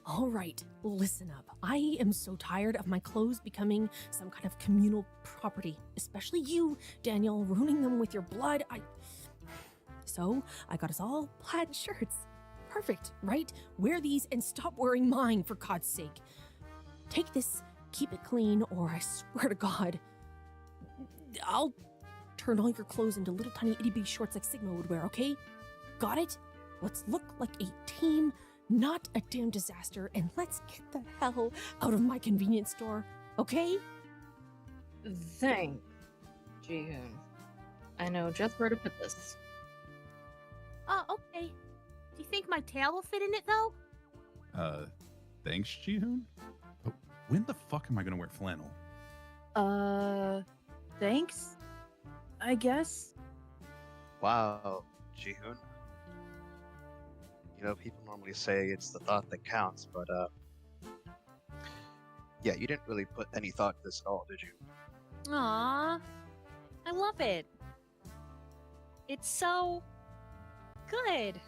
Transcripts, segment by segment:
All right, listen up. I am so tired of my clothes becoming some kind of communal property, especially you, Daniel, ruining them with your blood. So I got us all plaid shirts. Perfect, right? Wear these and stop wearing mine, for God's sake. Take this, keep it clean, or I swear to God, I'll turn all your clothes into little tiny itty bitty shorts like Sigma would wear, okay? Got it? Let's look like a team, not a damn disaster, and let's get the hell out of my convenience store, okay? Thanks, Ji-hoon. I know just where to put this. Oh, okay. Do you think my tail will fit in it, though? Thanks, Ji-hoon? But when the fuck am I gonna wear flannel? Thanks? I guess? Wow, Ji-hoon. You know, people normally say it's the thought that counts, but, yeah, you didn't really put any thought to this at all, did you? Aww. I love it. It's so good.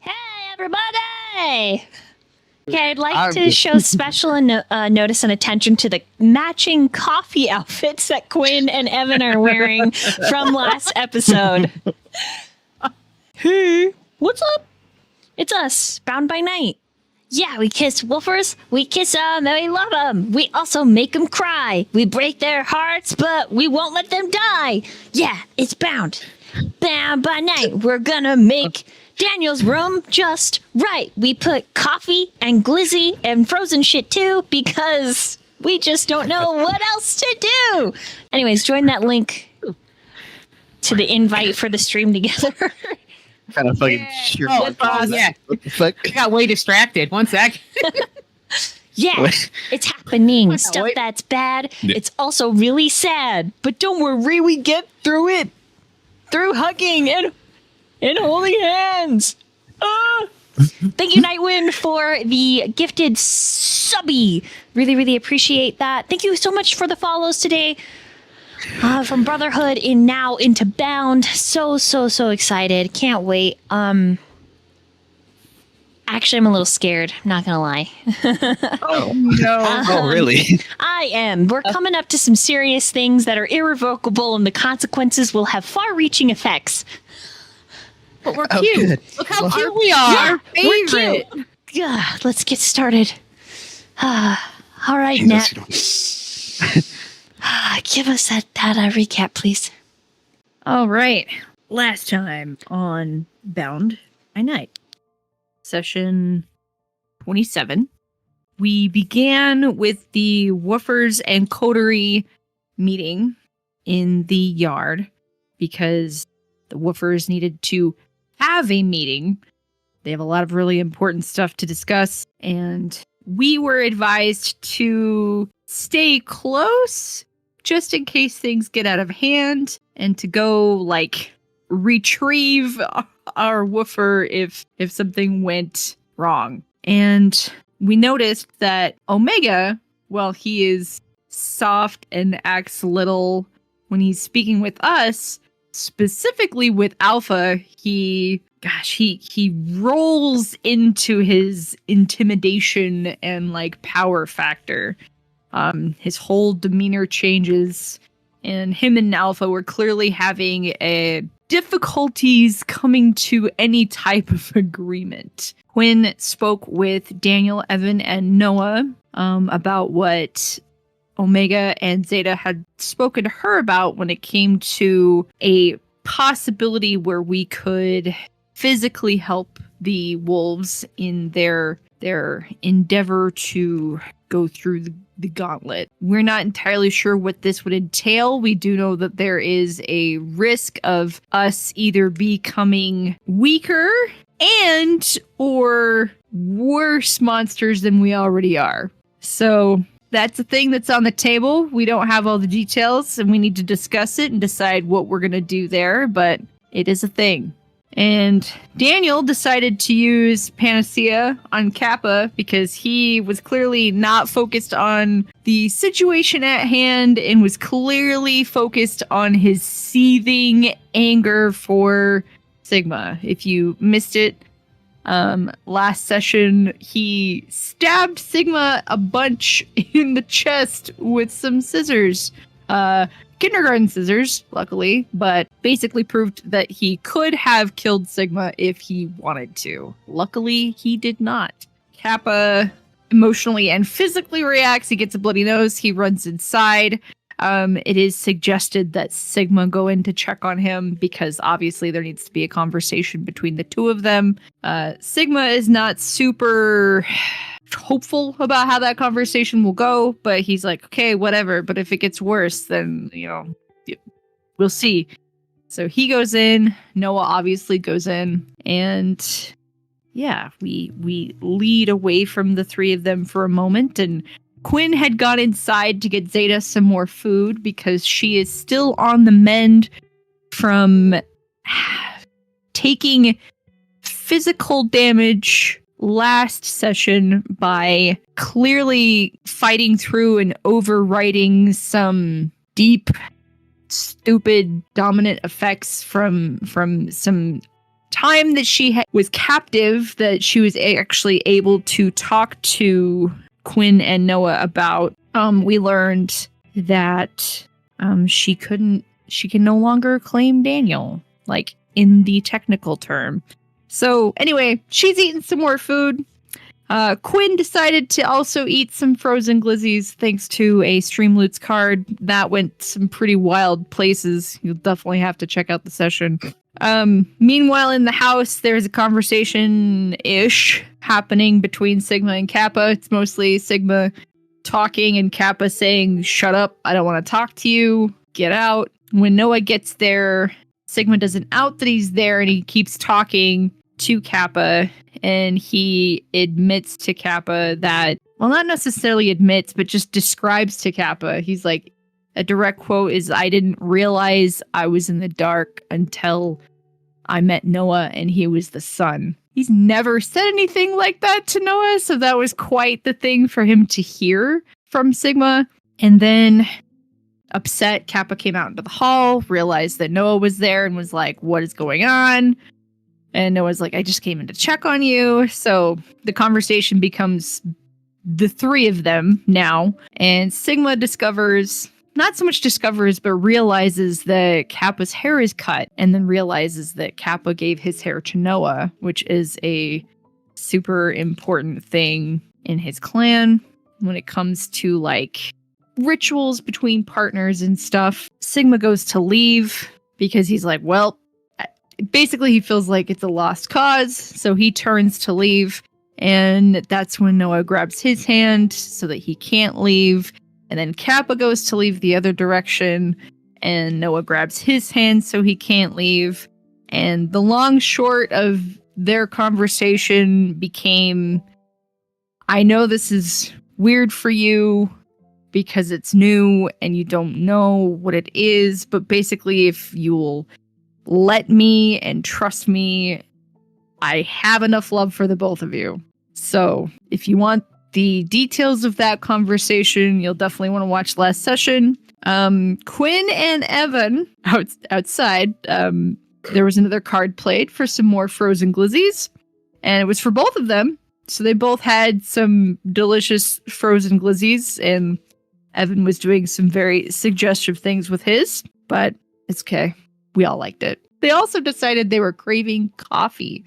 Hey, everybody! Okay, I'd like to show special notice and attention to the matching coffee outfits that Quinn and Evan are wearing from last episode. Hey, what's up? It's us, Bound by Night. Yeah, we kiss woofers, we kiss them, and we love them. We also make them cry. We break their hearts, but we won't let them die. Yeah, it's Bound. Bound by Night. We're gonna make Daniel's room just right. We put coffee and glizzy and frozen shit too because we just don't know what else to do. Anyways, join that link to the invite for the stream together. Kind of fucking sure. Oh, yeah. What the fuck? I got way distracted. One sec. Yeah, it's happening. Stuff that's bad. It's also really sad. But don't worry, we get through it. Through hugging and holding hands. Thank you, Nightwind, for the gifted subby. Really, really appreciate that. Thank you so much for the follows today. From Brotherhood now into Bound. So excited. Can't wait. Actually, I'm a little scared. I'm not gonna lie. Oh, no. Oh, really? I am. We're coming up to some serious things that are irrevocable, and the consequences will have far-reaching effects. But we're cute. Good. Look how cute we are. Yeah, we're cute. Yeah, let's get started. All right, Nat. Give us that recap, please. All right. Last time on Bound by Night, session 27, we began with the woofers and coterie meeting in the yard because the woofers needed to have a meeting. They have a lot of really important stuff to discuss, and we were advised to stay close just in case things get out of hand, and to go, like, retrieve our woofer if something went wrong. And we noticed that Omega, while he is soft and acts little when he's speaking with us, specifically with Alpha, he rolls into his intimidation and, like, power factor. His whole demeanor changes, and him and Alpha were clearly having difficulties coming to any type of agreement. Quinn spoke with Daniel, Evan, and Noah about what Omega and Zeta had spoken to her about when it came to a possibility where we could physically help the wolves in their endeavor to go through the gauntlet. We're not entirely sure what this would entail. We do know that there is a risk of us either becoming weaker and or worse monsters than we already are. So that's a thing that's on the table. We don't have all the details, and we need to discuss it and decide what we're going to do there, but it is a thing. And Daniel decided to use Panacea on Kappa because he was clearly not focused on the situation at hand and was clearly focused on his seething anger for Sigma. If you missed it, last session, he stabbed Sigma a bunch in the chest with some scissors. Kindergarten scissors, luckily, but basically proved that he could have killed Sigma if he wanted to. Luckily, he did not. Kappa emotionally and physically reacts. He gets a bloody nose. He runs inside. It is suggested that Sigma go in to check on him because obviously there needs to be a conversation between the two of them. Sigma is not super hopeful about how that conversation will go, but he's like, okay, whatever. But if it gets worse, then, we'll see. So he goes in. Noah obviously goes in. And yeah, we lead away from the three of them for a moment. And Quinn had gone inside to get Zeta some more food because she is still on the mend from taking physical damage last session by clearly fighting through and overriding some deep, stupid, dominant effects from some time that she was captive that she was actually able to talk to Quinn and Noah about. We learned that she can no longer claim Daniel, like in the technical term. So anyway, she's eating some more food. Quinn decided to also eat some frozen glizzies thanks to a Streamloots card. That went some pretty wild places. You'll definitely have to check out the session. Meanwhile, in the house, there's a conversation-ish happening between Sigma and Kappa. It's mostly Sigma talking and Kappa saying, shut up, I don't want to talk to you, get out. When Noah gets there, Sigma doesn't out that he's there and he keeps talking to Kappa, and he admits to Kappa that, well, not necessarily admits, but just describes to Kappa. He's like, a direct quote is, I didn't realize I was in the dark until I met Noah and he was the sun. He's never said anything like that to Noah, so that was quite the thing for him to hear from Sigma. And then, upset, Kappa came out into the hall, realized that Noah was there, and was like, what is going on? And Noah's like, I just came in to check on you. So the conversation becomes the three of them now. And Sigma not so much discovers, but realizes that Kappa's hair is cut, and then realizes that Kappa gave his hair to Noah, which is a super important thing in his clan when it comes to like rituals between partners and stuff. Sigma goes to leave because he's like, well, basically he feels like it's a lost cause, so he turns to leave, and that's when Noah grabs his hand so that he can't leave. And then Kappa goes to leave the other direction, and Noah grabs his hand so he can't leave. And the long short of their conversation became, I know this is weird for you because it's new and you don't know what it is, but basically if you'll let me and trust me, I have enough love for the both of you. So if you want the details of that conversation, you'll definitely want to watch last session. Quinn and Evan outside, there was another card played for some more frozen glizzies, and it was for both of them. So they both had some delicious frozen glizzies, and Evan was doing some very suggestive things with his, but it's okay. We all liked it. They also decided they were craving coffee,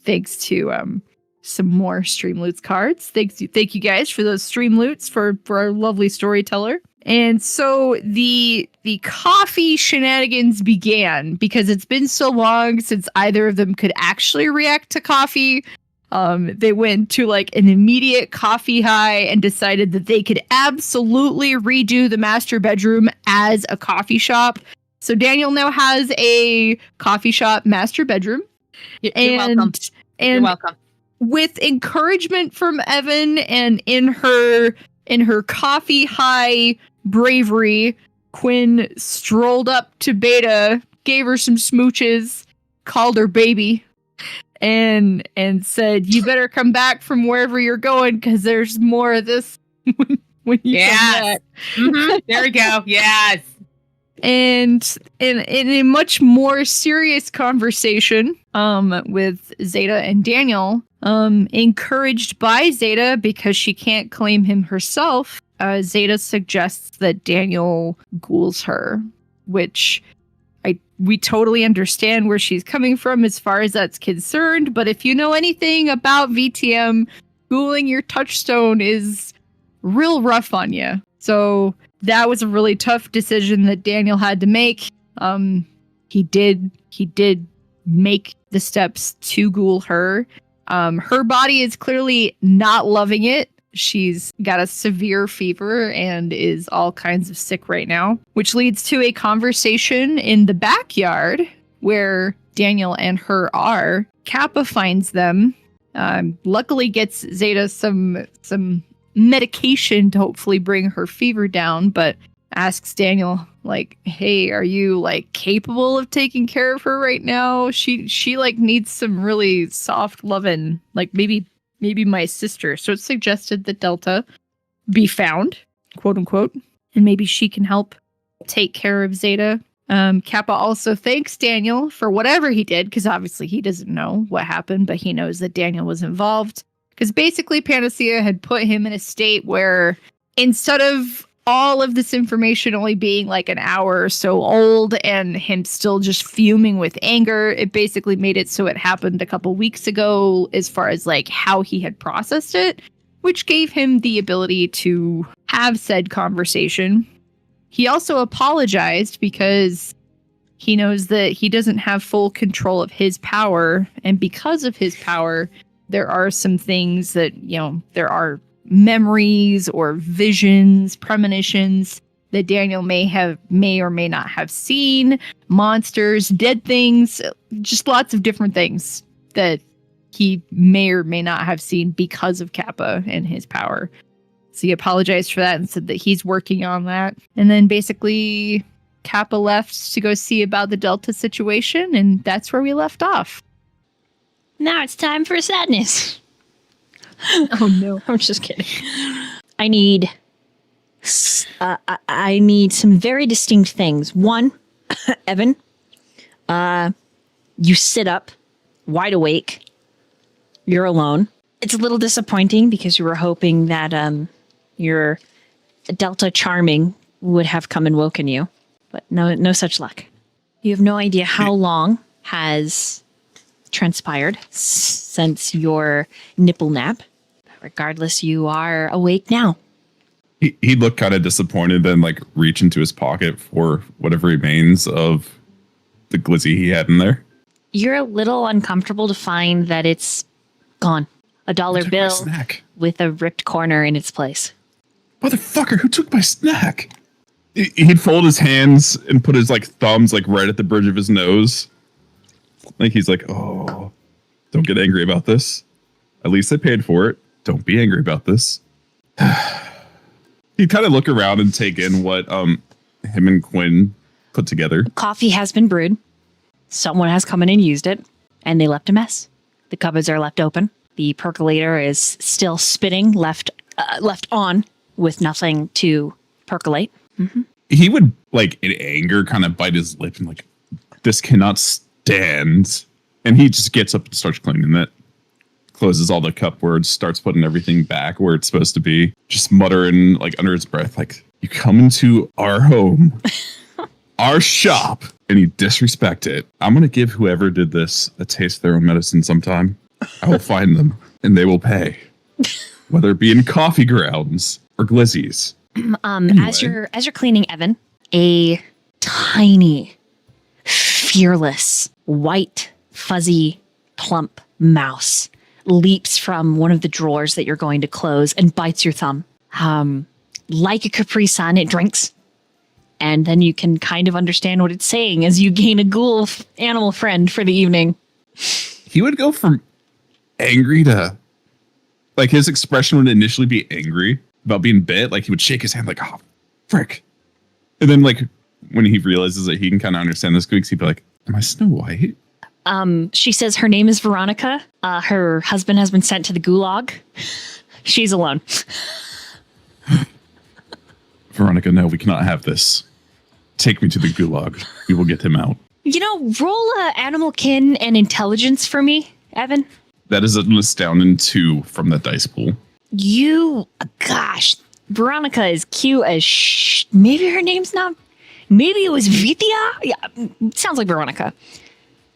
thanks to some more Streamloots cards. Thank you guys for those Streamloots for our lovely storyteller. And so the coffee shenanigans began because it's been so long since either of them could actually react to coffee. They went to like an immediate coffee high and decided that they could absolutely redo the master bedroom as a coffee shop. So Daniel now has a coffee shop master bedroom. You're welcome. You're welcome. With encouragement from Evan and in her coffee high bravery, Quinn strolled up to Beta, gave her some smooches, called her baby and said, "You better come back from wherever you're going because there's more of this when you come back." There we go. Yes. And in a much more serious conversation with Zeta and Daniel, encouraged by Zeta because she can't claim him herself, Zeta suggests that Daniel ghouls her, which we totally understand where she's coming from as far as that's concerned, but if you know anything about VTM, ghouling your touchstone is real rough on you. So that was a really tough decision that Daniel had to make. He did make the steps to ghoul her. Her body is clearly not loving it. She's got a severe fever and is all kinds of sick right now, which leads to a conversation in the backyard where Daniel and her are. Kappa finds them, luckily gets Zeta some medication to hopefully bring her fever down, but asks Daniel, like, "Hey, are you like capable of taking care of her right now? She like needs some really soft loving, like maybe my sister." So it's suggested that Delta be found, quote unquote, and maybe she can help take care of Zeta. Kappa also thanks Daniel for whatever he did, because obviously he doesn't know what happened, but he knows that Daniel was involved. Because basically Panacea had put him in a state where instead of all of this information only being like an hour or so old and him still just fuming with anger, it basically made it so it happened a couple weeks ago as far as like how he had processed it, which gave him the ability to have said conversation. He also apologized because he knows that he doesn't have full control of his power, and because of his power, there are some things that, there are memories or visions, premonitions that Daniel may or may not have seen, monsters, dead things, just lots of different things that he may or may not have seen because of Kappa and his power. So he apologized for that and said that he's working on that. And then basically Kappa left to go see about the Delta situation, and that's where we left off. Now it's time for sadness. Oh no. I'm just kidding. I need some very distinct things. One, Evan, you sit up, wide awake. You're alone. It's a little disappointing because you were hoping that your Delta Charming would have come and woken you, but no such luck. You have no idea how long has transpired since your nipple nap. Regardless, you are awake now. He looked kind of disappointed, then like reach into his pocket for whatever remains of the glizzy he had in there. You're a little uncomfortable to find that it's gone. A $1 bill snack with a ripped corner in its place. Motherfucker, who took my snack? He'd fold his hands and put his like thumbs like right at the bridge of his nose. Like he's like, "Oh, don't get angry about this. At least I paid for it. Don't be angry about this." He'd kind of look around and take in what him and Quinn put together. Coffee has been brewed. Someone has come in and used it, and they left a mess. The cupboards are left open. The percolator is still spinning, left on with nothing to percolate. Mm-hmm. He would like in anger kind of bite his lip and like, "This cannot stand." And he just gets up and starts cleaning it. Closes all the cupboards, starts putting everything back where it's supposed to be, just muttering like under his breath, like, "You come into our home, our shop, and you disrespect it. I'm going to give whoever did this a taste of their own medicine sometime. I will find them and they will pay, whether it be in coffee grounds or glizzies." Anyway. As you're cleaning, Evan, a tiny, fearless, white, fuzzy, plump mouse leaps from one of the drawers that you're going to close and bites your thumb. Like a Capri Sun, it drinks. And then you can kind of understand what it's saying as you gain a ghoul animal friend for the evening. He would go from angry to, like, his expression would initially be angry about being bit. Like, he would shake his hand like, "Oh, frick." And then, like, when he realizes that he can kind of understand this, he'd be like, "Am I Snow White?" She says her name is Veronica. Her husband has been sent to the gulag. She's alone. Veronica, no, we cannot have this. Take me to the gulag. We will get him out. You know, roll animal kin and intelligence for me, Evan. That is an astounding 2 from the dice pool. Gosh, Veronica is cute as maybe her name's not, maybe it was Vidya? Yeah, sounds like Veronica.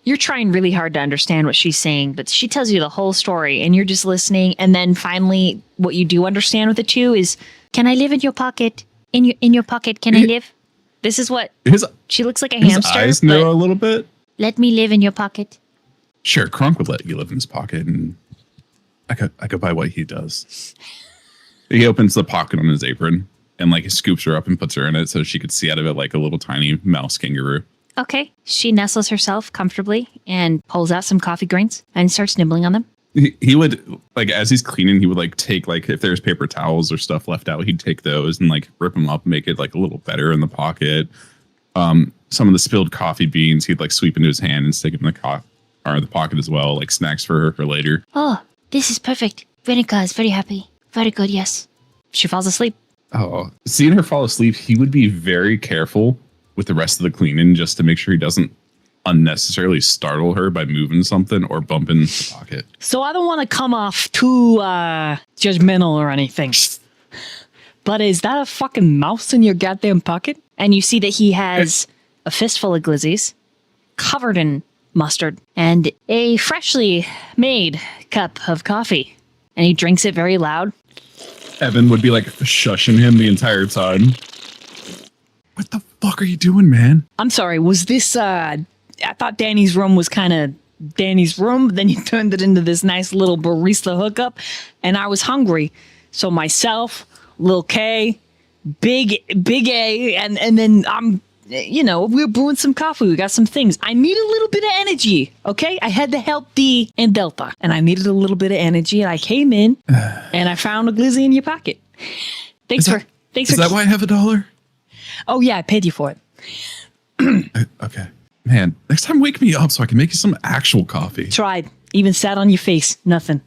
You're trying really hard to understand what she's saying, but she tells you the whole story and you're just listening. And then finally, what you do understand with the 2 is, can I live in your pocket? In your pocket, can I live? This is what she looks like a hamster. His eyes narrow a little bit. Let me live in your pocket. Sure, Kronk would let you live in his pocket, and I go by what he does. He opens the pocket on his apron and like scoops her up and puts her in it so she could see out of it like a little tiny mouse kangaroo. Okay. She nestles herself comfortably and pulls out some coffee grains and starts nibbling on them. He would, like, as he's cleaning, he would like take like if there's paper towels or stuff left out, he'd take those and like rip them up and make it like a little better in the pocket. Some of the spilled coffee beans he'd like sweep into his hand and stick it in the pocket as well, like snacks for her for later. Oh, this is perfect. Veronica is very happy. Very good, yes. She falls asleep. Oh, seeing her fall asleep, he would be very careful with the rest of the cleaning just to make sure he doesn't unnecessarily startle her by moving something or bumping the pocket. So I don't want to come off too judgmental or anything, but is that a fucking mouse in your goddamn pocket? And you see that he has a fistful of glizzies covered in mustard and a freshly made cup of coffee. And he drinks it very loud. Evan would be like shushing him the entire time. What the fuck are you doing, man? I'm sorry, was this, I thought Danny's room was kind of Danny's room. Then you turned it into this nice little barista hookup. And I was hungry. So myself, Lil K, Big A, and then we're brewing some coffee. We got some things. I need a little bit of energy, okay? I had to help D and Delta, and I needed a little bit of energy. And I came in, and I found a glizzy in your pocket. Thanks for. Is that why I have $1? Oh yeah, I paid you for it. Okay, man. Next time, wake me up so I can make you some actual coffee. Tried. Even sat on your face. Nothing.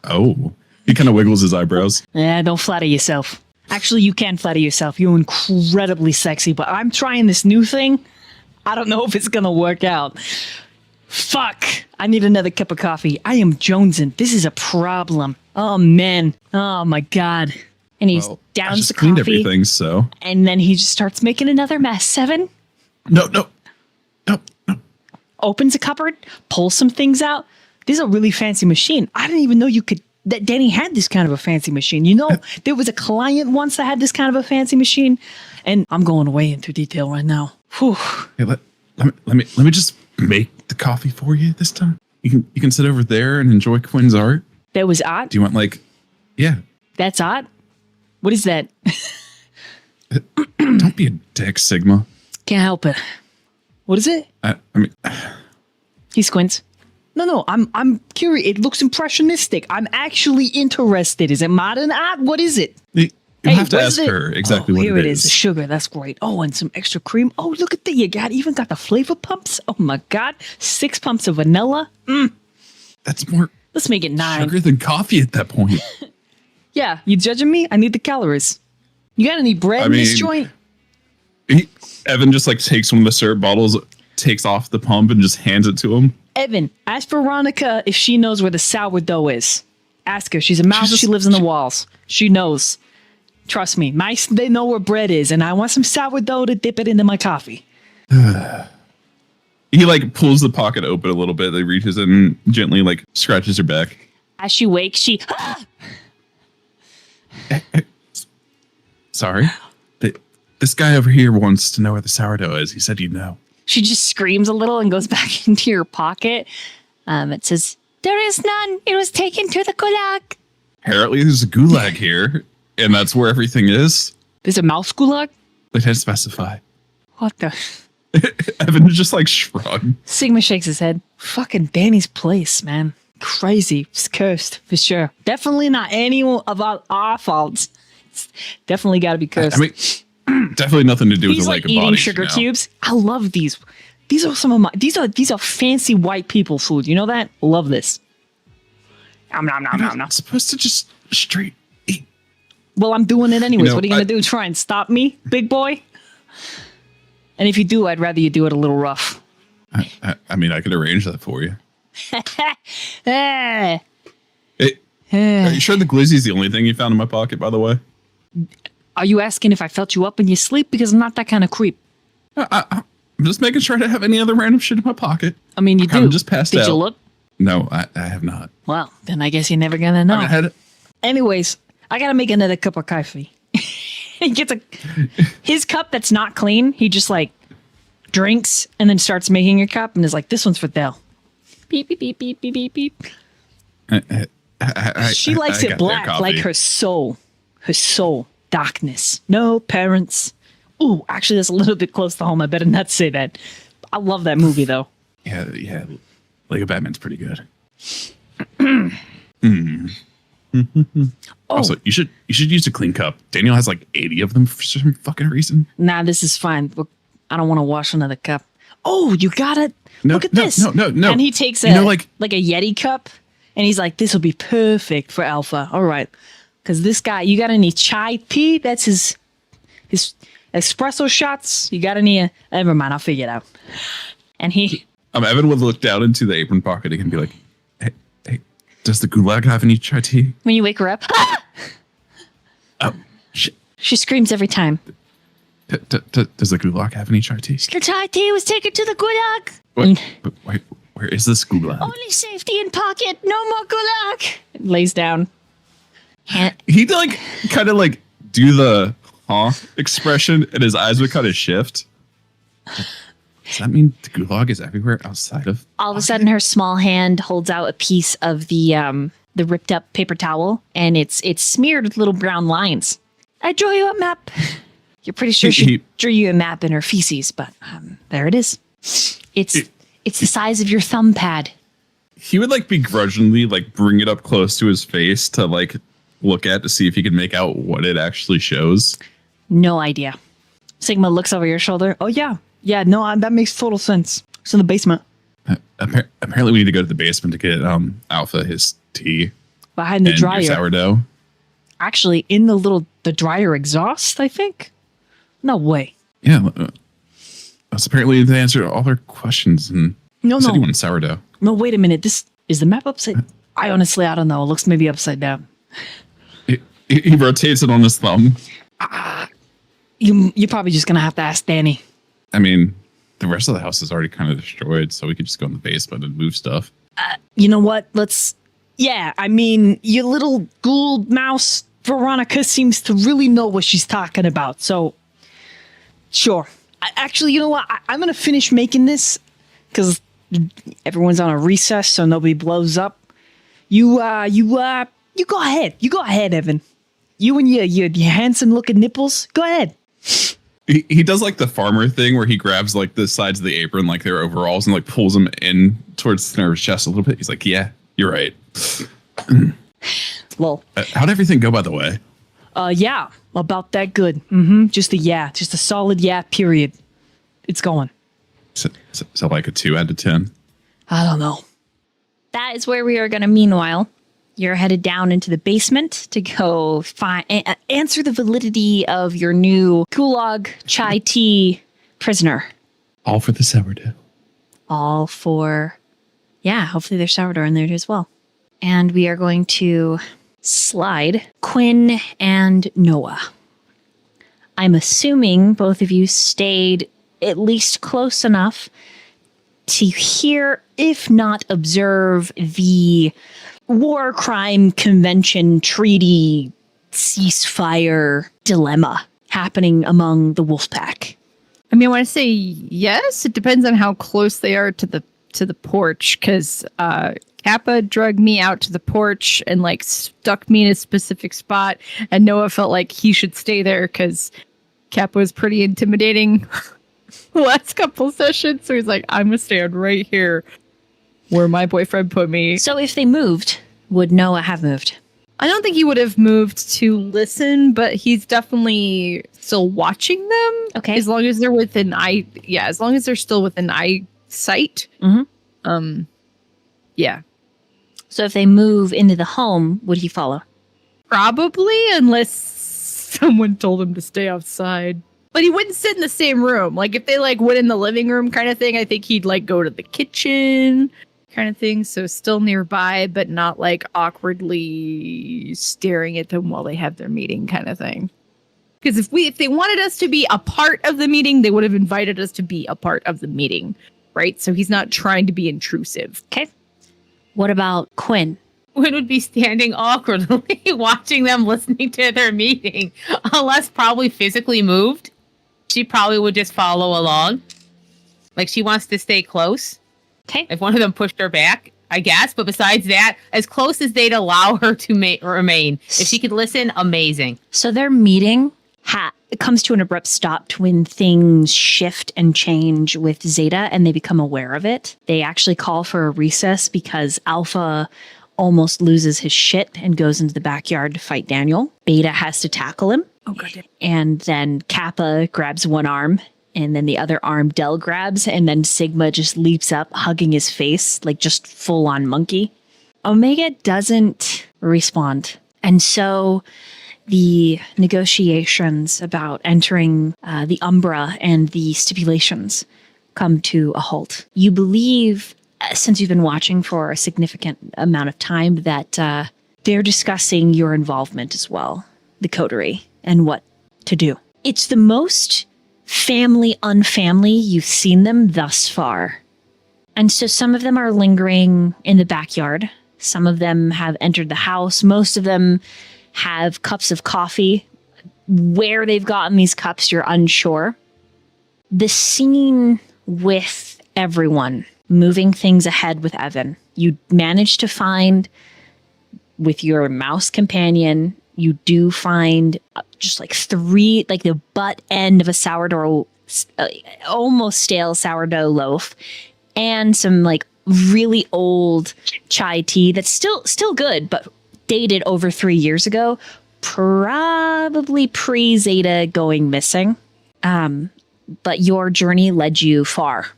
Oh. He kind of wiggles his eyebrows. Yeah, don't flatter yourself. Actually, you can flatter yourself. You're incredibly sexy, but I'm trying this new thing. I don't know if it's gonna work out. Fuck. I need another cup of coffee. I am jonesing. This is a problem. Oh, man. Oh, my God. And he I downs just the cleaned coffee. everything, so. And then he just starts making another mess. 7. No. Opens a cupboard, pulls some things out. This is a really fancy machine. I didn't even know that Danny had this kind of a fancy machine. You know, there was a client once that had this kind of a fancy machine, and I'm going way into detail right now. Whew. Hey, let me just make the coffee for you this time. You can sit over there and enjoy Quinn's art. That was art? Do you want yeah. That's art? What is that? Don't be a dick, Sigma. Can't help it. What is it? I mean, He squints. No, I'm curious. It looks impressionistic. I'm actually interested. Is it modern art? What is it? you have to what ask is it? her exactly what here it is. is. Sugar. That's great. Oh, and some extra cream. Oh, look at that. You even got the flavor pumps. Oh my God. 6 pumps of vanilla. That's more Let's make it 9. sugar than coffee at that point. Yeah, you judging me? I need the calories. You got any bread in this joint? Evan just takes one of the syrup bottles, takes off the pump, and just hands it to him. Evan, ask Veronica if she knows where the sourdough is. Ask her. She's a mouse. She lives in the walls. She knows. Trust me. Mice, they know where bread is, and I want some sourdough to dip it into my coffee. He pulls the pocket open a little bit. He reaches in and gently scratches her back. As she wakes, she... Sorry. This guy over here wants to know where the sourdough is. He said you'd know. She just screams a little and goes back into your pocket. It says, "There is none. It was taken to the gulag." Apparently there's a gulag here, and that's where everything is. There's a mouse gulag? They didn't specify. What the... Evan just shrugged. Sigma shakes his head. Fucking Danny's place, man. Crazy. It's cursed, for sure. Definitely not any of our faults. It's definitely got to be cursed. I mean, definitely nothing to do with He's the lake of eating bodies. sugar cubes. I love these. These are some of my these are fancy white people food. You know that? Love this. Nom nom nom You're nom nom. not supposed to just straight eat. Well, I'm doing it anyways. You know, What are you gonna do? Try and stop me, big boy? And if you do, I'd rather you do it a little rough. I mean, I could arrange that for you. Eh. Are you sure the glizzy's the only thing you found in my pocket, by the way? Are you asking if I felt you up in your sleep? Because I'm not that kind of creep. I'm just making sure I don't have any other random shit in my pocket. I mean, you I'm do. just passed Did out. you look? No, I have not. Well, then I guess you're never gonna know. I haven't had it. Anyways, I gotta make another cup of coffee. He gets his cup that's not clean. He just like drinks and then starts making a cup and is like, "This one's for Dell." Beep beep beep beep beep beep beep. She likes I it got their black, coffee. like her soul, darkness. No parents. Ooh, actually, that's a little bit close to home. I better not say that. I love that movie though. Yeah. Lego Batman's pretty good. Also, you should use a clean cup. Daniel has like 80 of them for some fucking reason. Nah, this is fine. I don't want to wash another cup. Oh, you got it. No, Look at no, this. no. And he takes a like a Yeti cup, and he's like, "This will be perfect for Alpha." All right, because this guy, you got any chai tea? That's his espresso shots. You got any? Never mind, I'll figure it out. And he, Evan would look down into the apron pocket and be like, "Hey, does the gulag have any chai tea?" When you wake her up, ah! Oh, shit. She screams every time. Does the gulag have any chai tea? The chai tea was taken to the gulag. What? But where is this gulag? Only safety in pocket. No more gulag. lays down. He'd like kind of like do the expression, and his eyes would kind of shift. Does that mean the gulag is everywhere outside of? All of a sudden, her small hand holds out a piece of the ripped up paper towel, and it's smeared with little brown lines. I drew you a map. You're pretty sure she drew you a map in her feces, but there it is. It's the size of your thumb pad. He would like begrudgingly like bring it up close to his face to like look at to see if he could make out what it actually shows. No idea. Sigma looks over your shoulder. Oh yeah, no, that makes total sense. It's in the basement, Apparently, we need to go to the basement to get Alpha his tea behind the and your dryer. sourdough. Actually, in the dryer exhaust, I think. No way. Yeah, that's apparently the answer to all their questions. And No. said he wanted sourdough. No, wait a minute. This is the map upside. I don't know. It looks maybe upside down. He rotates it on his thumb. You're probably just gonna have to ask Danny. I mean, the rest of the house is already kind of destroyed, so we could just go in the basement and move stuff. You know what? Yeah, I mean, your little ghoul mouse Veronica seems to really know what she's talking about. So, sure. Actually, you know what? I'm gonna finish making this because everyone's on a recess, so nobody blows up. You go ahead. You go ahead, Evan. You and your handsome looking nipples. Go ahead. He does like the farmer thing where he grabs like the sides of the apron, like their overalls, and like pulls them in towards the center of his chest a little bit. He's like, "Yeah, you're right." Well, how'd everything go, by the way? Yeah, about that good. Just a solid yeah. Period. It's going. So like a 2 out of 10. I don't know. That is where we are going to. Meanwhile, you're headed down into the basement to go answer the validity of your new gulag chai tea prisoner. All for the sourdough. All for, hopefully there's sourdough in there as well. And we are going to slide Quinn and Noah. I'm assuming both of you stayed at least close enough to hear, if not observe, the war crime convention treaty ceasefire dilemma happening among the wolf pack. I mean, I want to say yes. It depends on how close they are to the porch, because Kappa drugged me out to the porch and like stuck me in a specific spot, and Noah felt like he should stay there because Kappa was pretty intimidating the last couple sessions. So he's like, I'm gonna stand right here where my boyfriend put me. So if they moved, would Noah have moved? I don't think he would have moved to listen, but he's definitely still watching them. Okay. As long as they're within as long as they're still within eyesight. Mhm. Yeah. So if they move into the home, would he follow? Probably, unless someone told him to stay outside. But he wouldn't sit in the same room. Like if they like went in the living room kind of thing, I think he'd like go to the kitchen kind of thing. So still nearby, but not like awkwardly staring at them while they have their meeting kind of thing. Because if they wanted us to be a part of the meeting, they would have invited us to be a part of the meeting, right? So he's not trying to be intrusive. Okay. What about Quinn? Quinn would be standing awkwardly watching them listening to their meeting. Unless probably physically moved, she probably would just follow along. Like she wants to stay close. Okay. If one of them pushed her back, I guess. But besides that, as close as they'd allow her to remain. If she could listen, amazing. So their meeting it comes to an abrupt stop when things shift and change with Zeta and they become aware of it. They actually call for a recess because Alpha almost loses his shit and goes into the backyard to fight Daniel. Beta has to tackle him. Oh, God. And then Kappa grabs one arm and then the other arm Del grabs. And then Sigma just leaps up, hugging his face like just full on monkey. Omega doesn't respond. And so the negotiations about entering the Umbra and the stipulations come to a halt. You believe, since you've been watching for a significant amount of time, that they're discussing your involvement as well, the coterie, and what to do. It's the most family-unfamily you've seen them thus far. And so some of them are lingering in the backyard. Some of them have entered the house. Most of them have cups of coffee. Where they've gotten these cups, you're unsure. The scene with everyone moving things ahead with Evan, you manage to find with your mouse companion, you do find just like three, like the butt end of a sourdough, almost stale sourdough loaf, and some like really old chai tea that's still good, but dated over 3 years ago, probably pre-Zeta going missing. But your journey led you far.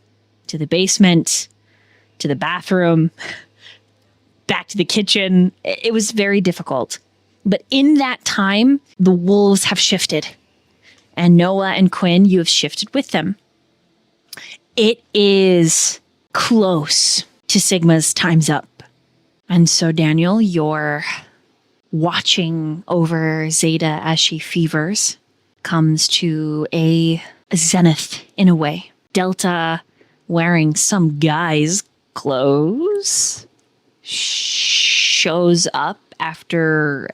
To the basement, to the bathroom, back to the kitchen. It was very difficult. But in that time, the wolves have shifted. And Noah and Quinn, you have shifted with them. It is close to Sigma's time's up. And so, Daniel, you're watching over Zeta as she fevers, comes to a zenith in a way. Delta, wearing some guy's clothes, shows up after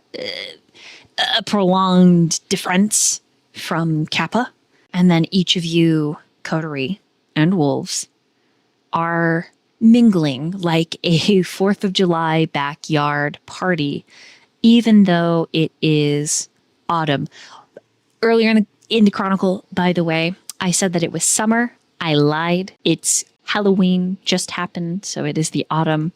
a prolonged difference from Kappa. And then each of you, coterie and wolves, are mingling like a 4th of July backyard party, even though it is autumn. Earlier in the Chronicle, by the way, I said that it was summer. I lied. It's Halloween just happened, so it is the autumn.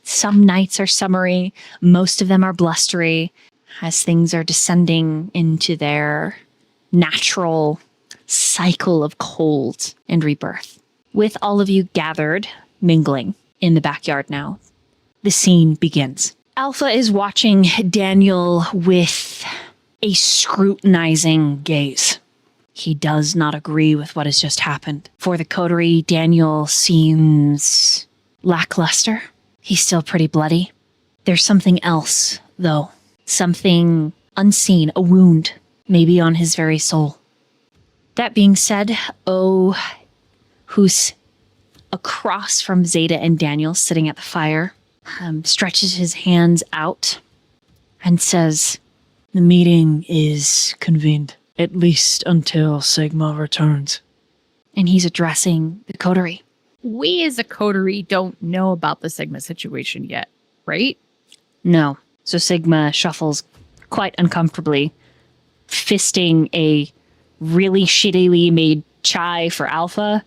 Some nights are summery. Most of them are blustery as things are descending into their natural cycle of cold and rebirth. With all of you gathered, mingling in the backyard now, the scene begins. Alpha is watching Daniel with a scrutinizing gaze. He does not agree with what has just happened. For the coterie, Daniel seems lackluster. He's still pretty bloody. There's something else, though. Something unseen, a wound, maybe on his very soul. That being said, who's across from Zeta and Daniel sitting at the fire, stretches his hands out and says, "The meeting is convened, at least until Sigma returns." And he's addressing the coterie. We as a coterie don't know about the Sigma situation yet, right? No. So Sigma shuffles quite uncomfortably, fisting a really shittily made chai for Alpha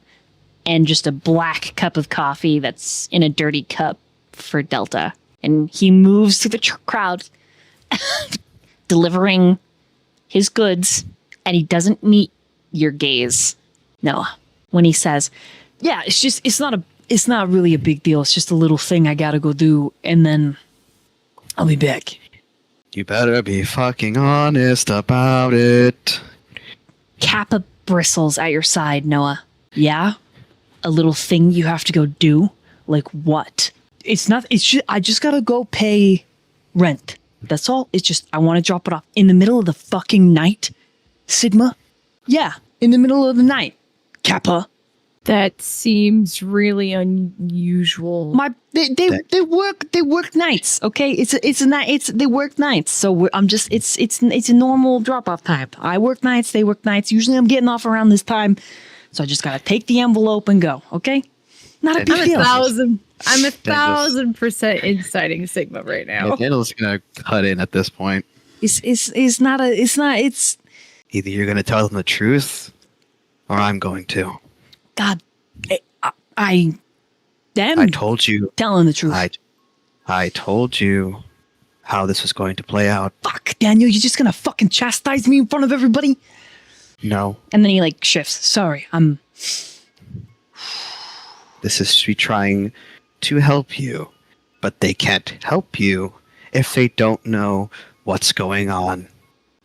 and just a black cup of coffee that's in a dirty cup for Delta. And he moves through the crowd, delivering his goods, and he doesn't meet your gaze, Noah, when he says, Yeah, it's not really a big deal. It's just a little thing I gotta go do, and then I'll be back. You better be fucking honest about it. Kappa bristles at your side, Noah. Yeah? A little thing you have to go do? Like what? It's not, it's just, I just gotta go pay rent. That's all. It's just, I want to drop it off in the middle of the fucking night. Sigma? Yeah, in the middle of the night. Kappa. That seems really unusual. They work nights. Okay, they work nights. So it's a normal drop off time. I work nights. They work nights. Usually I'm getting off around this time, so I just gotta take the envelope and go. Okay, not a big deal. I'm 1,000% inciting Sigma right now. Daniel's gonna cut in at this point. It's not. Either you're gonna tell them the truth, or I'm going to. God, I told you. Telling the truth. I told you how this was going to play out. Fuck, Daniel, you're just gonna fucking chastise me in front of everybody? No. And then he like shifts. Sorry, This is me trying to help you, but they can't help you if they don't know what's going on.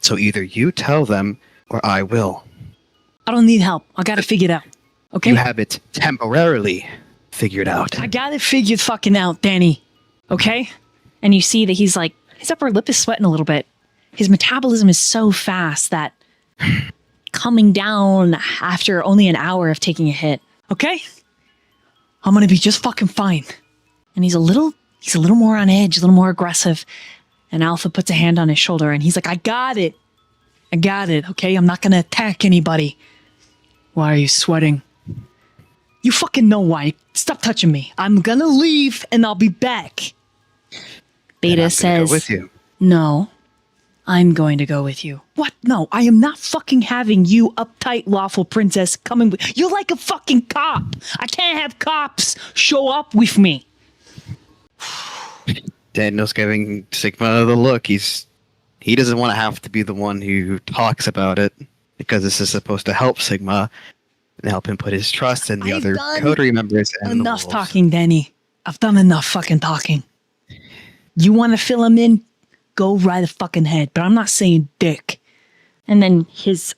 So either you tell them, or I will. I don't need help. I got it figured out. Okay? You have it temporarily figured out. I got it figured fucking out, Danny. Okay? And you see that he's like, his upper lip is sweating a little bit. His metabolism is so fast that coming down after only an hour of taking a hit. Okay? I'm gonna be just fucking fine. And he's a little more on edge, a little more aggressive. And Alpha puts a hand on his shoulder and he's like, I got it. Okay? I'm not gonna attack anybody. Why are you sweating? You fucking know why. Stop touching me. I'm gonna leave and I'll be back. Beta says, go with you. No, I'm going to go with you. What? No, I am not fucking having you uptight lawful princess coming with. You're like a fucking cop. I can't have cops show up with me. Daniel's giving Sigma the look. He doesn't want to have to be the one who talks about it, because this is supposed to help Sigma and help him put his trust in the other coterie members. And enough the wolves. talking, Danny. I've done enough fucking talking. You want to fill him in? Go right the fucking head. But I'm not saying dick. and then his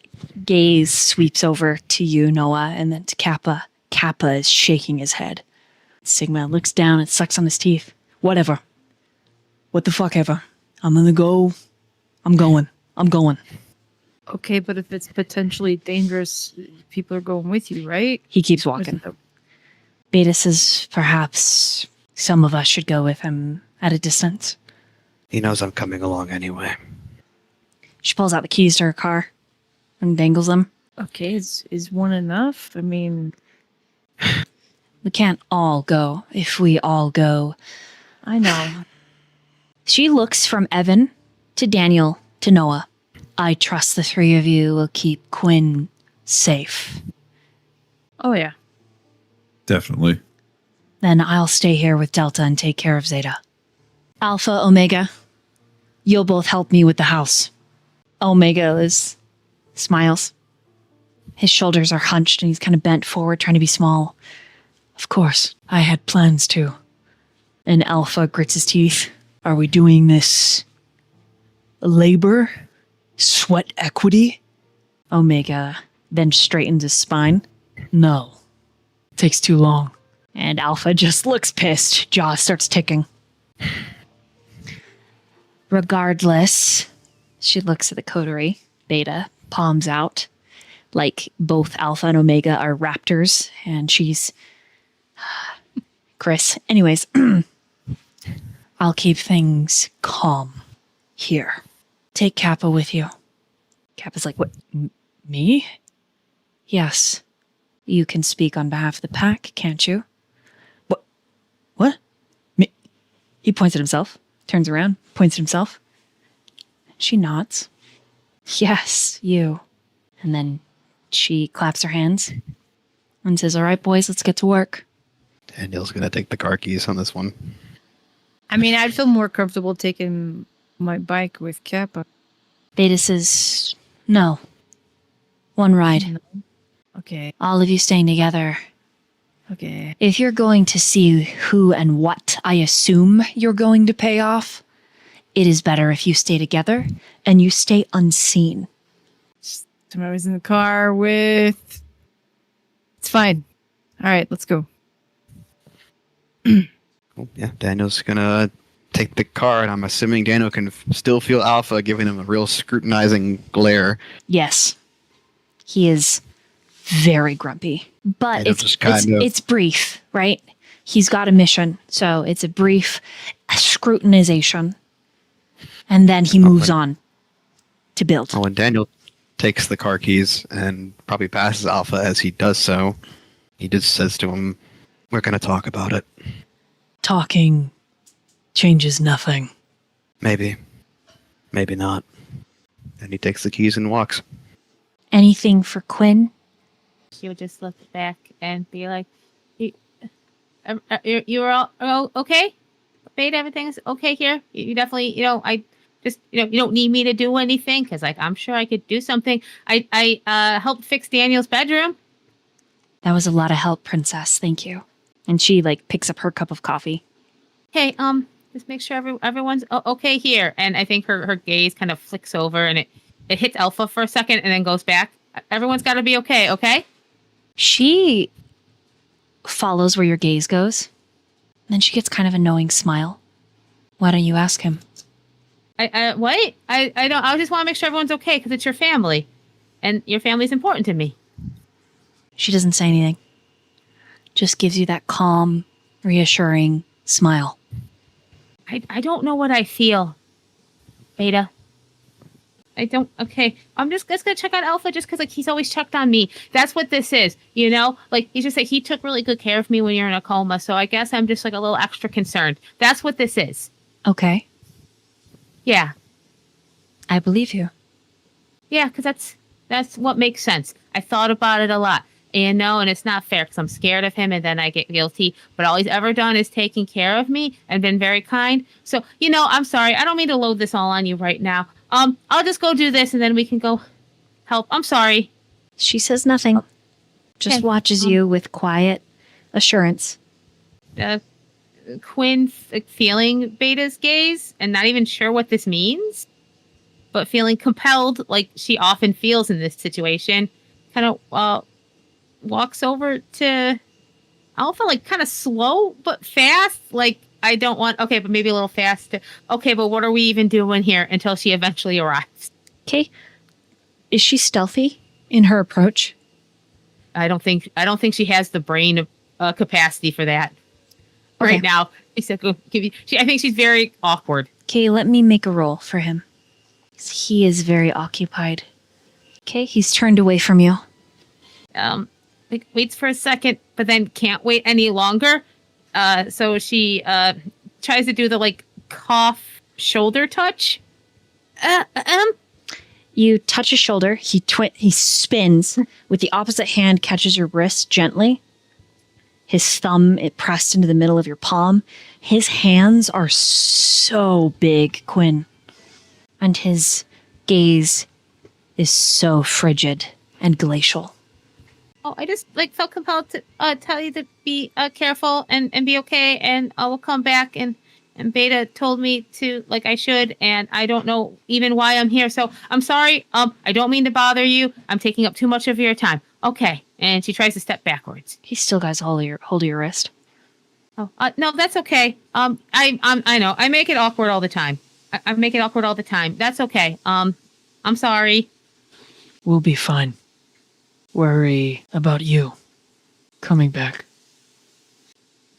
gaze sweeps over to you, Noah, and then to Kappa. Kappa is shaking his head. Sigma looks down and sucks on his teeth. Whatever. What the fuck ever. I'm gonna go. I'm going. Okay, but if it's potentially dangerous, people are going with you, right? He keeps walking. Beta says perhaps some of us should go with him at a distance. He knows I'm coming along anyway. She pulls out the keys to her car and dangles them. Okay, is one enough? I mean, we can't all go. If we all go, I know. She looks from Evan to Daniel to Noah. I trust the three of you will keep Quinn safe. Oh, yeah. Definitely. Then I'll stay here with Delta and take care of Zeta. Alpha, Omega, you'll both help me with the house. Omega smiles. His shoulders are hunched and he's kind of bent forward, trying to be small. Of course, I had plans to. And Alpha grits his teeth. Are we doing this labor? Sweat equity? Omega then straightens his spine. No. Takes too long. And Alpha just looks pissed. Jaw starts ticking. Regardless, she looks at the coterie. Beta, palms out. Like both Alpha and Omega are raptors. And she's... Chris. Anyways, I'll keep things calm here. Take Kappa with you. Kappa's like, what? Me? Yes. You can speak on behalf of the pack, can't you? What? Me? He points at himself, turns around, points at himself. She nods. Yes, you. And then she claps her hands and says, all right, boys, let's get to work. Daniel's gonna take the car keys on this one. I mean, I'd feel more comfortable taking my bike with Kappa. Beta says, no. One ride. Okay. All of you staying together. Okay. If you're going to see who and what I assume you're going to pay off, it is better if you stay together and you stay unseen. Tomorrow's in the car with. It's fine. All right, let's go. Cool. Yeah, Daniel's gonna take the car, and I'm assuming Daniel can still feel Alpha giving him a real scrutinizing glare. Yes. He is very grumpy. But Daniel just kind of- it's brief, right? He's got a mission, so it's a brief scrutinization. And then he moves on to build. Oh, and Daniel takes the car keys and probably passes Alpha as he does so. He just says to him, "We're gonna talk about it." Talking changes nothing. Maybe. Maybe not. And he takes the keys and walks. Anything for Quinn? She would just look back and be like, "You were all okay? Beta, everything's okay here. You definitely, I just, you don't need me to do anything because, like, I'm sure I could do something. I helped fix Daniel's bedroom." That was a lot of help, Princess. Thank you. And she picks up her cup of coffee. Hey, just make sure everyone's okay here. And I think her gaze kind of flicks over and it hits Alpha for a second and then goes back. Everyone's got to be okay, okay? She follows where your gaze goes. Then she gets kind of a knowing smile. Why don't you ask him? What? I don't. I just want to make sure everyone's okay because it's your family, and your family's important to me. She doesn't say anything. Just gives you that calm, reassuring smile. I don't know what I feel, Beta. I don't. Okay, I'm just gonna check out Alpha just because he's always checked on me. That's what this is, he's just he took really good care of me when you're in a coma, so I guess I'm just a little extra concerned. That's what this is. Okay. Yeah. I believe you. Yeah, because that's what makes sense. I thought about it a lot. And it's not fair because I'm scared of him and then I get guilty. But all he's ever done is taken care of me and been very kind. So, I'm sorry. I don't mean to load this all on you right now. I'll just go do this and then we can go help. I'm sorry. She says nothing. Just Okay. watches you with quiet assurance. Quinn feeling Beta's gaze and not even sure what this means, but feeling compelled like she often feels in this situation, kind of walks over to Alpha, kind of slow but fast. I don't want, okay, but maybe a little fast. Okay, but what are we even doing here until she eventually arrives? Okay. Is she stealthy in her approach? I don't think she has the brain capacity for that Okay. right now. Except I think she's very awkward. Okay, let me make a roll for him. He is very occupied. Okay, he's turned away from you. Waits for a second, but then can't wait any longer. So she tries to do the cough shoulder touch. You touch his shoulder. He spins with the opposite hand, catches your wrist gently. His thumb pressed into the middle of your palm. His hands are so big, Quinn, and his gaze is so frigid and glacial. Oh, I just felt compelled to tell you to be careful and be okay, and I will come back. And Beta told me to I should, and I don't know even why I'm here. So I'm sorry. I don't mean to bother you. I'm taking up too much of your time. Okay. And she tries to step backwards. He still got hold of your wrist. Oh, no, that's okay. I know I make it awkward all the time. I make it awkward all the time. That's okay. I'm sorry. We'll be fine. Worry about you coming back.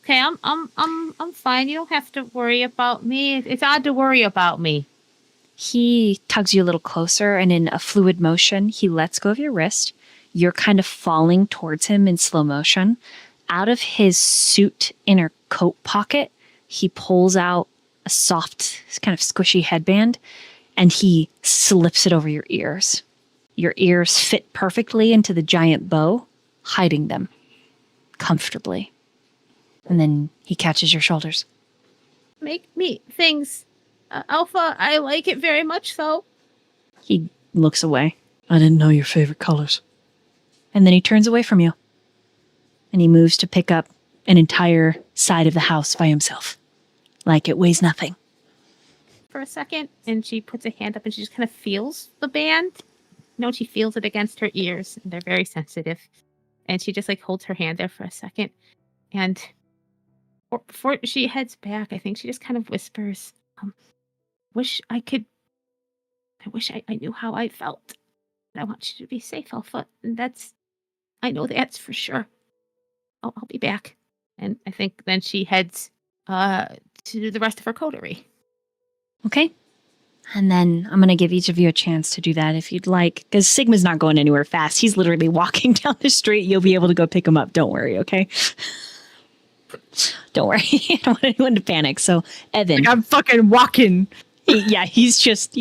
Okay, I'm fine. You don't have to worry about me. It's odd to worry about me. He tugs you a little closer, and in a fluid motion, he lets go of your wrist. You're kind of falling towards him in slow motion. Out of his suit inner coat pocket, he pulls out a soft, kind of squishy headband, and he slips it over your ears. Your ears fit perfectly into the giant bow, hiding them comfortably. And then he catches your shoulders. make me things. Alpha, I like it very much so. He looks away. I didn't know your favorite colors. And then he turns away from you. And he moves to pick up an entire side of the house by himself. Like it weighs nothing. For a second, and she puts a hand up and she just kind of feels the band. She feels it against her ears, and they're very sensitive. And she just like holds her hand there for a second. And before she heads back, I think she just kind of whispers, I wish I knew how I felt. I want you to be safe, Alpha. And I know that's for sure. I'll be back. And I think then she heads to the rest of her coterie. Okay. And then I'm going to give each of you a chance to do that if you'd like. Because Sigma's not going anywhere fast. He's literally walking down the street. You'll be able to go pick him up. Don't worry, okay? Don't worry. I don't want anyone to panic. So, Evan. Like, I'm fucking walking. It's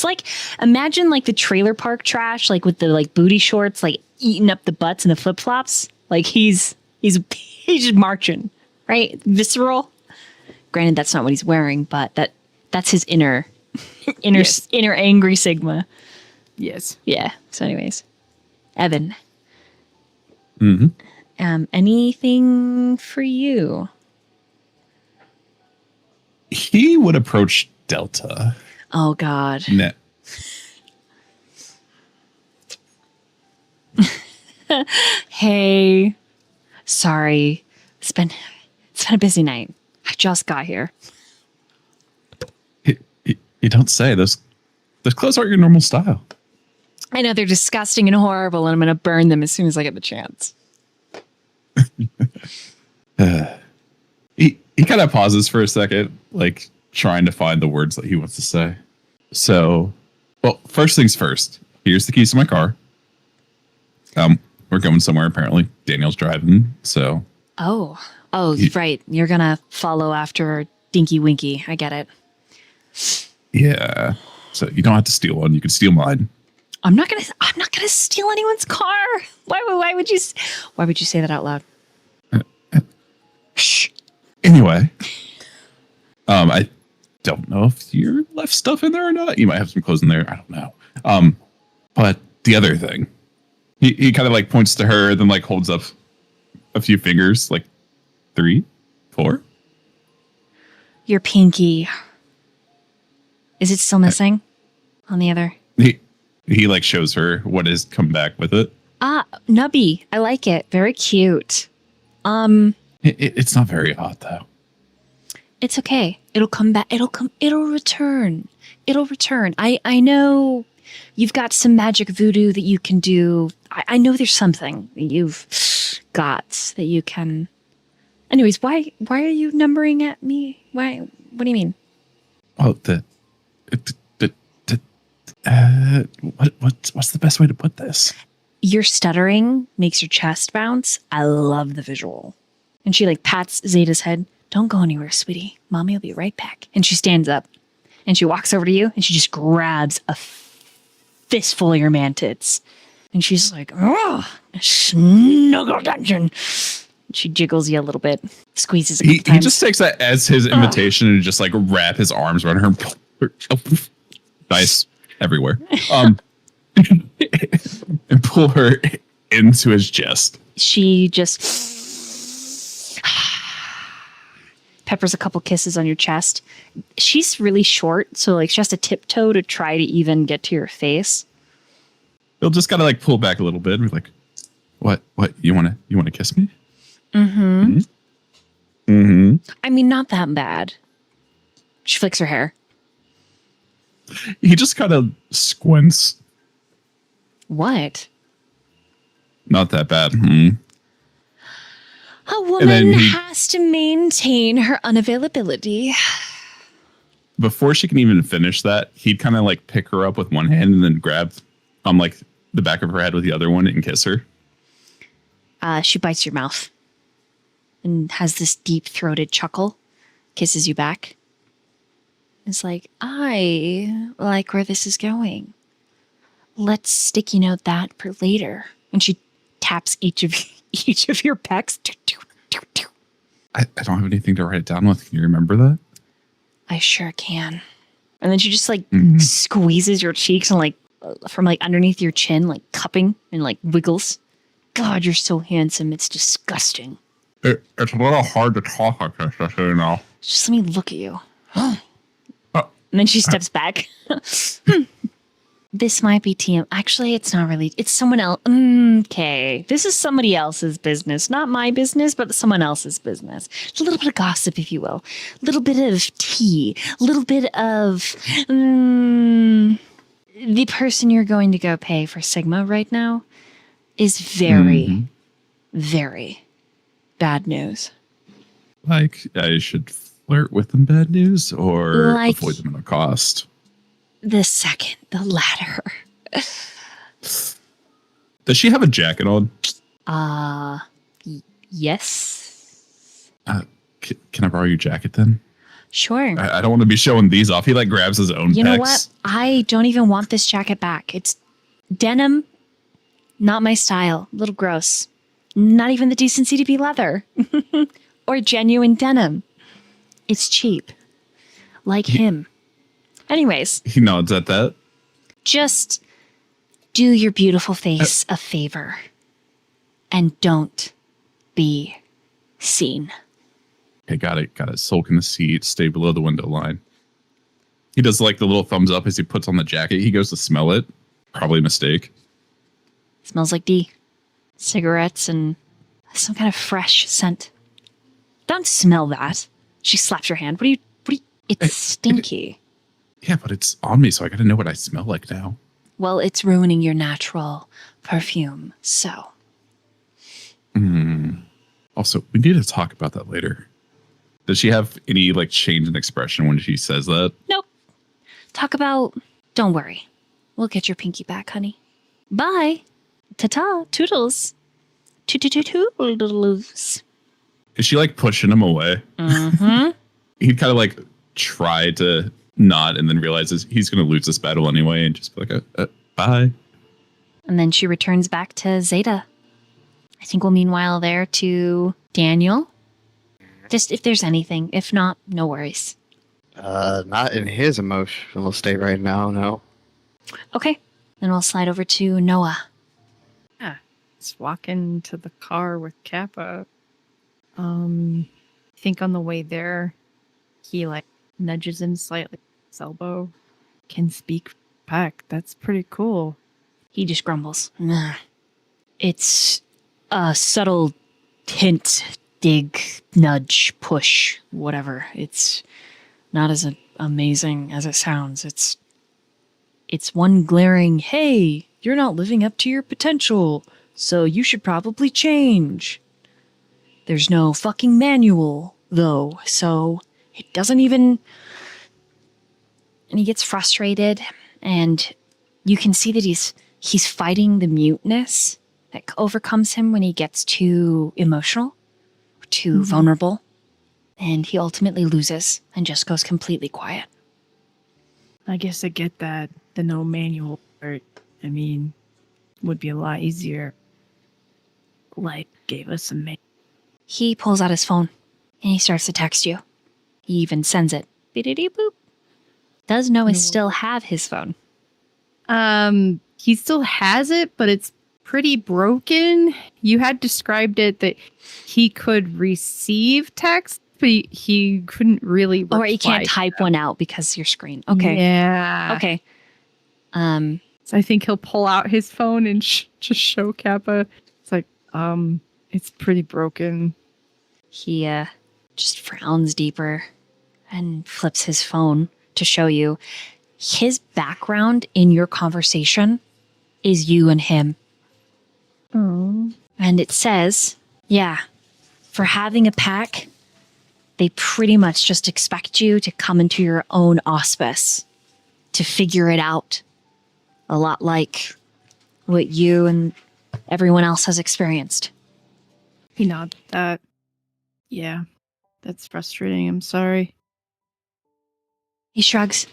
like, imagine like the trailer park trash, like with the like booty shorts, like eating up the butts and the flip flops. Like he's just marching, right? Visceral. Granted, that's not what he's wearing, but that's his inner angry Sigma. Yes. Yeah. So, anyways, Evan. Mm-hmm. Anything for you? He would approach Delta. Oh God. No. Hey, sorry. It's been a busy night. I just got here. You don't say. Those clothes aren't your normal style. I know they're disgusting and horrible, and I'm going to burn them as soon as I get the chance. He kind of pauses for a second, like trying to find the words that he wants to say. So, well, first things first. Here's the keys to my car. We're going somewhere apparently. Daniel's driving, so. Oh, right. You're gonna follow after Dinky Winky. I get it. Yeah. So you don't have to steal one. You can steal mine. I'm not gonna steal anyone's car. Why would you say that out loud? Shh. Anyway, I don't know if you left stuff in there or not. You might have some clothes in there. I don't know. But the other thing, he kind of like points to her, then like holds up a few fingers, like 3, 4. Your pinky. Is it still missing on the other? He like shows her what has come back with it. Nubby. I like it. Very cute. It's not very odd though. It's okay. It'll come back. It'll return. I know you've got some magic voodoo that you can do. I know there's something that you've got that you can. Anyways, why are you numbering at me? Why? What do you mean? Well, what's the best way to put this? Your stuttering makes your chest bounce. I love the visual. And she like pats Zeta's head. Don't go anywhere, sweetie. Mommy will be right back. And she stands up and she walks over to you and she just grabs a fistful of your man-tits. And she's like, oh, snuggle dungeon. She jiggles you a little bit, squeezes a couple times. He just takes that as his invitation and just like wrap his arms around her. Nice everywhere. And pull her into his chest. She just peppers a couple kisses on your chest. She's really short, so like she has to tiptoe to try to even get to your face. He'll just gotta like pull back a little bit and be like, what you wanna kiss me? Mm-hmm. Mm-hmm. I mean, not that bad. She flicks her hair. He just kind of squints. What? Not that bad. A woman has to maintain her unavailability. Before she can even finish that, he'd kind of like pick her up with one hand and then grab like the back of her head with the other one and kiss her. She bites your mouth and has this deep-throated chuckle, kisses you back. It's like, I like where this is going. Let's sticky note that for later. And she taps each of your pecs. I don't have anything to write it down with. Can you remember that? I sure can. And then she just like Mhm. squeezes your cheeks and like from like underneath your chin, like cupping and like wiggles. God, you're so handsome. It's disgusting. It's a little hard to talk like this, just so you know. Just let me look at you. And then she steps back. This might be TM. Actually, it's not really. It's someone else. Okay. This is somebody else's business. Not my business, but someone else's business. A little bit of gossip, if you will. A little bit of tea. A little bit of. The person you're going to go pay for Sigma right now is very, very bad news. Like, I should flirt with them, bad news, or Like- avoid them at a cost. The second, the latter. Does she have a jacket on? Yes. Can I borrow your jacket then? Sure. I don't want to be showing these off. He like grabs his own You know pecs. what? I don't even want this jacket back. It's denim, not my style. A little gross. Not even the decency to be leather or genuine denim. It's cheap. Like him. Anyways, He nods at that. just do your beautiful face a favor and don't be seen. Okay, got it. Got it. Sulk in the seat. Stay below the window line. He does like the little thumbs up as he puts on the jacket. He goes to smell it. Probably a mistake. Smells like D. Cigarettes and some kind of fresh scent. Don't smell that. She slaps your hand. What are you? It's stinky. Yeah, but it's on me, so I gotta know what I smell like now. Well, it's ruining your natural perfume. So, Also, we need to talk about that later. Does she have any like change in expression when she says that? nope. Talk about. Don't worry. We'll get your pinky back, honey. Bye. Ta-ta. Toodles. Toodles. Is she like pushing him away? Mm-hmm. He'd kind of like try to nod and then realizes he's going to lose this battle anyway and just be like, bye. And then she returns back to Zeta. I think we'll meanwhile there to Daniel. Just if there's anything. If not, no worries. Not in his emotional state right now, no. Okay. Then we'll slide over to Noah. Just walking to the car with Kappa. I think on the way there, he like nudges him slightly with his elbow. Can speak back. That's pretty cool. He just grumbles. Nah. It's a subtle hint, dig, nudge, push, whatever. It's not as amazing as it sounds. It's one glaring, hey, you're not living up to your potential, so you should probably change. There's no fucking manual, though, so it doesn't even... And he gets frustrated, and you can see that he's fighting the muteness that overcomes him when he gets too emotional, or too vulnerable, and he ultimately loses and just goes completely quiet. I guess I get that. The no manual part, I mean, would be a lot easier. Like, gave us a manual. He pulls out his phone, and he starts to text you. He even sends it. Beep-de-dee-boop. Does Noah still have his phone? He still has it, but it's pretty broken. You had described it that he could receive text, but he couldn't really Or you can't reply. type one out because your screen. Okay. Yeah. Okay. So I think he'll pull out his phone and just show Kappa. It's like, it's pretty broken. He just frowns deeper and flips his phone to show you. His background in your conversation is you and him. Oh. And it says, yeah, for having a pack, they pretty much just expect you to come into your own auspice, to figure it out. A lot like what you and everyone else has experienced. He nodded that. Yeah, that's frustrating. I'm sorry. He shrugs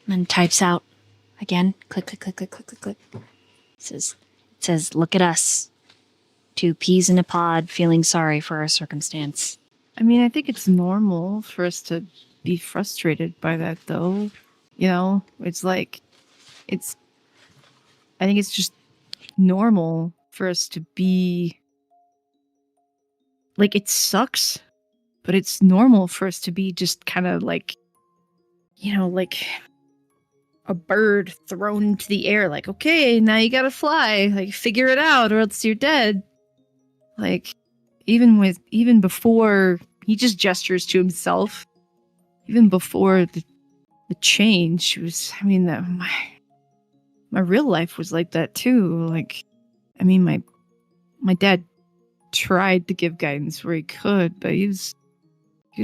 and types out again. Click, click, click, click, click, click, click. It says, look at us. Two peas in a pod feeling sorry for our circumstance. I mean, I think it's normal for us to be frustrated by that, though. You know, it's like, I think it's just normal for us to be, like, it sucks, but it's normal for us to be just kind of like, you know, like a bird thrown into the air, like, okay, now you gotta fly, like, figure it out or else you're dead. Like, even before, he just gestures to himself, even before the change was, I mean, that my real life was like that too. Like, I mean, my dad tried to give guidance where he could, but he was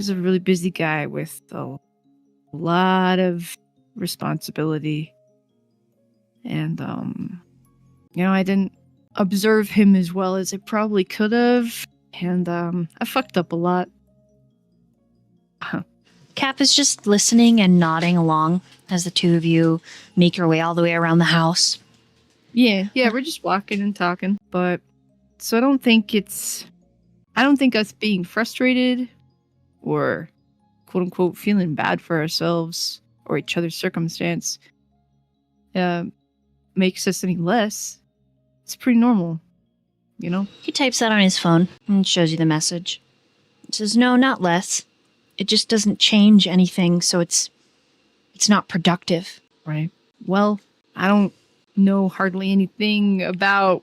a really busy guy with a lot of responsibility. And you know, I didn't observe him as well as I probably could have, and I fucked up a lot. Cap is just listening and nodding along as the two of you make your way all the way around the house. Yeah, we're just walking and talking. But so I don't think us being frustrated or quote unquote feeling bad for ourselves or each other's circumstance makes us any less. It's pretty normal, you know? He types that on his phone and shows you the message. It says, no, not less. It just doesn't change anything, so it's not productive. Right. Well, I don't know hardly anything about...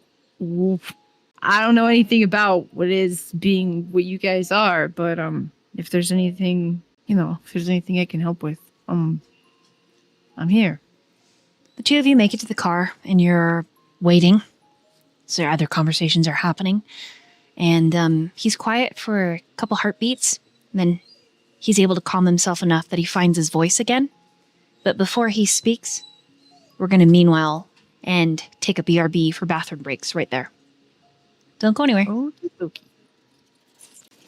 I don't know anything about what is being what you guys are, but if there's anything, you know, if there's anything I can help with, I'm here. The two of you make it to the car and you're waiting. So other conversations are happening. And he's quiet for a couple heartbeats. Then he's able to calm himself enough that he finds his voice again. But before he speaks, we're going to meanwhile and take a BRB for bathroom breaks right there. Don't go anywhere. Okay.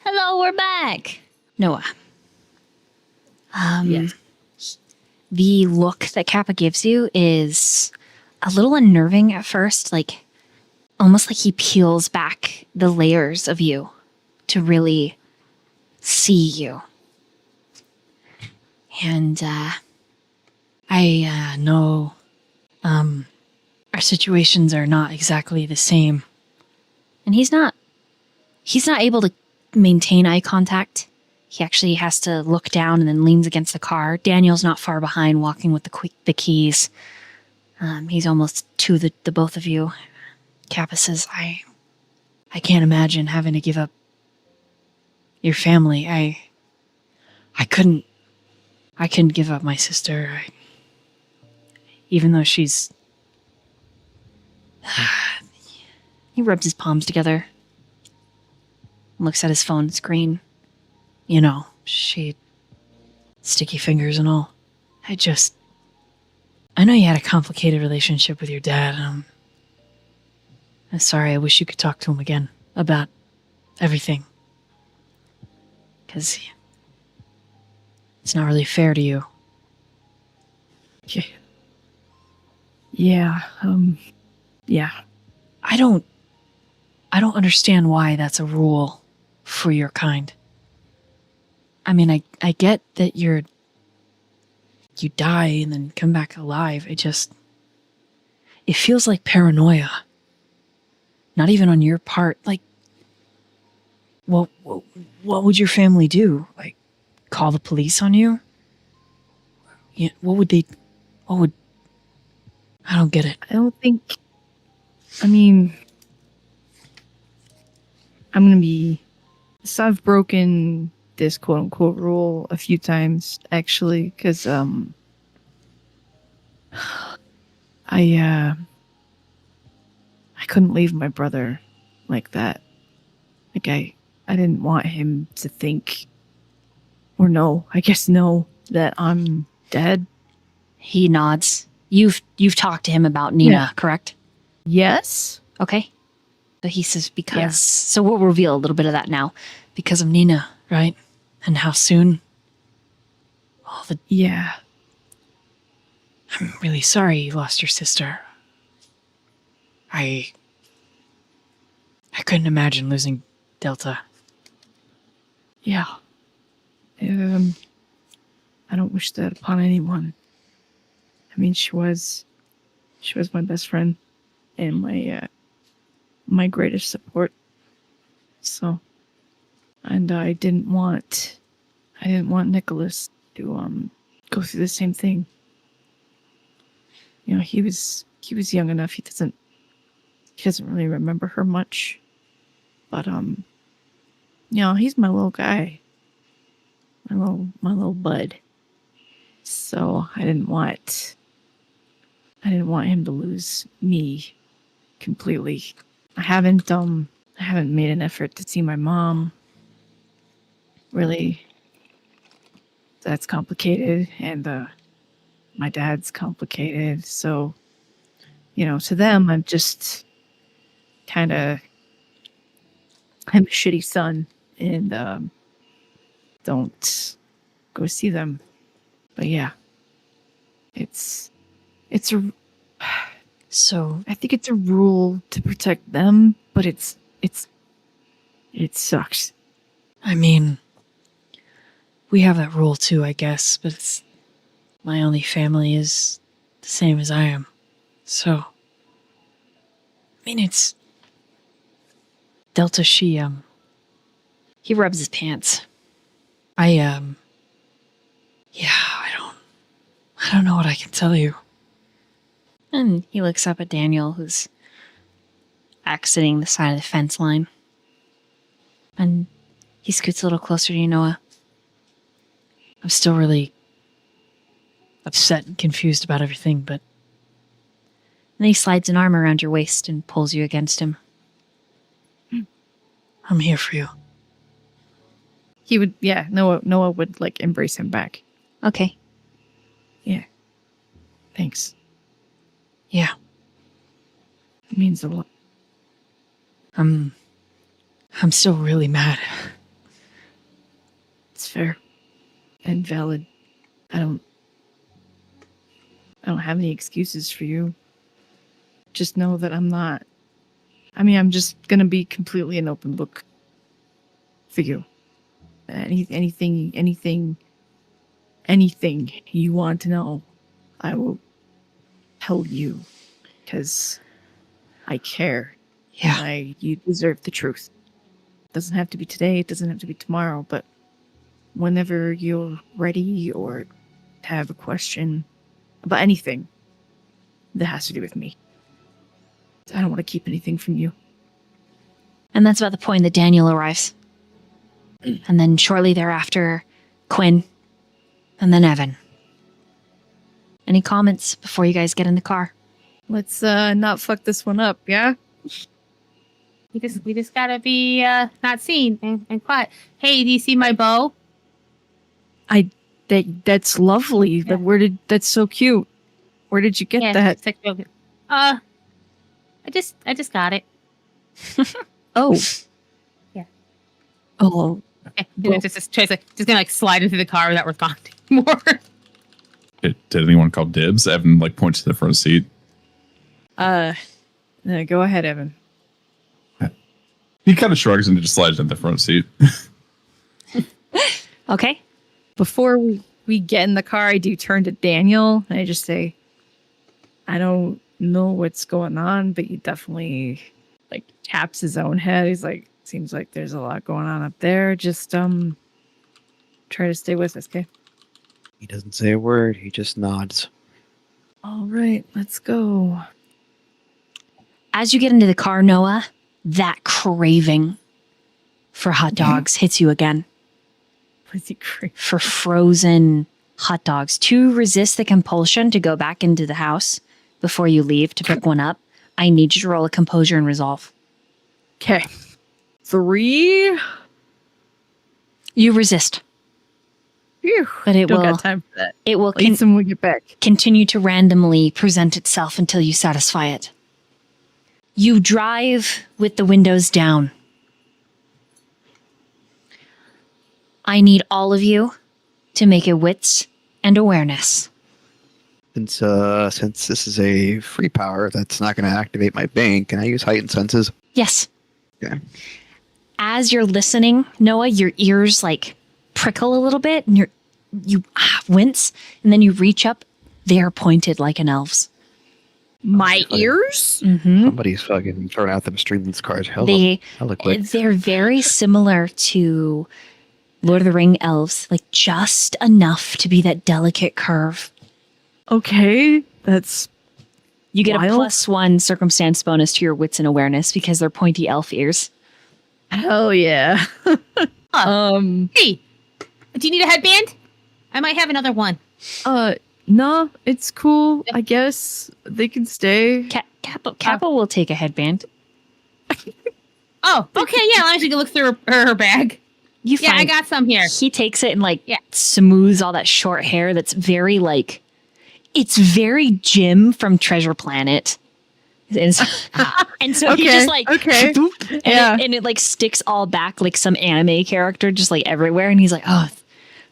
Hello, we're back. Noah. Yes. The look that Kappa gives you is a little unnerving at first, like almost like he peels back the layers of you to really see you. And I know our situations are not exactly the same. And he's not able to maintain eye contact. He actually has to look down and then leans against the car. Daniel's not far behind, walking with the keys. He's almost to the both of you. Kappa says, I can't imagine having to give up your family. I couldn't give up my sister. Even though she's... He rubs his palms together. Looks at his phone screen. You know, she... Sticky fingers and all. I know you had a complicated relationship with your dad. I'm sorry, I wish you could talk to him again about everything. Because it's not really fair to you. Yeah. Yeah. I don't understand why that's a rule for your kind. I mean, I get that you die and then come back alive. It feels like paranoia. Not even on your part. Like, what would your family do? Like, call the police on you? Yeah, I don't get it. I don't think... I mean... I'm gonna be... So I've broken this quote-unquote rule a few times, actually, because, I couldn't leave my brother like that. Like, I didn't want him to think, or know, I guess know, that I'm dead. He nods. You've talked to him about Nina, correct? Yes? Okay. But he says because... So we'll reveal a little bit of that now. Because of Nina, right? And how soon? Yeah. I'm really sorry you lost your sister. I couldn't imagine losing Delta. Yeah. I don't wish that upon anyone. I mean, she was my best friend and my greatest support. So, and I didn't want Nicholas to go through the same thing. You know, he was young enough. He doesn't really remember her much, but you know, he's my little guy, my little bud. So I didn't want him to lose me completely. I haven't made an effort to see my mom. Really, that's complicated, and my dad's complicated. So, you know, to them, I'm just kind of, I'm a shitty son, and don't go see them. But yeah, it's a. So I think it's a rule to protect them, but it sucks. I mean, we have that rule too, I guess, but it's my only family is the same as I am. So, I mean, it's Delta. He rubs his pants. Yeah, I don't know what I can tell you. And he looks up at Daniel, who's exiting the side of the fence line. And he scoots a little closer to you, Noah. I'm still really upset and confused about everything, but And then he slides an arm around your waist and pulls you against him. I'm here for you. He would, yeah. Noah would like embrace him back. Okay. Yeah. Thanks. Yeah, It means a lot. I'm still really mad. It's fair and valid. I don't have any excuses for you. Just know that I'm not. I mean, I'm just gonna be completely an open book for you. Anything you want to know, I will tell you, because I care. Yeah. You deserve the truth. It doesn't have to be today. It doesn't have to be tomorrow. But whenever you're ready or have a question about anything that has to do with me, I don't want to keep anything from you. And that's about the point that Daniel arrives. And then shortly thereafter, Quinn. And then Evan. Any comments before you guys get in the car? Let's not fuck this one up, yeah? We just gotta be not seen and quiet. Hey, do you see my bow? That's lovely. Yeah. But that's so cute. Where did you get that? It's like, I just got it. Oh. Yeah. Oh. Okay. Well- Just gonna like slide into the car without responding more. Did anyone call dibs? Evan like points to the front seat. No, go ahead, Evan. He kind of shrugs and just slides into the front seat. Okay. Before we get in the car, I do turn to Daniel and I just say, I don't know what's going on, but he definitely like taps his own head. He's like, seems like there's a lot going on up there. Just try to stay with us, okay? He doesn't say a word. He just nods. All right, let's go. As you get into the car, Noah, that craving for hot dogs hits you again. Was he crazy? For frozen hot dogs. To resist the compulsion to go back into the house before you leave to pick one up, I need you to roll a composure and resolve. Okay. 3. You resist, Phew. but it Don't will got time for that. it will Eat some when we get back. continue to randomly present itself until you satisfy it. You drive with the windows down. I need all of you to make a wits and awareness. Since this is a free power that's not going to activate my bank, can I use heightened senses? Yes. Okay. As you're listening, Noah, your ears like prickle a little bit and wince, and then you reach up. They are pointed like an elf's. My ears? Mm-hmm. Somebody's fucking throwing out them streamless cards. Hella quick. They're very similar to Lord of the Ring elves, like just enough to be that delicate curve. Okay, that's You get wild. a +1 circumstance bonus to your wits and awareness because they're pointy elf ears. Hell yeah. Hey, do you need a headband? I might have another one. No, it's cool. I guess they can stay. Kappa will take a headband. Oh, okay, yeah. Let me take a look through her bag. Yeah, I got some here. He takes it and smooths all that short hair that's very it's very Jim from Treasure Planet. And so he just and it sticks all back like some anime character just everywhere, and he's like, oh,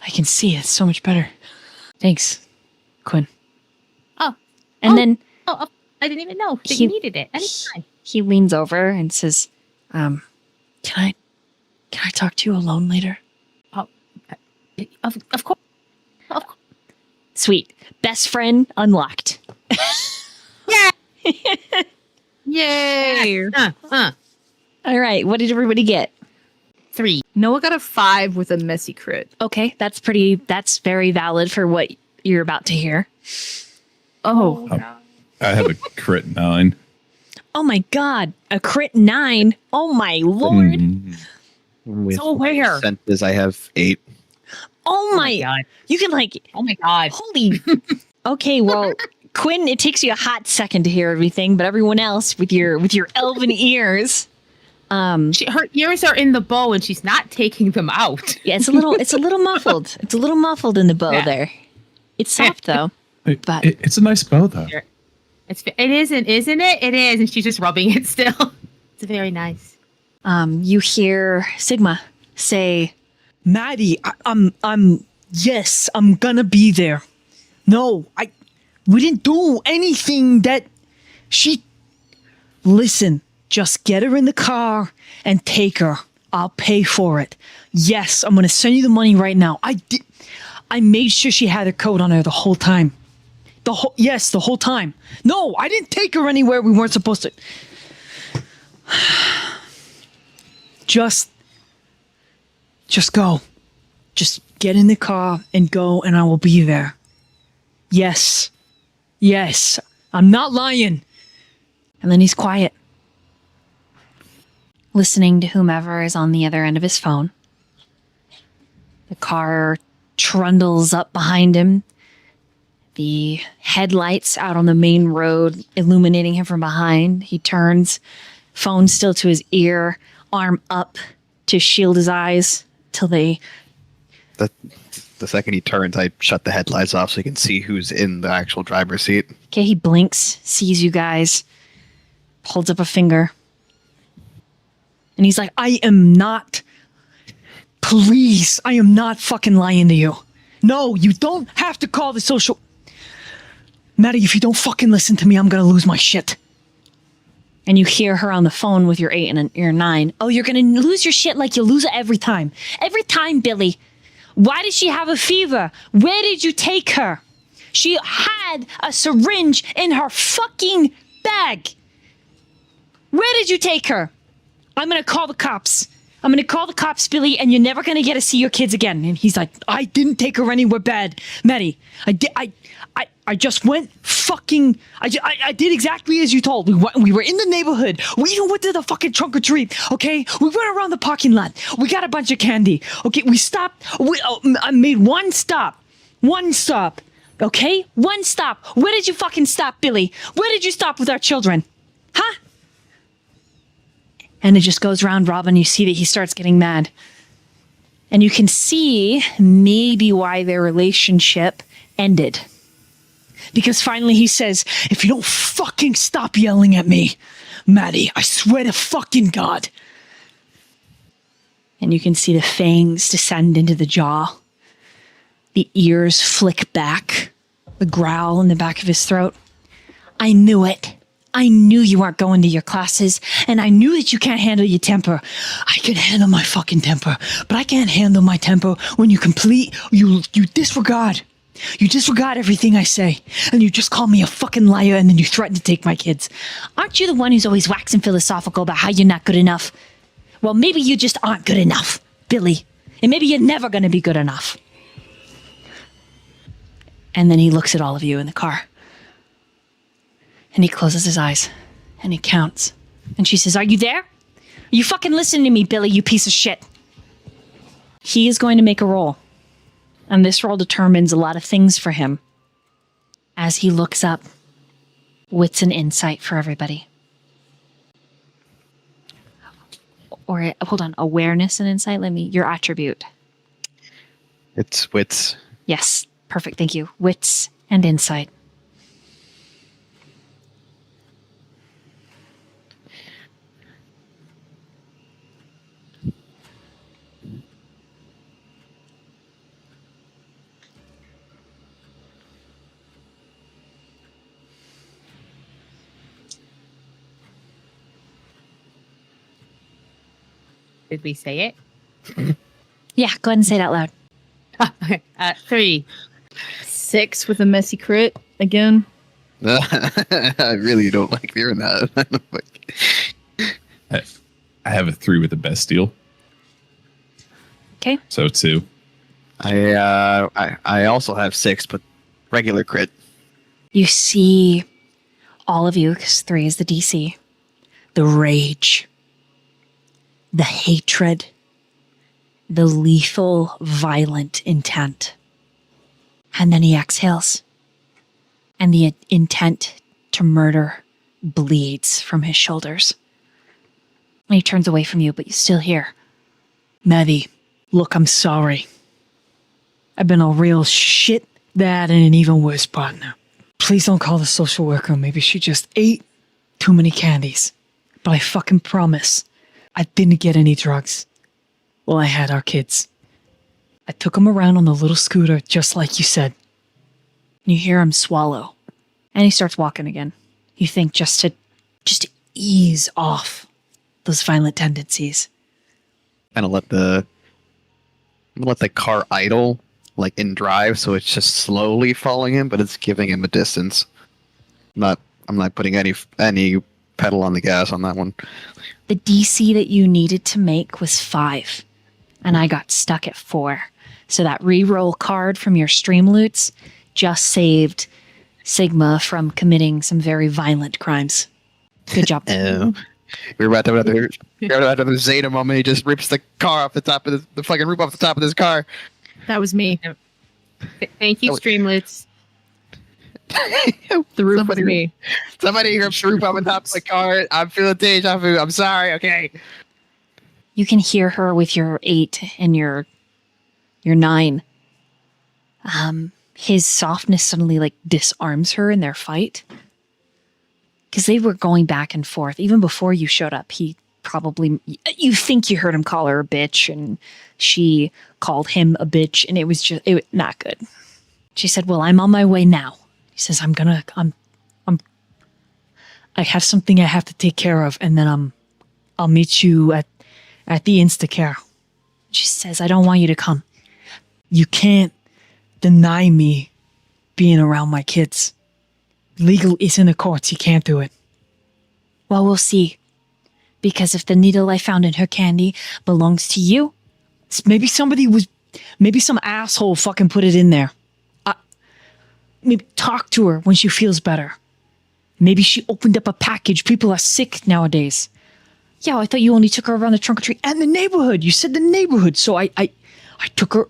I can see it so much better. Thanks, Quinn. Oh. Then I didn't even know that you needed it. Anytime. He leans over and says, can I talk to you alone later? Oh, of course. Of course. Sweet. Best friend unlocked. Yeah. Yay. All right. What did everybody get? 3. Noah got a 5 with a messy crit. Okay. That's very valid for what you're about to hear. Oh. I have a crit 9. Oh my God. A crit 9. Oh my Lord. With So where? Senses, I have 8. Oh my God. You can Oh my God. holy. Okay. Well, Quinn, it takes you a hot second to hear everything, but everyone else with your elven ears. Her ears are in the bow and she's not taking them out. Yeah, it's a little muffled. It's a little muffled in the bow there. It's soft though. But It's a nice bow, though. It isn't it? It is, and she's just rubbing it still. It's very nice. You hear Sigma say, Maddie, I'm gonna be there. No, we didn't do anything that Listen, just get her in the car and take her. I'll pay for it. Yes, I'm gonna send you the money right now. I made sure she had her coat on her the whole time. The whole time. No, I didn't take her anywhere we weren't supposed to. Just go. Just get in the car and go, and I will be there. Yes. I'm not lying. and then he's quiet, listening to whomever is on the other end of his phone. The car trundles up behind him, the headlights out on the main road illuminating him from behind. He turns, phone still to his ear, arm up to shield his eyes till they... The second he turns, I shut the headlights off so he can see who's in the actual driver's seat. Okay, he blinks, sees you guys, holds up a finger. And he's like, I am not fucking lying to you. No, you don't have to call the social... Maddie, if you don't fucking listen to me, I'm gonna lose my shit. And you hear her on the phone with your 8 and your 9. Oh, you're gonna lose your shit like you lose it every time. Every time, Billy. Why did she have a fever? Where did you take her? She had a syringe in her fucking bag. Where did you take her? I'm gonna call the cops. I'm gonna call the cops, Billy, and you're never gonna get to see your kids again. And he's like, I didn't take her anywhere bad, Maddie. I just went fucking... I did exactly as you told. We were in the neighborhood. We even went to the fucking trunk or treat, okay? We went around the parking lot. We got a bunch of candy. Okay, we stopped. I made one stop. One stop. Okay? One stop. Where did you fucking stop, Billy? Where did you stop with our children? Huh? And it just goes round robin. You see that he starts getting mad. And you can see maybe why their relationship ended. Because finally he says, if you don't fucking stop yelling at me, Maddie, I swear to fucking God. And you can see the fangs descend into the jaw. The ears flick back. The growl in the back of his throat. I knew it. I knew you weren't going to your classes, and I knew that you can't handle your temper. I can handle my fucking temper, but I can't handle my temper when you disregard. You disregard everything I say, and you just call me a fucking liar, and then you threaten to take my kids. Aren't you the one who's always waxing philosophical about how you're not good enough? Well, maybe you just aren't good enough, Billy. And maybe you're never going to be good enough. And then he looks at all of you in the car. And he closes his eyes, and he counts. And she says, are you there? Are you fucking listening to me, Billy, you piece of shit? He is going to make a roll. And this roll determines a lot of things for him. As he looks up, wits and insight for everybody. Or, hold on, awareness and insight? Your attribute. It's wits. Yes, perfect, thank you. Wits and insight. Did we say it? Yeah, go ahead and say it out loud. 3. 6 with a messy crit again. I really don't like hearing that. I have a 3 with the best deal. Okay. So 2. I also have 6, but regular crit. You see all of you, because 3 is the DC, the rage, the hatred, the lethal, violent intent. And then he exhales, and the intent to murder bleeds from his shoulders. And he turns away from you, but you still hear, Maddie, look, I'm sorry. I've been a real shit dad and an even worse partner. Please don't call the social worker. Maybe she just ate too many candies. But I fucking promise, I didn't get any drugs. Well, I had our kids. I took them around on the little scooter, just like you said. And you hear him swallow. And he starts walking again. You think just to ease off those violent tendencies. Kind of let the car idle, like in drive, so it's just slowly following him, but it's giving him a distance. I'm not putting any pedal on the gas on that one. The DC that you needed to make was 5, and I got stuck at 4. So that reroll card from your stream loots just saved Sigma from committing some very violent crimes. Good job. Oh. We're about to have another Zeta moment. He just rips the car off the top of the fucking roof off the top of this car. That was me. Thank you, Streamloots. The roof was me. Somebody rips the roof off the top of the car. I'm feeling deja vu. I'm sorry. Okay. You can hear her with your 8 and your 9. His softness suddenly disarms her in their fight. Because they were going back and forth. Even before you showed up, you think you heard him call her a bitch, and she called him a bitch, and it was not good. She said, well, I'm on my way now. He says, I have something I have to take care of, and then I'll meet you at the Instacare. She says, I don't want you to come. You can't deny me being around my kids. Legal is in the courts. You can't do it. Well, we'll see. Because if the needle I found in her candy belongs to you, maybe some asshole fucking put it in there. Maybe talk to her when she feels better. Maybe she opened up a package. People are sick nowadays. Yeah, I thought you only took her around the trunk or treat and the neighborhood. You said the neighborhood, so I took her.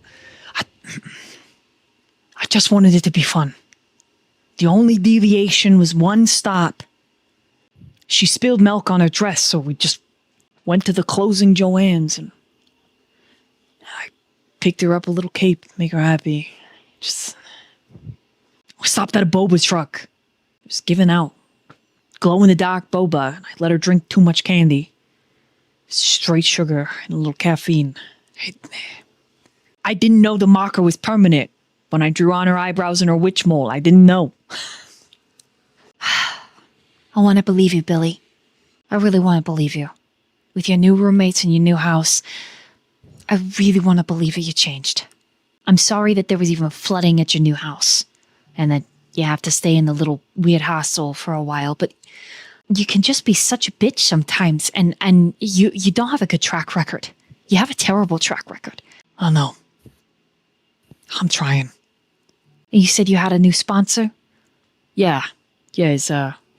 I just wanted it to be fun. The only deviation was one stop. She spilled milk on her dress, so we just went to the closing Joann's, and I picked her up a little cape, make her happy. We stopped at a boba truck. Just giving out glow-in-the-dark boba. I let her drink too much candy. Straight sugar and a little caffeine. I didn't know the marker was permanent. When I drew on her eyebrows and her witch mole, I didn't know. I want to believe you, Billy. I really want to believe you. With your new roommates and your new house, I really want to believe that you changed. I'm sorry that there was even flooding at your new house and that you have to stay in the little weird hostel for a while, but you can just be such a bitch sometimes, and you don't have a good track record. You have a terrible track record. Oh no. I'm trying. You said you had a new sponsor? Yeah. Yeah, his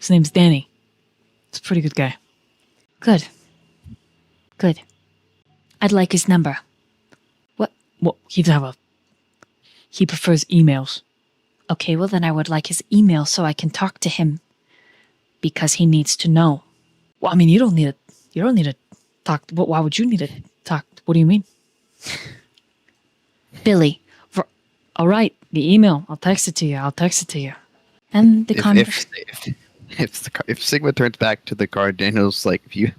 name's Danny. He's a pretty good guy. Good. Good. I'd like his number. Well, he prefers emails. Okay, well then I would like his email so I can talk to him. Because he needs to know. Well, I mean, you don't need to talk. Why would you need to talk? What do you mean? Billy. All right, the email. I'll text it to you. And the if Sigma turns back to the card, Daniel's like, if you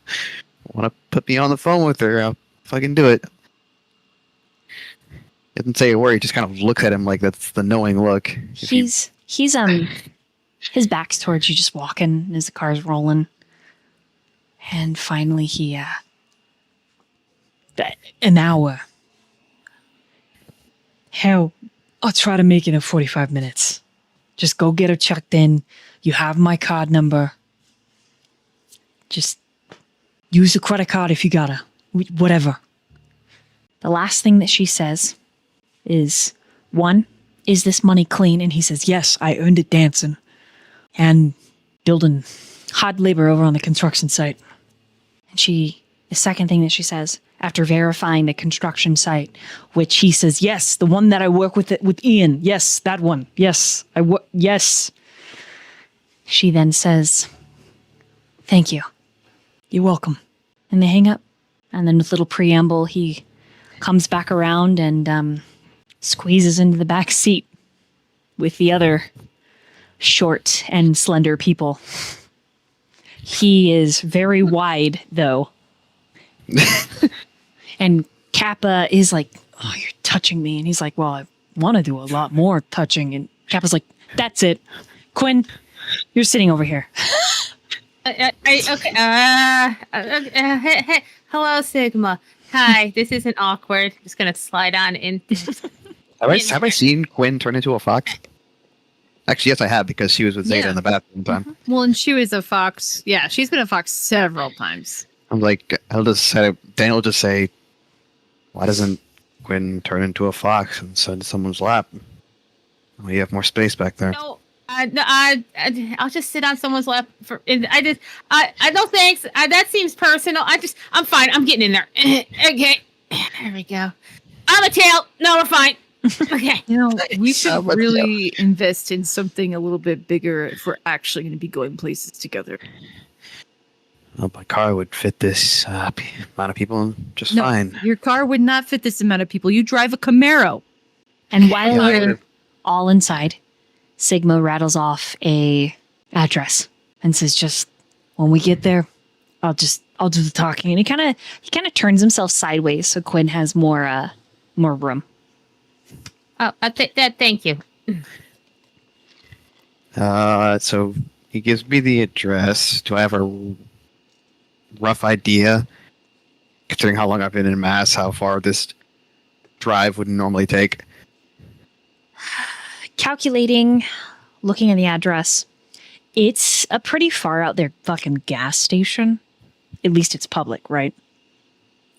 want to put me on the phone with her, I'll fucking do it. Doesn't say a word. He just kind of looks at him like that's the knowing look. He's his back's towards you, just walking as the car's rolling. And finally he, an hour. Hell, I'll try to make it in 45 minutes. Just go get her checked in. You have my card number. Just use the credit card if you gotta. Whatever. The last thing that she says is, 1, is this money clean? And he says, yes, I earned it dancing. And building hard labor over on the construction site. And the second thing that she says, after verifying the construction site, which he says, yes, the one that I work with Ian. Yes, that one. Yes, yes. She then says, thank you. You're welcome. And they hang up. And then with little preamble, he comes back around and squeezes into the back seat with the other short and slender people. He is very wide, though. And Kappa is like, oh, you're touching me. And he's like, well, I want to do a lot more touching. And Kappa's like, that's it. Quinn, you're sitting over here. Hello, Sigma. Hi, this isn't awkward. Just gonna slide on in. Have I seen Quinn turn into a fox? Actually, yes, I have, because she was with Zeta in the bathroom time. Well, and she was a fox. Yeah, she's been a fox several times. I'm like, Daniel will just say, why doesn't Quinn turn into a fox and sit in someone's lap? Well, you have more space back there. No, I'll just sit on someone's lap. No thanks. That seems personal. I'm fine. I'm getting in there. Okay, there we go. I'm a tail. No, we're fine. Okay. You know, we should really invest in something a little bit bigger if we're actually going to be going places together. Well, my car would fit this amount of people just fine. Your car would not fit this amount of people. You drive a Camaro. And while we're all inside, Sigma rattles off a address and says, just when we get there, I'll do the talking. And he kind of turns himself sideways so Quinn has more room. Oh, thank you. So he gives me the address. Do I have a rough idea, considering how long I've been in Mass, how far this drive would normally take? Calculating, looking at the address, it's a pretty far out there fucking gas station. At least it's public, right?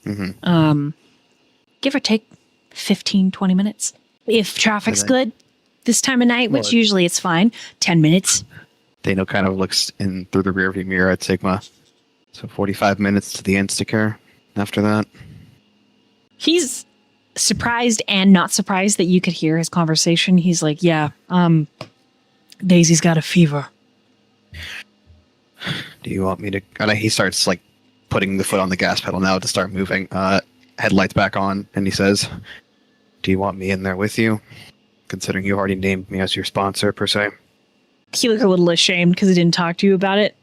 Mm-hmm. Give or take 15, 20 minutes. If traffic's good this time of night, which usually it's fine, 10 minutes. Dano kind of looks in through the rearview mirror at Sigma. So 45 minutes to the Instacare after that. He's surprised and not surprised that you could hear his conversation. He's like, yeah, Daisy's got a fever. Do you want me to... he starts like putting the foot on the gas pedal now to start moving. Headlights back on, and he says, do you want me in there with you? Considering you already named me as your sponsor, per se. He looked a little ashamed because he didn't talk to you about it.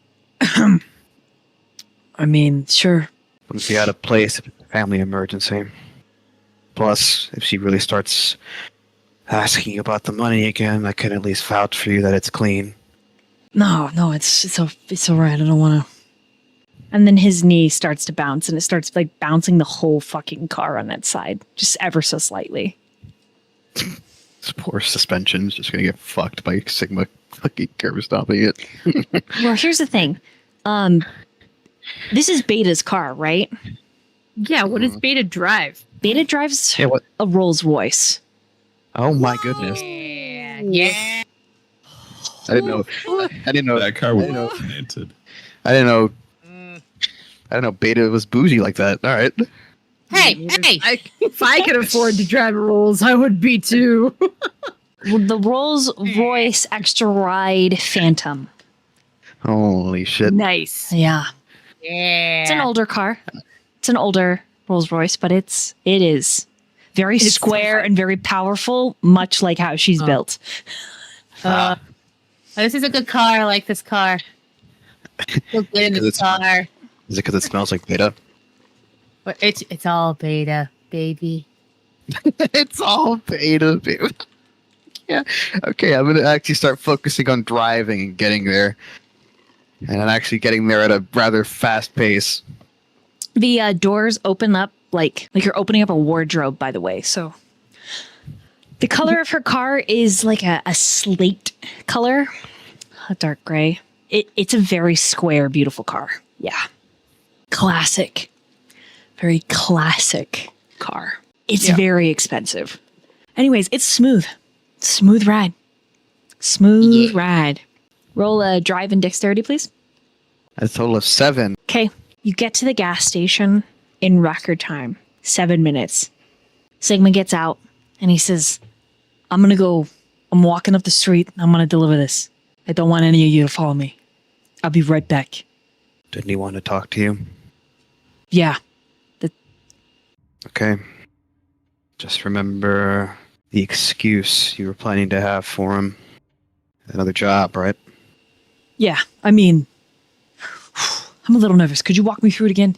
I mean, sure. Wouldn't be out of place if it's a family emergency. Plus, if she really starts asking about the money again, I can at least vouch for you that it's clean. No, it's all right. I don't want to. And then his knee starts to bounce, and it starts like bouncing the whole fucking car on that side, just ever so slightly. This poor suspension's just gonna get fucked by Sigma fucking curb stopping it. Well, here's the thing. This is Beta's car, right? Yeah, what does Beta drive? Beta drives Yeah, what? a Rolls Royce. Oh my goodness! Yeah. I didn't know That car was I know. planted. I didn't know Beta was bougie like that. All right. Hey. If I could afford to drive Rolls, I would be too. The Rolls Royce Extra Ride Phantom. Holy shit! Nice. Yeah. Yeah. It's an older car. It's an older Rolls Royce, but it is very It's square and very powerful, much like how she's built. This is a good car. I like this car. Feel good in this car. Is it because it smells like Beta? But it's all Beta, baby. It's all Beta, baby. Yeah. Okay, I'm gonna actually start focusing on driving and getting there, and I'm actually getting there at a rather fast pace. The doors open up like you're opening up a wardrobe, by the way. So the color of her car is like a slate color, a dark gray. It's a very square, beautiful car. Yeah. Classic. Very classic car. It's very expensive. Anyways, it's smooth. Smooth ride. Smooth ride. Roll a drive and dexterity, please. A total of 7. Okay. You get to the gas station in record time. 7 minutes. Sigma gets out and he says, I'm walking up the street. I'm going to deliver this. I don't want any of you to follow me. I'll be right back. Didn't he want to talk to you? Yeah. Okay. Just remember the excuse you were planning to have for him. Another job, right? Yeah, I mean, I'm a little nervous. Could you walk me through it again?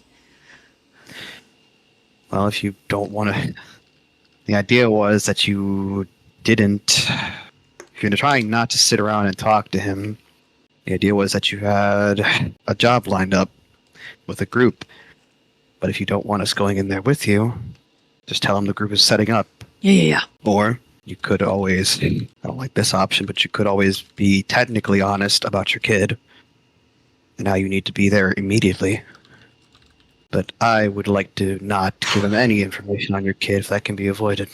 Well, if you don't want to... The idea was that you didn't... If you're trying not to sit around and talk to him, the idea was that you had a job lined up with a group. But if you don't want us going in there with you, just tell him the group is setting up. Yeah. Or you could always... I don't like this option, but you could always be technically honest about your kid. And how you need to be there immediately. But I would like to not give him any information on your kid if that can be avoided.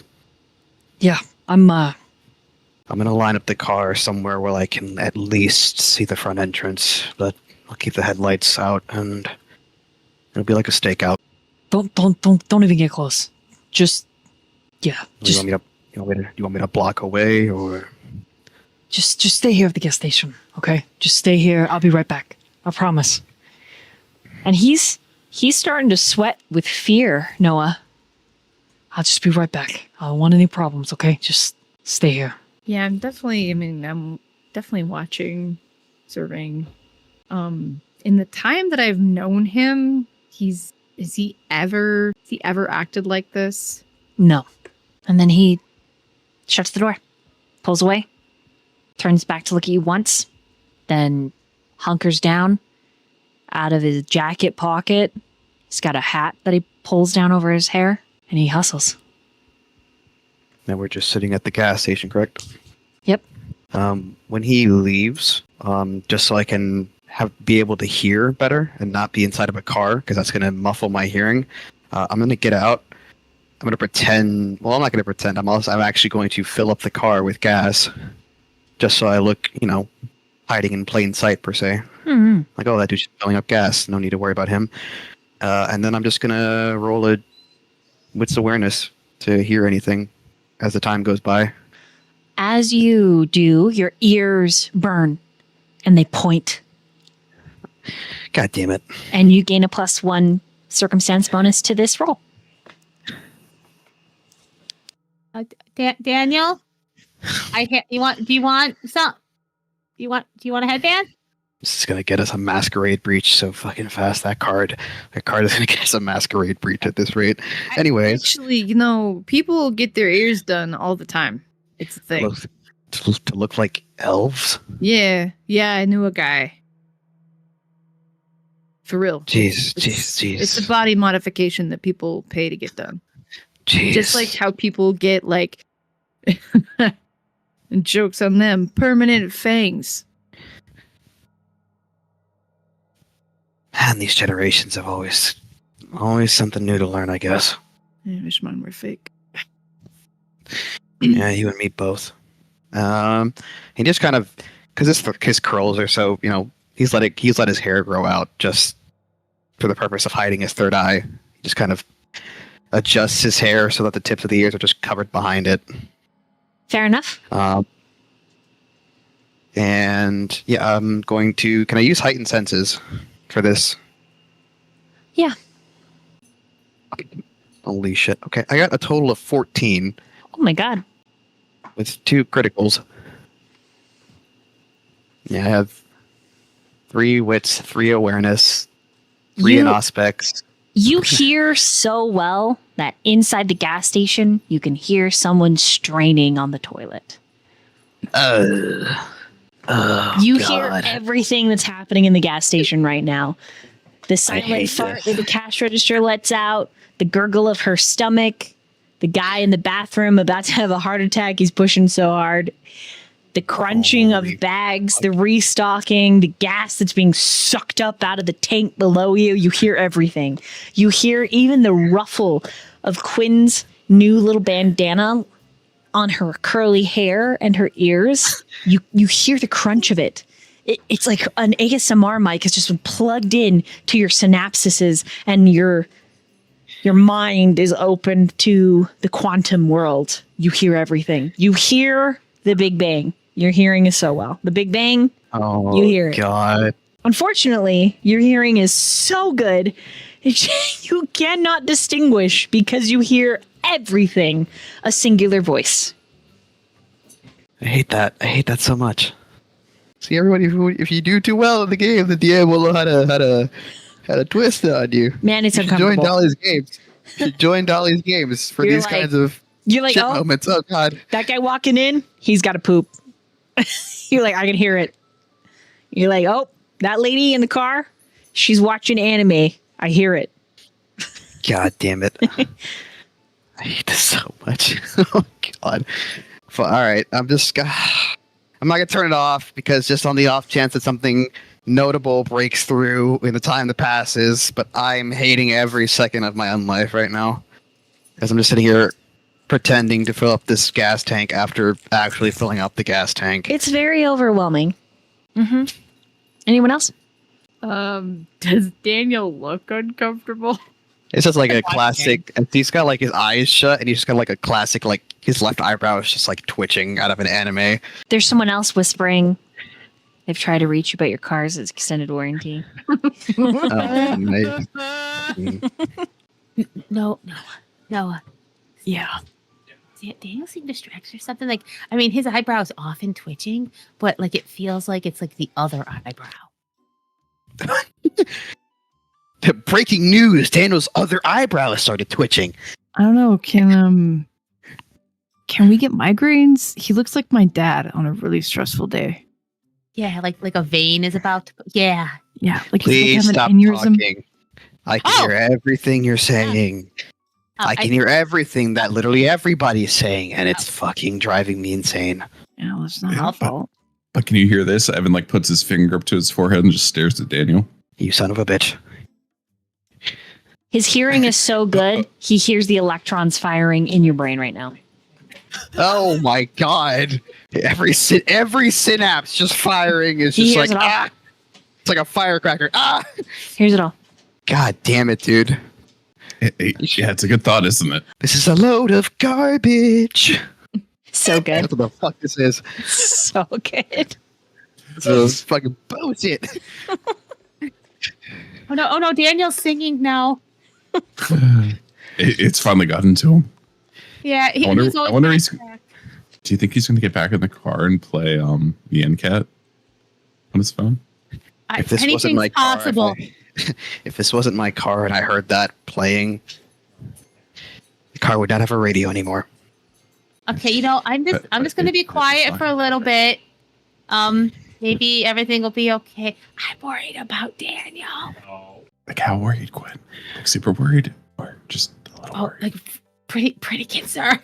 Yeah, I'm gonna line up the car somewhere where I can at least see the front entrance, but I'll keep the headlights out and it'll be like a stakeout. Don't even get close. Just You want me to block away or Just stay here at the gas station, okay? Just stay here. I'll be right back. I promise. And he's starting to sweat with fear, Noah. I'll just be right back. I don't want any problems, okay? Just stay here. Yeah, I'm definitely watching, observing. In the time that I've known him, has he ever acted like this? No. And then he shuts the door, pulls away, turns back to look at you once, then hunkers down. Out of his jacket pocket, he's got a hat that he pulls down over his hair, and he hustles. now we're just sitting at the gas station, correct? Yep. When he leaves, just so I can be able to hear better and not be inside of a car because that's going to muffle my hearing, I'm going to get out. I'm going to pretend. Well, I'm not going to pretend. I'm actually going to fill up the car with gas, just so I look, hiding in plain sight per se. Mm-hmm. Like, oh, that dude's filling up gas. No need to worry about him. And then I'm just going to roll a wits awareness to hear anything as the time goes by. As you do, your ears burn and they point, God damn it. and you gain a +1 circumstance bonus to this roll. Daniel, do you want a headband? This is going to get us a masquerade breach so fucking fast. That card is going to get us a masquerade breach at this rate. Anyways. Actually, people get their ears done all the time. It's a thing. To look like elves? Yeah, I knew a guy. For real. Jeez. It's a body modification that people pay to get done. Jeez. Just like how people get like jokes on them, permanent fangs. Man, these generations have always something new to learn, I guess. I wish mine were fake. Yeah, you and me both. He just kind of, because his curls are so, he's let his hair grow out just for the purpose of hiding his third eye. He just kind of adjusts his hair so that the tips of the ears are just covered behind it. Fair enough. And yeah, I'm going to. Can I use heightened senses for this? Yeah. Holy shit. Okay, I got a total of 14 Oh my god. with 2 criticals. Yeah, I have 3 wits, 3 awareness, 3 in aspects. You hear so well that inside the gas station, you can hear someone straining on the toilet. You hear everything that's happening in the gas station right now. The silent fart that the cash register lets out, the gurgle of her stomach, the guy in the bathroom about to have a heart attack. He's pushing so hard. The crunching of bags, the restocking, the gas that's being sucked up out of the tank below you. You hear everything. You hear even the ruffle of Quinn's new little bandana on her curly hair and her ears. You hear the crunch of it. It's like an ASMR mic has just been plugged in to your synapses, and your mind is open to the quantum world. You hear everything. You hear the Big Bang. Your hearing is so well. The Big Bang, you hear it. God. Unfortunately, your hearing is so good, you cannot distinguish because you hear everything, a singular voice. I hate that. I hate that so much. See, everybody, if you do too well in the game, the DM will know how to twist it on you. Man, it's you should uncomfortable. join Dolly's games. You should join Dolly's games for these kinds of shit moments. Oh, God. That guy walking in, he's got to poop. You're like, I can hear it. You're like, oh, that lady in the car, she's watching anime. I hear it. God damn it. I hate this so much. Oh, God. All right. I'm not going to turn it off because just on the off chance that something notable breaks through in the time that passes, but I'm hating every second of my own life right now because I'm just sitting here pretending to fill up this gas tank after actually filling up the gas tank. It's very overwhelming. Mm-hmm. Anyone else? Does Daniel look uncomfortable? It's just like a classic, and he's got like his eyes shut and he's just got like a classic, like his left eyebrow is just like twitching out of an anime. There's someone else whispering. They've tried to reach you, but your car's extended warranty. Nice. No. Yeah. Daniel seemed distracted or something. Like, I mean, his eyebrow is often twitching, but like it feels like it's like the other eyebrow. Breaking news, Daniel's other eyebrow has started twitching. I don't know. Can we get migraines? He looks like my dad on a really stressful day. Yeah, like a vein is about to. Yeah. Yeah. Like Please he's stop an aneurysm. talking. I can hear everything you're saying. I can hear everything that literally everybody's saying, and it's fucking driving me insane. Yeah, well, it's not our fault. But can you hear this? Evan puts his finger up to his forehead and just stares at Daniel. You son of a bitch. His hearing is so good, he hears the electrons firing in your brain right now. Oh my God. Every synapse just firing is just like, ah. It's like a firecracker. Ah. Here's it all. God damn it, dude. Yeah, it's a good thought, isn't it? This is a load of garbage. So good. That's what the fuck this is. So good. This is fucking bullshit. Oh no, Daniel's singing now. It's finally gotten to him. Yeah, I wonder do you think he's going to get back in the car and play Yankat on his phone? If this wasn't my car, if this wasn't my car and I heard that playing, the car would not have a radio anymore. Okay, I'm just going to be quiet for a little bit. Maybe everything will be okay. I'm worried about Daniel. Like how worried, Quinn? Like super worried, or just a little worried? Like pretty concerned.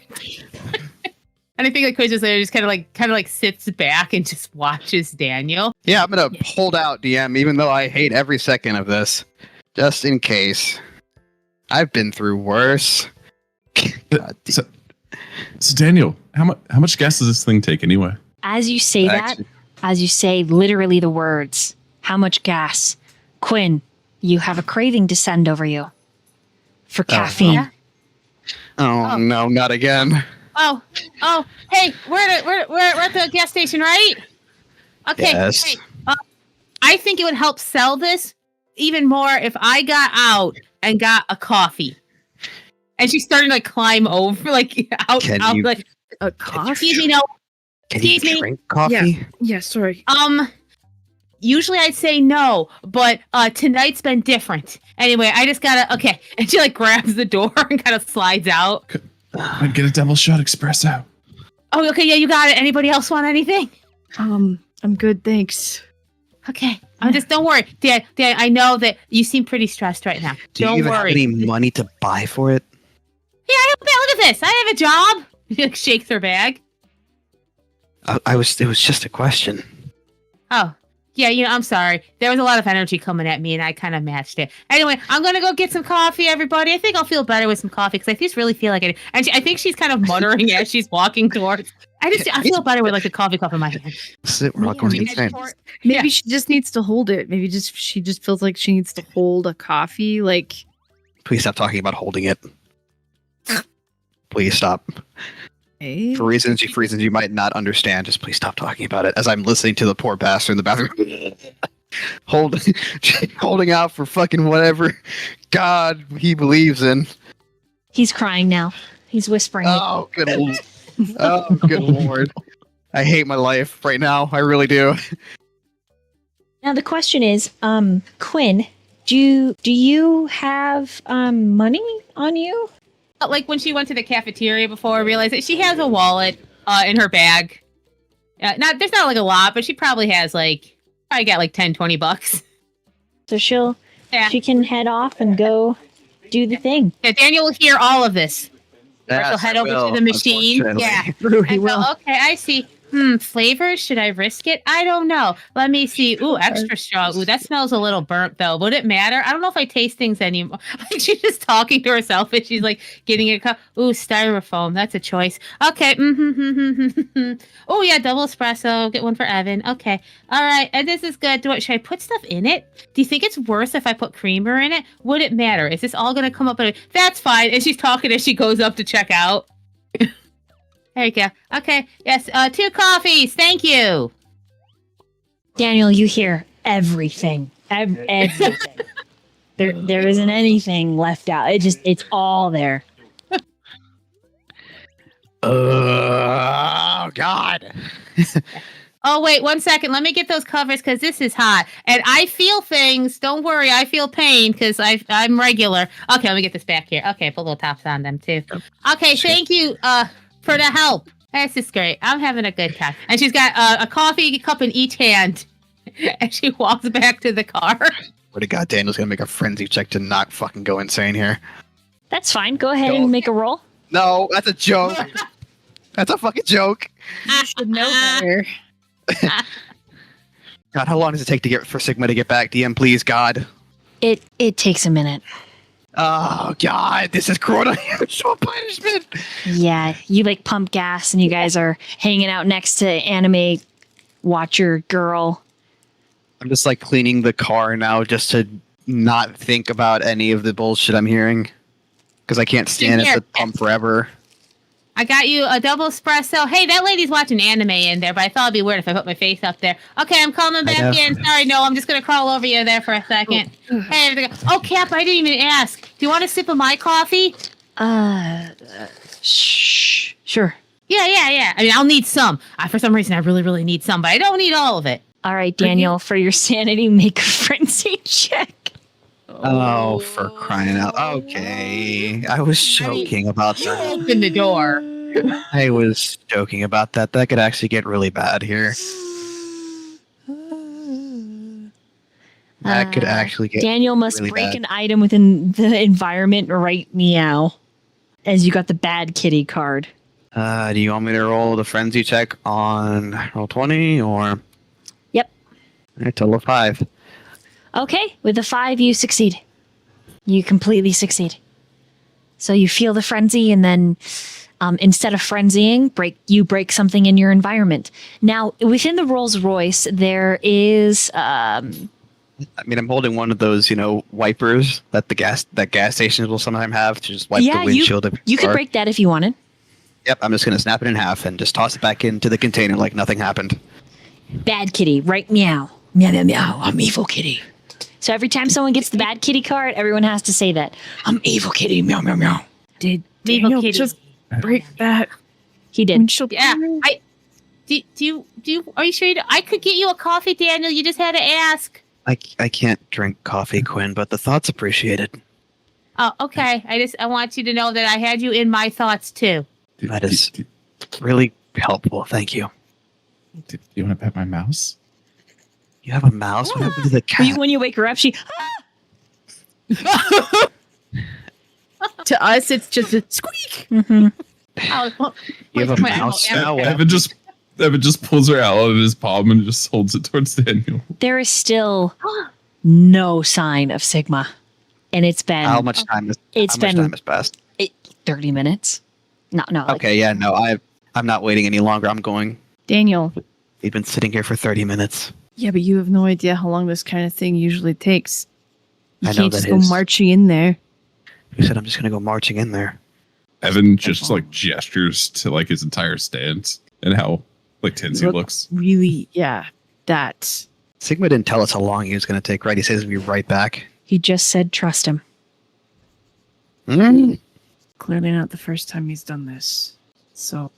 And I think like Quiz just kind of like sits back and just watches Daniel. Yeah, I'm gonna hold out, DM, even though I hate every second of this, just in case. I've been through worse. So Daniel, how much gas does this thing take anyway? As you say that, as you say literally the words, how much gas? Quinn, you have a craving descend over you for caffeine. Yeah. Oh no, not again. Oh, hey, we're at the gas station, right? Okay. Yes. Hey, I think it would help sell this even more if I got out and got a coffee. And she's starting to like climb over, like out, like A coffee? excuse me, no. Can you drink coffee? Yeah, sorry. Usually I'd say no, but tonight's been different. Anyway, I just gotta and she like grabs the door and kind of slides out. I'd get a double shot espresso. Oh, okay, yeah, you got it. Anybody else want anything? I'm good, thanks. Okay, don't worry, Dan. I know that you seem pretty stressed right now. Do Don't you even worry. have any money to buy for it? Yeah, look at this. I have a job. She like shakes her bag. It was just a question. Oh, yeah, I'm sorry. There was a lot of energy coming at me, and I kind of matched it. Anyway, I'm going to go get some coffee, everybody. I think I'll feel better with some coffee, because I just really feel like it. And I think she's kind of muttering as she's walking towards. I feel better with, like, a coffee cup in my hand. We're all going insane. Maybe she just needs to hold it. Maybe she just feels like she needs to hold a coffee. Like, Please stop talking about holding it. Please stop. hey? For reasons you might not understand, just please stop talking about it. As I'm listening to the poor bastard in the bathroom, holding out for fucking whatever God he believes in. He's crying now. He's whispering. Oh, good lord. Oh, good lord. I hate my life right now. I really do. Now the question is, Quinn, do you have money on you? Like when she went to the cafeteria before, I realized that she has a wallet in her bag. There's not like a lot, but she probably has like, I got like 10, 20 bucks. So she can head off and go do the thing. Yeah, Daniel will hear all of this. Yes, She'll head I over will, to the machine. unfortunately. Yeah. Okay, I see. Flavors? Should I risk it? I don't know. Let me see. Ooh, extra strong. Ooh, that smells a little burnt though. Would it matter? I don't know if I taste things anymore. Like she's just talking to herself and she's like getting a cup. Ooh, styrofoam. That's a choice. Okay. Oh yeah, double espresso. Get one for Evan. Okay. All right. And this is good. Should I put stuff in it? Do you think it's worse if I put creamer in it? Would it matter? Is this all gonna come up? That's fine. And she's talking as she goes up to check out. There you go. Okay. Yes. 2 coffees. Thank you. Daniel, you hear everything. Everything. There isn't anything left out. It's all there. Oh God. Oh, wait, 1 second. Let me get those covers because this is hot. And I feel things. Don't worry. I feel pain because I'm regular. Okay, let me get this back here. Okay, put little tops on them too. Okay, thank you for the help. This is great. I'm having a good time. And she's got a coffee cup in each hand. And she walks back to the car. Swear to God, Daniel's gonna make a frenzy check to not fucking go insane here. That's fine. Go ahead and make a roll. No, that's a joke. That's a fucking joke. You should know better. God, how long does it take for Sigma to get back? DM, please, God. It takes a minute. Oh God, this is Chron. So punishment. Yeah, you like pump gas and you guys are hanging out next to anime watcher girl. I'm just like cleaning the car now just to not think about any of the bullshit I'm hearing. Because I can't stand at the pump forever. I got you a double espresso. Hey, that lady's watching anime in there, but I thought it'd be weird if I put my face up there. Okay, I'm coming back in. Sorry, no, I'm just going to crawl over you there for a second. Hey, Cap, I didn't even ask. Do you want a sip of my coffee? Sure. Yeah. I mean, I'll need some. For some reason, I really, really need some, but I don't need all of it. All right, Daniel, for your sanity, make a frenzy check. Oh, for crying out. Okay. I was joking about You that. open the door. I was joking about that. That could actually get really bad here. That could actually get Daniel must really break bad. an item within the environment, right? Meow. As you got the bad kitty card. Do you want me to roll the frenzy check on roll 20 or? Yep. A total of 5. Okay, with a 5, you succeed. You completely succeed. So you feel the frenzy, and then instead of frenzying, you break something in your environment. Now, within the Rolls Royce, there is. I mean, I'm holding one of those, wipers that gas stations will sometimes have to just wipe the windshield of your you could car. break that if you wanted. Yep, I'm just gonna snap it in half and just toss it back into the container like nothing happened. Bad kitty, right? Meow. Meow, meow, meow. I'm evil kitty. So every time someone gets the bad kitty card, everyone has to say that. I'm evil kitty. Meow, meow, meow. Did Evil Daniel kitty. just break that He did. windshield? Yeah. Do you are you sure I could get you a coffee, Daniel? You just had to ask. I can't drink coffee, Quinn, but the thought's appreciated. Oh, okay. I want you to know that I had you in my thoughts too. That is really helpful. Thank you. Do you want to pet my mouse? You have a mouse? What happened to the cat? When you wake her up, she. To us, it's just a squeak. Mm-hmm. Oh, well, You have a my- mouse Evan- now? Evan just pulls her out of his palm and just holds it towards Daniel. There is still no sign of Sigma. And it's been. How much time has passed? 30 minutes. No. Okay, yeah, no, I'm not waiting any longer. I'm going. Daniel. We've been sitting here for 30 minutes. Yeah, but you have no idea how long this kind of thing usually takes. You I know can't that just go is- marching in there. You said I'm just gonna go marching in there. Evan just like gestures to like his entire stance and how like tense he Look- looks. Really, yeah. That. Sigma didn't tell us how long he was gonna take, right? He says he'll be right back. He just said trust him. Clearly not the first time he's done this. So.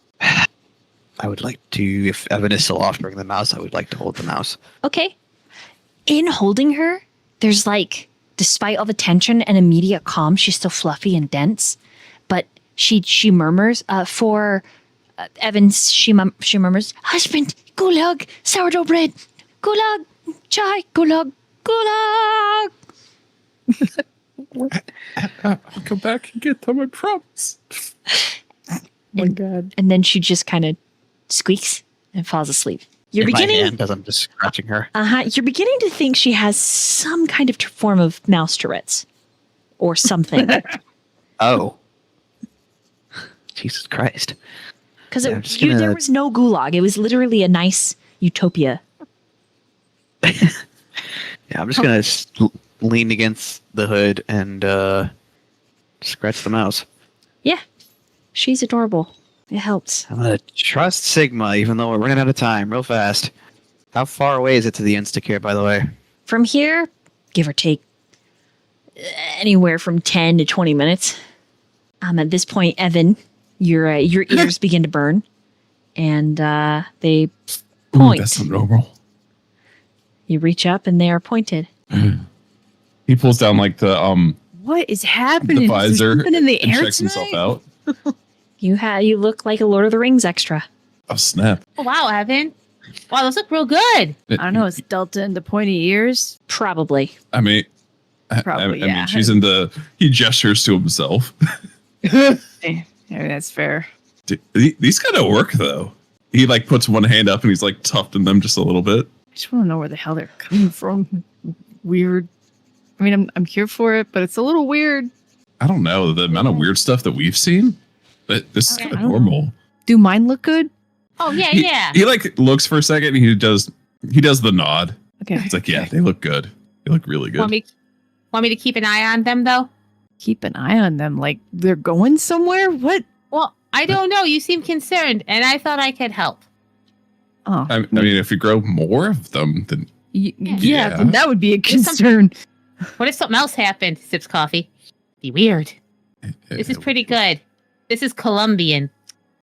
I would like to, if Evan is still offering the mouse, I would like to hold the mouse. Okay. In holding her, there's like, despite all the tension and immediate calm, she's still fluffy and dense. But she murmurs for Evan. She murmurs, "Husband, gulag, sourdough bread, gulag, chai, gulag, gulag." I'll come back and get them, I promise. Oh my god. And then she just kind of squeaks and falls asleep. You're In my beginning. hand, as I'm just scratching her. You're beginning to think she has some kind of form of mouse Tourette's or something. Oh. Jesus Christ. Because Yeah, I'm just there gonna- was no gulag. It was literally a nice utopia. Yeah, I'm just gonna lean against the hood and scratch the mouse. Yeah, she's adorable. It helps. I'm gonna trust Sigma, even though we're running out of time, real fast. How far away is it to the Instacare, by the way? From here, give or take, anywhere from 10 to 20 minutes. At this point, Evan, your ears begin to burn, and they Ooh, point. that's not normal. You reach up, and they are pointed. He pulls down like the What is happening? the Is there visor something in the and air checks himself tonight? out. You look like a Lord of the Rings extra. Oh snap! Oh, wow, Evan. Wow, those look real good. I don't know. It's Delta and the pointy ears. Probably. I mean, Probably, I yeah. mean, she's in the. He gestures to himself. Yeah, that's fair. Dude, these kind of work though. He like puts one hand up and he's like tufting them just a little bit. I just want to know where the hell they're coming from. Weird. I mean, I'm here for it, but it's a little weird. I don't know the amount of weird stuff that we've seen, but this is Okay, kind of I don't normal. Do mine look good? Oh, yeah, He, yeah. he like looks for a second and he does the nod. Okay. It's like, yeah, they look good. They look really good. Want me to keep an eye on them, though? Keep an eye on them. Like they're going somewhere? What? Well, I don't know. You seem concerned, and I thought I could help. Oh. I mean, if we grow more of them, then Yeah, then Yeah. that would be a There's some- concern. What if something else happened? Sips coffee. Be weird. This is pretty good. This is Colombian.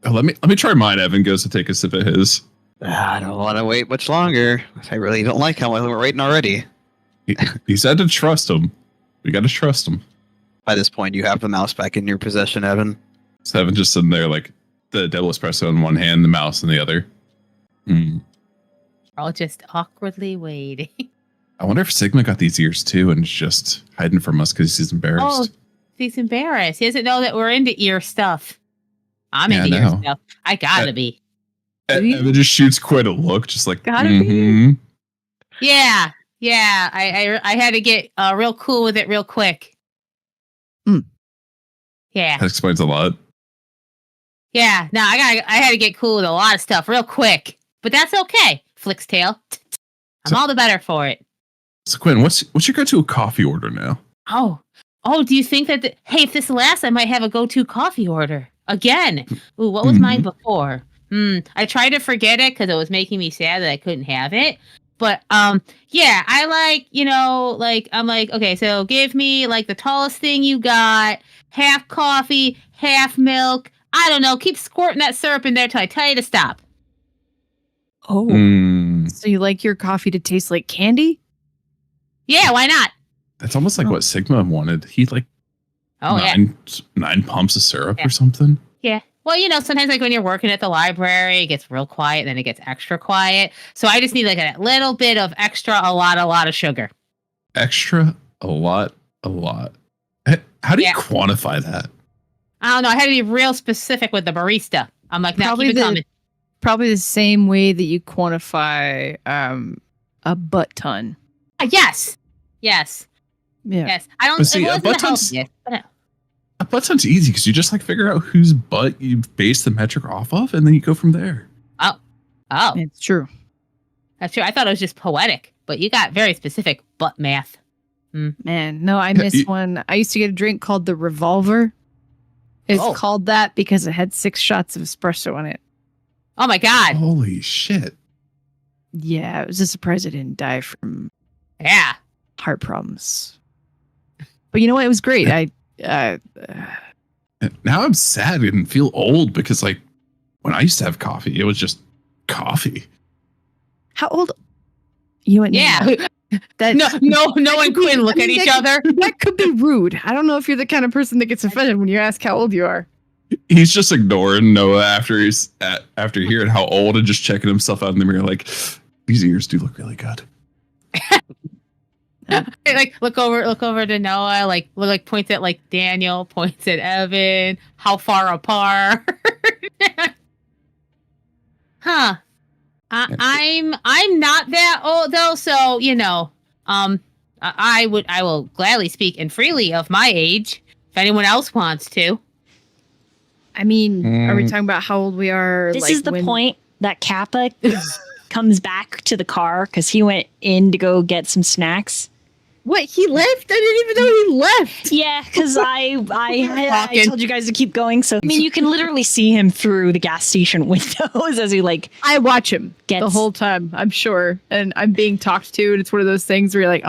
Let me try mine. Evan goes to take a sip of his. I don't want to wait much longer. I really don't like how we're waiting already. He said to trust him. We got to trust him. By this point, you have the mouse back in your possession, Evan. So Evan just sitting there like the double espresso in one hand, the mouse in the other. We're all just awkwardly waiting. I wonder if Sigma got these ears too and is just hiding from us because he's embarrassed. Oh, he's embarrassed. He doesn't know that we're into ear stuff. I'm Yeah, into I ear know. stuff. I gotta be. Evan just shoots quite a look, just like, Gotta mhm. Yeah. Yeah. I had to get real cool with it real quick. Mm. Yeah. That explains a lot. Yeah. No, I had to get cool with a lot of stuff real quick. But that's okay. Flicks tail. I'm So- all the better for it. So Quinn, what's your go-to a coffee order now? Oh, do you think that? Hey, if this lasts, I might have a go-to coffee order again. Ooh, what was mine before? I tried to forget it because it was making me sad that I couldn't have it. But yeah, I like, I'm like, okay, so give me like the tallest thing you got, half coffee, half milk. I don't know, keep squirting that syrup in there till I tell you to stop. Oh. Mm, So you like your coffee to taste like candy? Yeah, why not? that's almost like what Sigma wanted. He like Oh yeah. nine pumps of syrup Yeah. or something. Yeah. Well, sometimes like when you're working at the library, it gets real quiet, then it gets extra quiet. So I just need like a little bit of extra, a lot of sugar. Extra, a lot. How do you quantify that? I don't know. I had to be real specific with the barista. I'm like, now keep it coming. Probably the same way that you quantify a butt ton. Yes. Yes. Yeah. Yes. I don't But see, it a wasn't butt the ton's- healthiest, but no. A butt ton's easy because you just like figure out whose butt you base the metric off of, and then you go from there. Oh. It's true. That's true. I thought it was just poetic, but you got very specific butt math. Man, no, I missed one. I used to get a drink called the Revolver. It's Oh. called that because it had 6 shots of espresso in it. Oh my God. Holy shit! Yeah, it was a surprise I didn't die from Yeah. heart problems. But you know what? It was great. And now I'm sad and feel old because like when I used to have coffee, it was just coffee. How old? You and Yeah. That No and Quinn look at each other. That could be rude. I don't know if you're the kind of person that gets offended when you ask how old you are. He's just ignoring Noah after hearing how old and just checking himself out in the mirror like these ears do look really good. Like look over to Noah, like points at like Daniel, points at Evan, how far apart. Huh. I'm not that old though, so I will gladly speak and freely of my age if anyone else wants to. I mean, are we talking about how old we are? This like, is the when- point that Kappa comes back to the car because he went in to go get some snacks. What? He left? I didn't even know he left. Yeah, because I told you guys to keep going. So I mean, you can literally see him through the gas station windows as he like. I watch him Gets- the whole time, I'm sure. And I'm being talked to, and it's one of those things where you're like,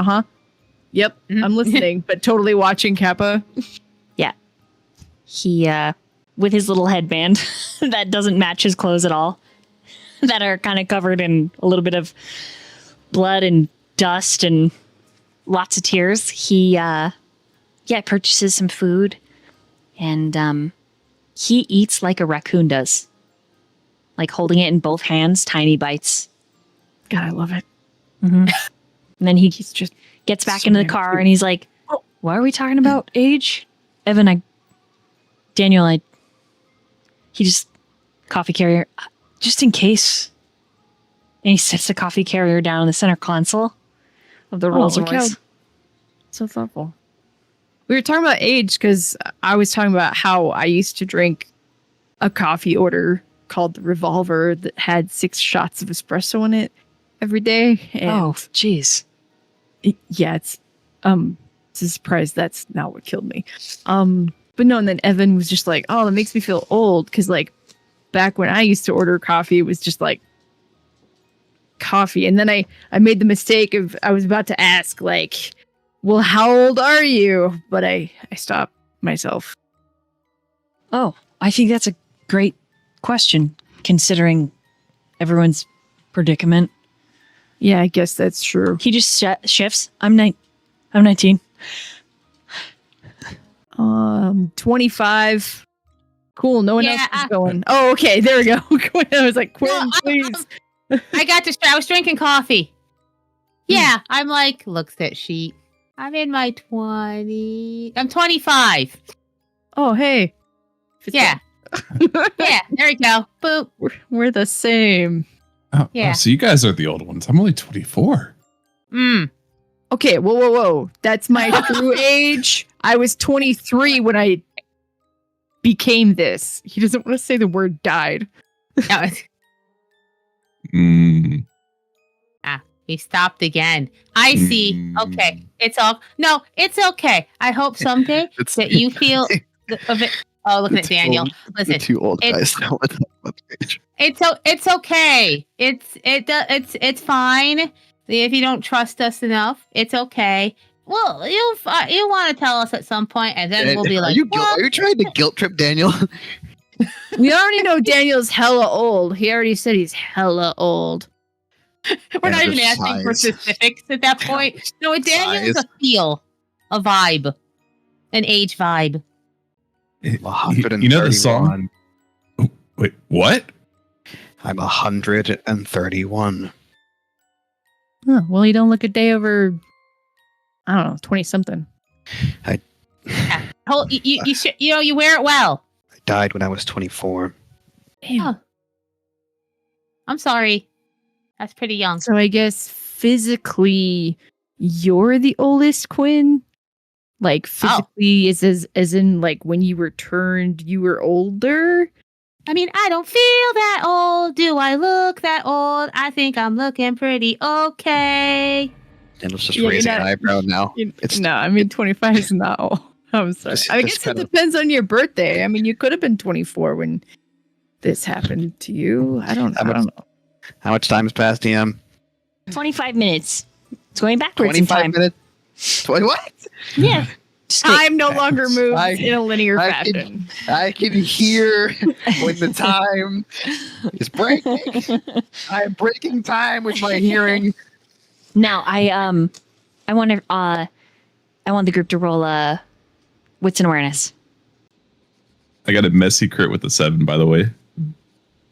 yep, I'm listening, but totally watching Kappa. Yeah, he with his little headband that doesn't match his clothes at all, that are kind of covered in a little bit of blood and dust and lots of tears. He purchases some food, and he eats like a raccoon does, like holding it in both hands, tiny bites. God, I love it. And then he's just gets back so into the damn car cute. and he's like, why are we talking about age? Evan, Daniel, he just, coffee carrier, just in case. And he sets the coffee carrier down in the center console of the Rolls look how- Royce. So thoughtful. We were talking about age because I was talking about how I used to drink a coffee order called the Revolver that had 6 shots of espresso in it every day. And Oh, jeez. yeah, it's a surprise that's not what killed me. But no, and then Evan was just like, oh, that makes me feel old because like back when I used to order coffee, it was just like coffee. And then I made the mistake of I was about to ask like, well, how old are you? But I stopped myself. Oh, I think that's a great question considering everyone's predicament. Yeah, I guess that's true. He just shifts. I'm 19. 25. Cool. No one Yeah, else is going. Oh, okay. There we go. I was like, Quinn, please. I got distracted. I was drinking coffee. Yeah, I'm like, looks at sheet. I'm in my 20. I'm 25. Oh, hey. Yeah. Yeah, there we go. Boop. We're the same. Oh, Yeah. so you guys are the old ones. I'm only 24. Okay, whoa. That's my true age. I was 23 when I became this. He doesn't want to say the word died. He stopped again. I see. Okay. It's okay. I hope someday that you feel of it. Oh, look at Daniel. Listen, the two old guys. Don't let them up age. it's okay. It's fine. If you don't trust us enough, it's okay. Well, you want to tell us at some point, and then we'll be like, are you trying to guilt trip Daniel? We already know Daniel's hella old. He already said he's hella old. We're not even asking for specifics at that point. No, Daniel's a feel, a vibe, an age vibe. You know the song? Oh, wait, what? I'm 131. Huh, well, you don't look a day over, I don't know, 20 something. You wear it well. I died when I was 24. Damn. Oh. I'm sorry. That's pretty young. So I guess physically, you're the oldest, Quinn? Like physically is as in like when you were turned, you were older? I mean, I don't feel that old. Do I look that old? I think I'm looking pretty okay. Daniel's just raising an eyebrow now. No, I mean 25 is not old. I'm sorry. I guess it depends on your birthday. I mean, you could have been 24 when this happened to you. I don't know. How much time has passed, DM? 25 minutes. It's going backwards 25 in time. minutes? What? Yeah. Time no longer moves in a linear fashion. I can hear when the time is breaking. I'm breaking time with my hearing. Now, I want the group to roll wits and awareness. I got a messy crit with a 7, by the way.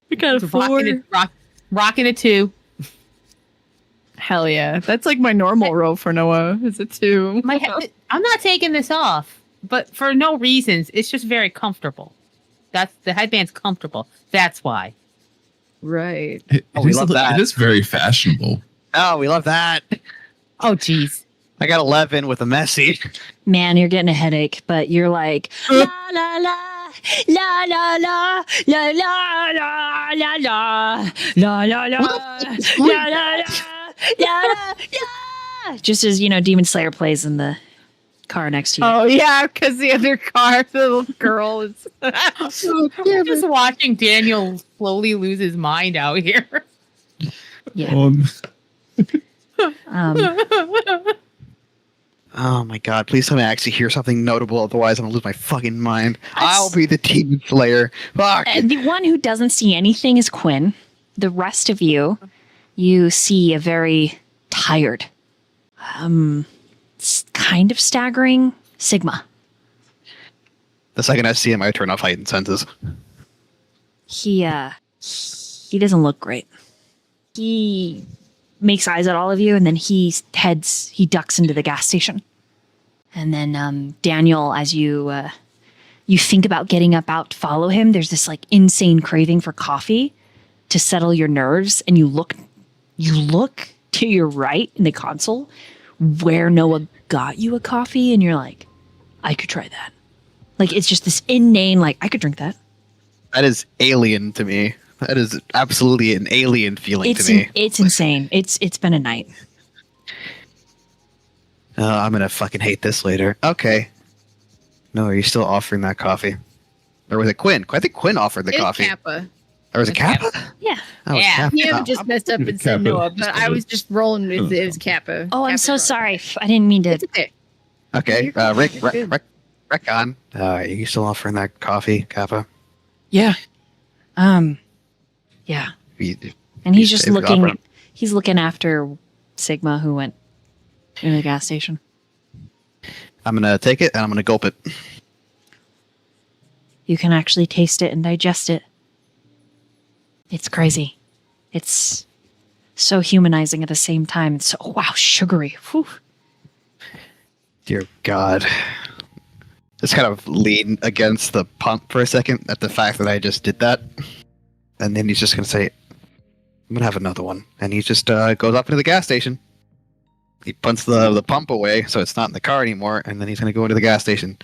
We got a 4. Rocking a 2. Hell yeah. That's like my normal roll for Noah. Is a 2. I'm not taking this off, but for no reasons. It's just very comfortable. That's the headband's comfortable. That's why. Right. It is very fashionable. Oh, we love that. Oh, geez. I got 11 with a messy. Man, you're getting a headache, but you're like, la la la, la la la, la la la, la la, la la la, la la la, la. Just as, Demon Slayer plays in the car next to you. Oh, yeah, because the other car, the little girl is... We're just watching Daniel slowly lose his mind out here. Yeah. Oh my god, please tell me I actually hear something notable, otherwise I'm gonna lose my fucking mind. I'll be the Demon Slayer. Fuck! The one who doesn't see anything is Quinn. The rest of you see a very tired, kind of staggering Sigma. The second I see him, I turn off heightened senses. He doesn't look great. He makes eyes at all of you, and then he ducks into the gas station. And then Daniel, as you think about getting up out to follow him, there's this like insane craving for coffee to settle your nerves, and you look to your right in the console where Noah got you a coffee, and you're like, I could try that. Like, it's just this inane, like, I could drink that. That is alien to me. That is absolutely an alien feeling to me. It's insane. It's been a night. I'm gonna fucking hate this later. Okay. No, are you still offering that coffee? Or was it Quinn? I think Quinn offered the coffee. Kappa. Or was it Kappa? Yeah. Oh, Yeah. Kappa. You haven't just messed up and said Noah, but I was just rolling with it was Kappa. Oh, I'm Kappa so brought sorry. I didn't mean to. It's okay. Okay, You're Rick, good. Recon. Are you still offering that coffee, Kappa? Yeah. Yeah. You- And he's you just saved it looking. up, right? He's looking after Sigma, who went in the gas station. I'm gonna take it and I'm gonna gulp it. You can actually taste it and digest it. It's crazy. It's So humanizing at the same time. It's so, wow, sugary. Whew. Dear God. Just kind of lean against the pump for a second at the fact that I just did that. And then he's just going to say, I'm going to have another one. And he just goes up into the gas station. He puts the pump away so it's not in the car anymore. And then he's going to go into the gas station.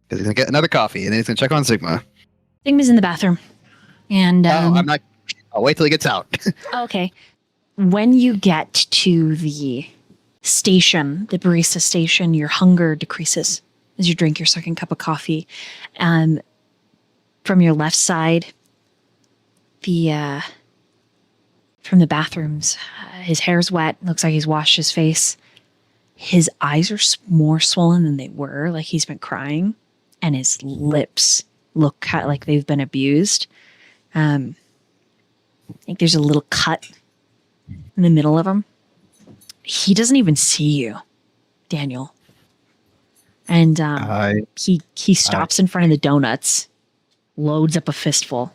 Because he's going to get another coffee. And then he's going to check on Sigma. Sigma's in the bathroom. And I'm not. I'll wait till he gets out. okay. When you get to the station, the barista station, your hunger decreases as you drink your second cup of coffee. From your left side, from the bathrooms, his hair's wet. Looks like he's washed his face. His eyes are more swollen than they were, like he's been crying, and his lips look kind of like they've been abused. I think there's a little cut in the middle of him. He doesn't even see you, Daniel. And he stops in front of the donuts, loads up a fistful.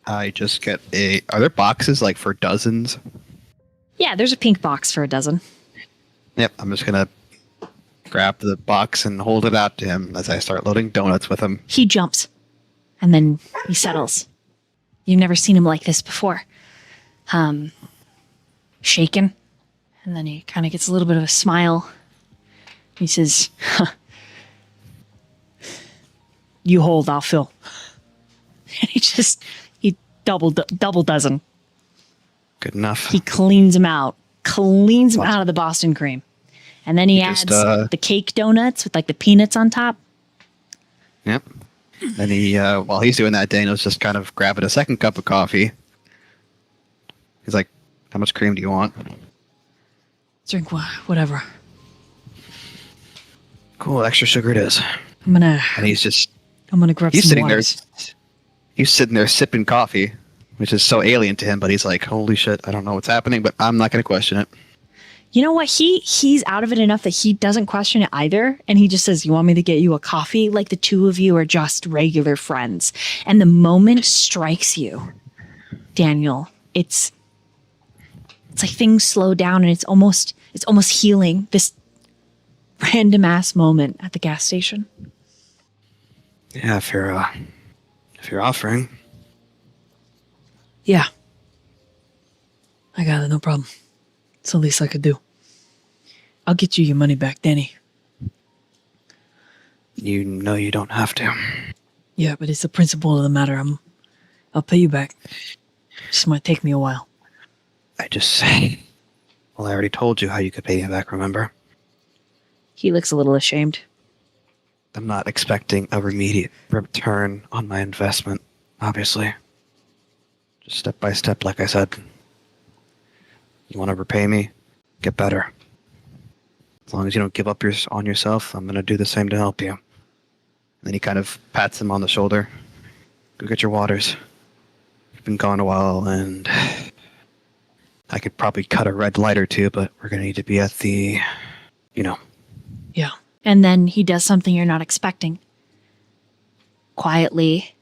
I just get are there boxes like for dozens? Yeah, there's a pink box for a dozen. Yep, I'm just gonna grab the box and hold it out to him as I start loading donuts with him. He jumps, and then he settles. You've never seen him like this before. Shaken, and then he kind of gets a little bit of a smile. He says, "You hold, I'll fill." And he double dozen. Good enough. He cleans him out of the Boston cream. And then he adds the cake donuts with like the peanuts on top. Yep. Then he, while he's doing that, Daniel's just kind of grabbing a second cup of coffee. He's like, how much cream do you want? Drink whatever. Cool, extra sugar it is. I'm gonna grab he's some sitting waters. there. He's sitting there sipping coffee, which is so alien to him, but he's like, holy shit, I don't know what's happening, but I'm not going to question it. You know what? He's out of it enough that he doesn't question it either. And he just says, you want me to get you a coffee? Like the two of you are just regular friends. And the moment strikes you, Daniel, it's like things slow down and it's almost healing, this random ass moment at the gas station. Yeah, if you're offering. Yeah. I got it, no problem. It's the least I could do. I'll get you your money back, Danny. You know you don't have to. Yeah, but it's the principle of the matter. I'll pay you back. Just might take me a while. Well, I already told you how you could pay me back, remember? He looks a little ashamed. I'm not expecting a immediate return on my investment, obviously. Just step by step, like I said. You want to repay me? Get better. As long as you don't give up on yourself, I'm going to do the same to help you. And then he kind of pats him on the shoulder. Go get your waters. You've been gone a while, and I could probably cut a red light or two, but we're going to need to be at the, Yeah. And then he does something you're not expecting. Quietly,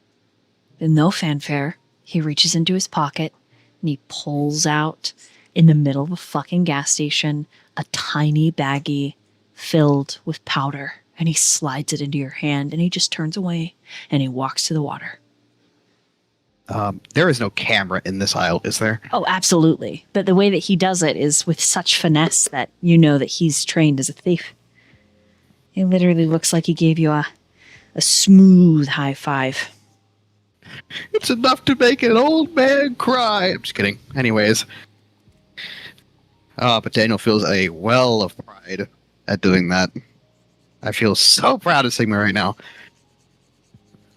with no fanfare, he reaches into his pocket and he pulls out, in the middle of a fucking gas station, a tiny baggie filled with powder. And he slides it into your hand and he just turns away and he walks to the water. There is no camera in this aisle, is there? Oh, absolutely. But the way that he does it is with such finesse that you know that he's trained as a thief. It literally looks like he gave you a smooth high five. It's enough to make an old man cry. I'm just kidding. Anyways. But Daniel feels a well of pride at doing that. I feel so proud of Sigma right now.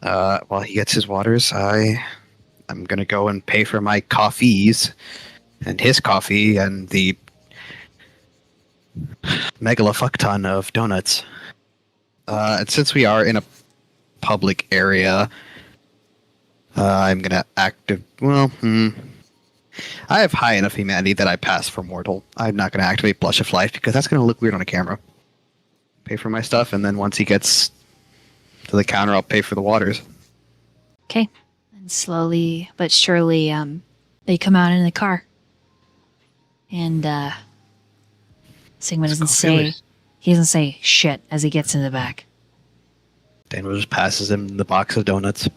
While he gets his waters, I'm going to go and pay for my coffees and his coffee and the megala fuck ton of donuts. And since we are in a public area, I'm going to I have high enough humanity that I pass for mortal. I'm not going to activate Blush of Life because that's going to look weird on a camera. Pay for my stuff, and then once he gets to the counter, I'll pay for the waters. Okay. And slowly but surely, the They come out in the car. And Sigma doesn't say he doesn't say shit as he gets in the back. Daniel just passes him the box of donuts.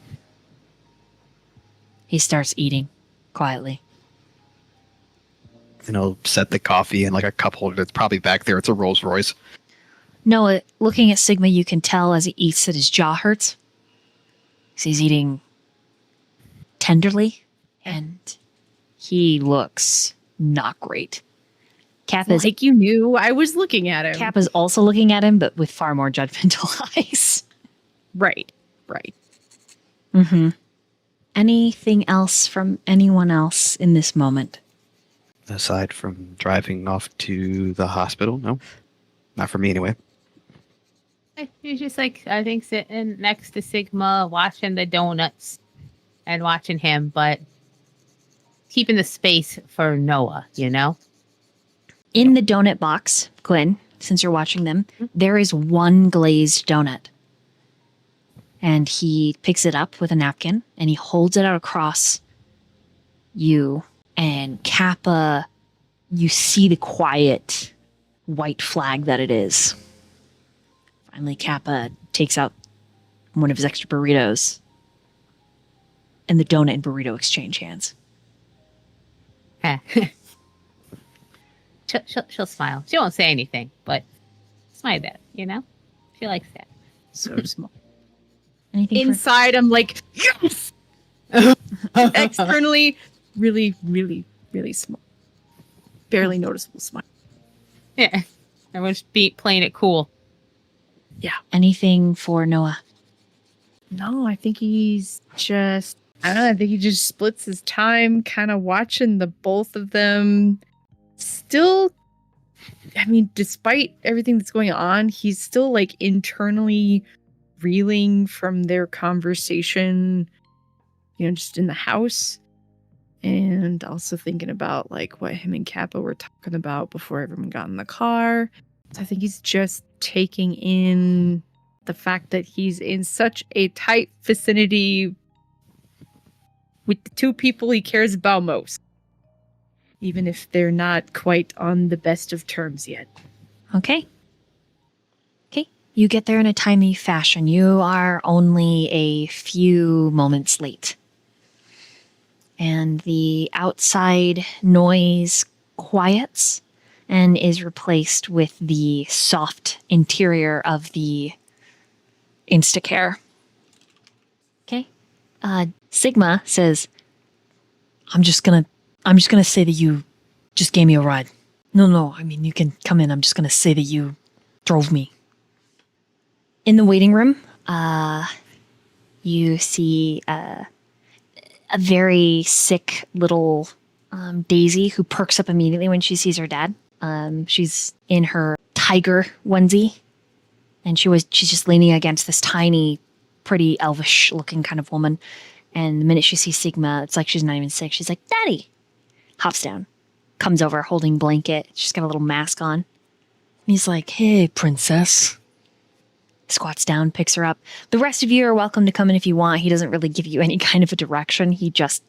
He starts eating quietly. And he'll set the coffee in like a cup holder that's probably back there. It's a Rolls Royce. No, looking at Sigma, you can tell as he eats that his jaw hurts. So he's eating tenderly, and he looks not great. Kappa's Like you knew I was looking at him. Kappa's also looking at him, but with far more judgmental eyes. Right. Mm-hmm. Anything else from anyone else in this moment? Aside from driving off to the hospital, no. Not for me anyway. He's just like, I think, sitting next to Sigma, watching the donuts and watching him, but keeping the space for Noah, you know? In the donut box, Quinn, since you're watching them, there is one glazed donut. And he picks it up with a napkin and he holds it out across you. And Kappa, you see the quiet white flag that it is. Finally, Kappa takes out one of his extra burritos. And the donut and burrito exchange hands. She'll smile. She won't say anything, but smile that, you know? She likes that. So small. Anything Inside, I'm like, yes! Externally, really, really, really small. Barely noticeable smile. Yeah. Everyone's playing it cool. Anything for Noah? No, I think he's just, I don't know, I think he just splits his time kind of watching the both of them. Still, I mean, despite everything that's going on, he's still like internally reeling from their conversation, you know, just in the house. And also thinking about like what him and Kappa were talking about before everyone got in the car. So I think he's just taking in the fact that he's in such a tight vicinity with the two people he cares about most. Even if they're not quite on the best of terms yet. Okay. You get there in a timely fashion. You are only a few moments late. And the outside noise quiets and is replaced with the soft interior of the Instacare. Okay. Sigma says, I'm just gonna say that you just gave me a ride. No, I mean, you can come in. I'm just gonna say that you drove me. In the waiting room, you see a very sick little Daisy who perks up immediately when she sees her dad. She's in her tiger onesie, and she's just leaning against this tiny, pretty elvish-looking kind of woman. And the minute she sees Sigma, it's like she's not even sick. She's like, "Daddy!" Hops down, comes over holding blanket. She's got a little mask on. And he's like, "Hey, princess." Squats down, picks her up. The rest of you are welcome to come in if you want. He doesn't really give you any kind of a direction. He just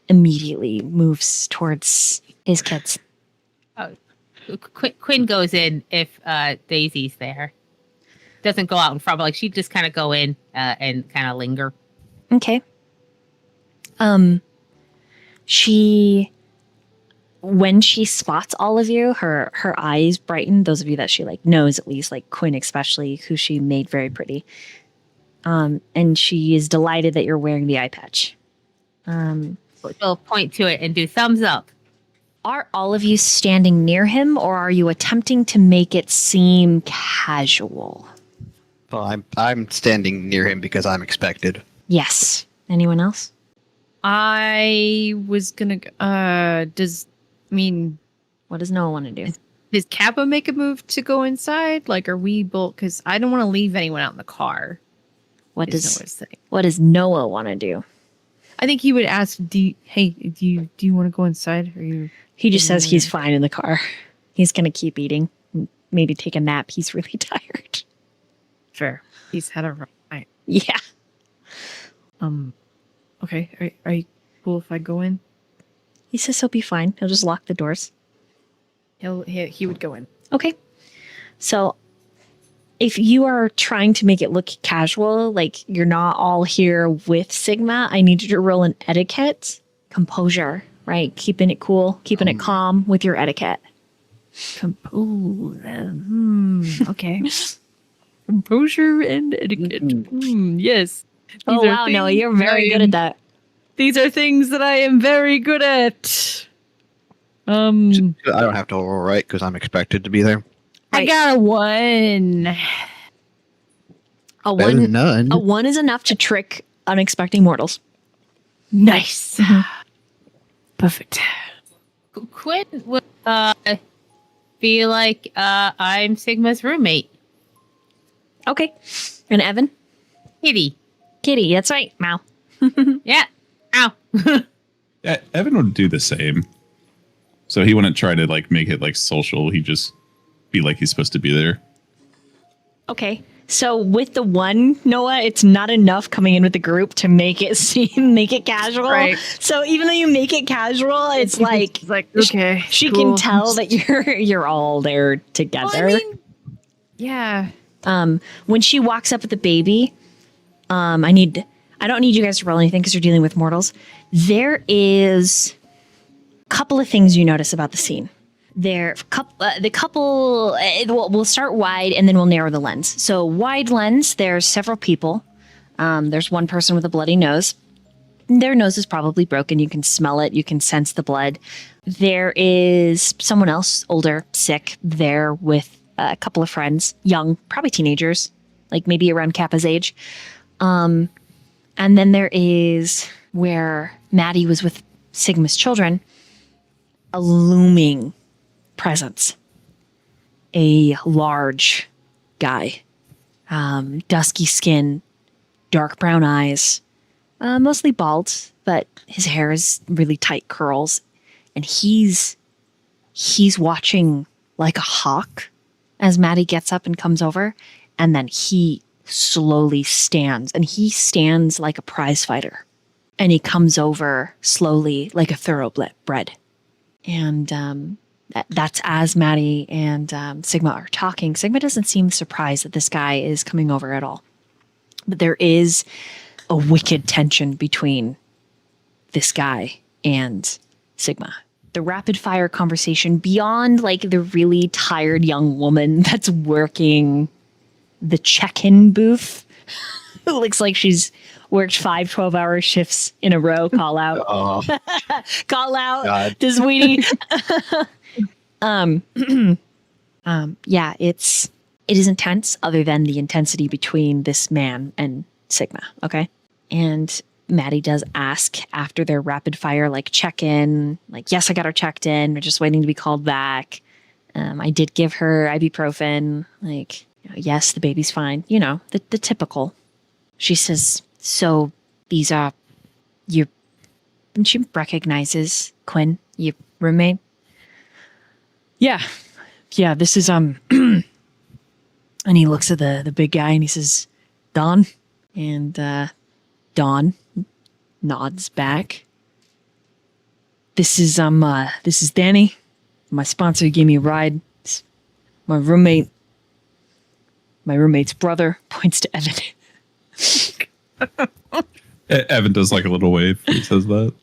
immediately moves towards his kids. Quinn goes in if Daisy's there. Doesn't go out in front, but like she'd just kind of go in and kind of linger. Okay. When she spots all of you, her eyes brighten. Those of you that she like knows, at least like Quinn especially, who she made very pretty. And she is delighted that you're wearing the eye patch. We'll point to it and do thumbs up. Are all of you standing near him, or are you attempting to make it seem casual? Well, I'm standing near him because I'm expected. Yes. Anyone else? I was gonna. What does Noah want to do? Does Kappa make a move to go inside? Like, are we both? Because I don't want to leave anyone out in the car. What does Noah want to do? I think he would ask, do you want to go inside? He just says he's fine in the car. He's gonna keep eating. Maybe take a nap. He's really tired. Fair. He's had a rough night. Yeah. Okay. Are you cool if I go in? He says he'll be fine. He'll just lock the doors. He would go in. Okay. So if you are trying to make it look casual, like you're not all here with Sigma, I need you to roll an etiquette. Composure, right? Keeping it cool, keeping it calm with your etiquette. Okay. Composure and etiquette. Yes. Oh, wow. No, you're very good at that. These are things that I am very good at. I don't have to roll right because I'm expected to be there. I got a 1. A Better than one, none. a 1 is enough to trick unexpecting mortals. Nice. Perfect. Quinn would feel like I'm Sigma's roommate. Okay. And Evan? Kitty. Kitty, that's right. Meow. Yeah. Ow. Yeah, Evan would do the same. So he wouldn't try to like make it like social. He'd just be like he's supposed to be there. Okay. So with the 1, Noah, it's not enough coming in with the group to make it make it casual. Right. So even though you make it casual, it's like okay. she cool. can tell that you're all there together. Well, I mean, yeah. When she walks up with the baby, I don't need you guys to roll anything because you're dealing with mortals. There is a couple of things you notice about the scene. We'll start wide and then we'll narrow the lens. So wide lens, there's several people. There's one person with a bloody nose. Their nose is probably broken. You can smell it. You can sense the blood. There is someone else, older, sick, there with a couple of friends, young, probably teenagers, like maybe around Kappa's age. And then there is where Maddie was with Sigma's children, a looming presence. A large guy, dusky skin, dark brown eyes, mostly bald, but his hair is really tight curls. And he's watching like a hawk as Maddie gets up and comes over. And then he slowly stands, and he stands like a prize fighter. And he comes over slowly like a thoroughbred. And that's as Maddie and Sigma are talking. Sigma doesn't seem surprised that this guy is coming over at all. But there is a wicked tension between this guy and Sigma. The rapid fire conversation beyond like the really tired young woman that's working the check-in booth. It looks like she's worked 5 12-hour shifts in a row. Call out. Call out. God. To Sweetie. Yeah, it is intense other than the intensity between this man and Sigma. Okay. And Maddie does ask after their rapid fire, like check in, like, yes, I got her checked in. We're just waiting to be called back. I did give her ibuprofen. Like, yes, the baby's fine. You know, the typical. She says, so these are your, and she recognizes Quinn, your roommate. Yeah. Yeah, this is and he looks at the big guy and he says, Don. And Don nods back. This is Danny. My sponsor gave me a ride. It's my roommate's brother, points to Evan. Evan does like a little wave when he says that.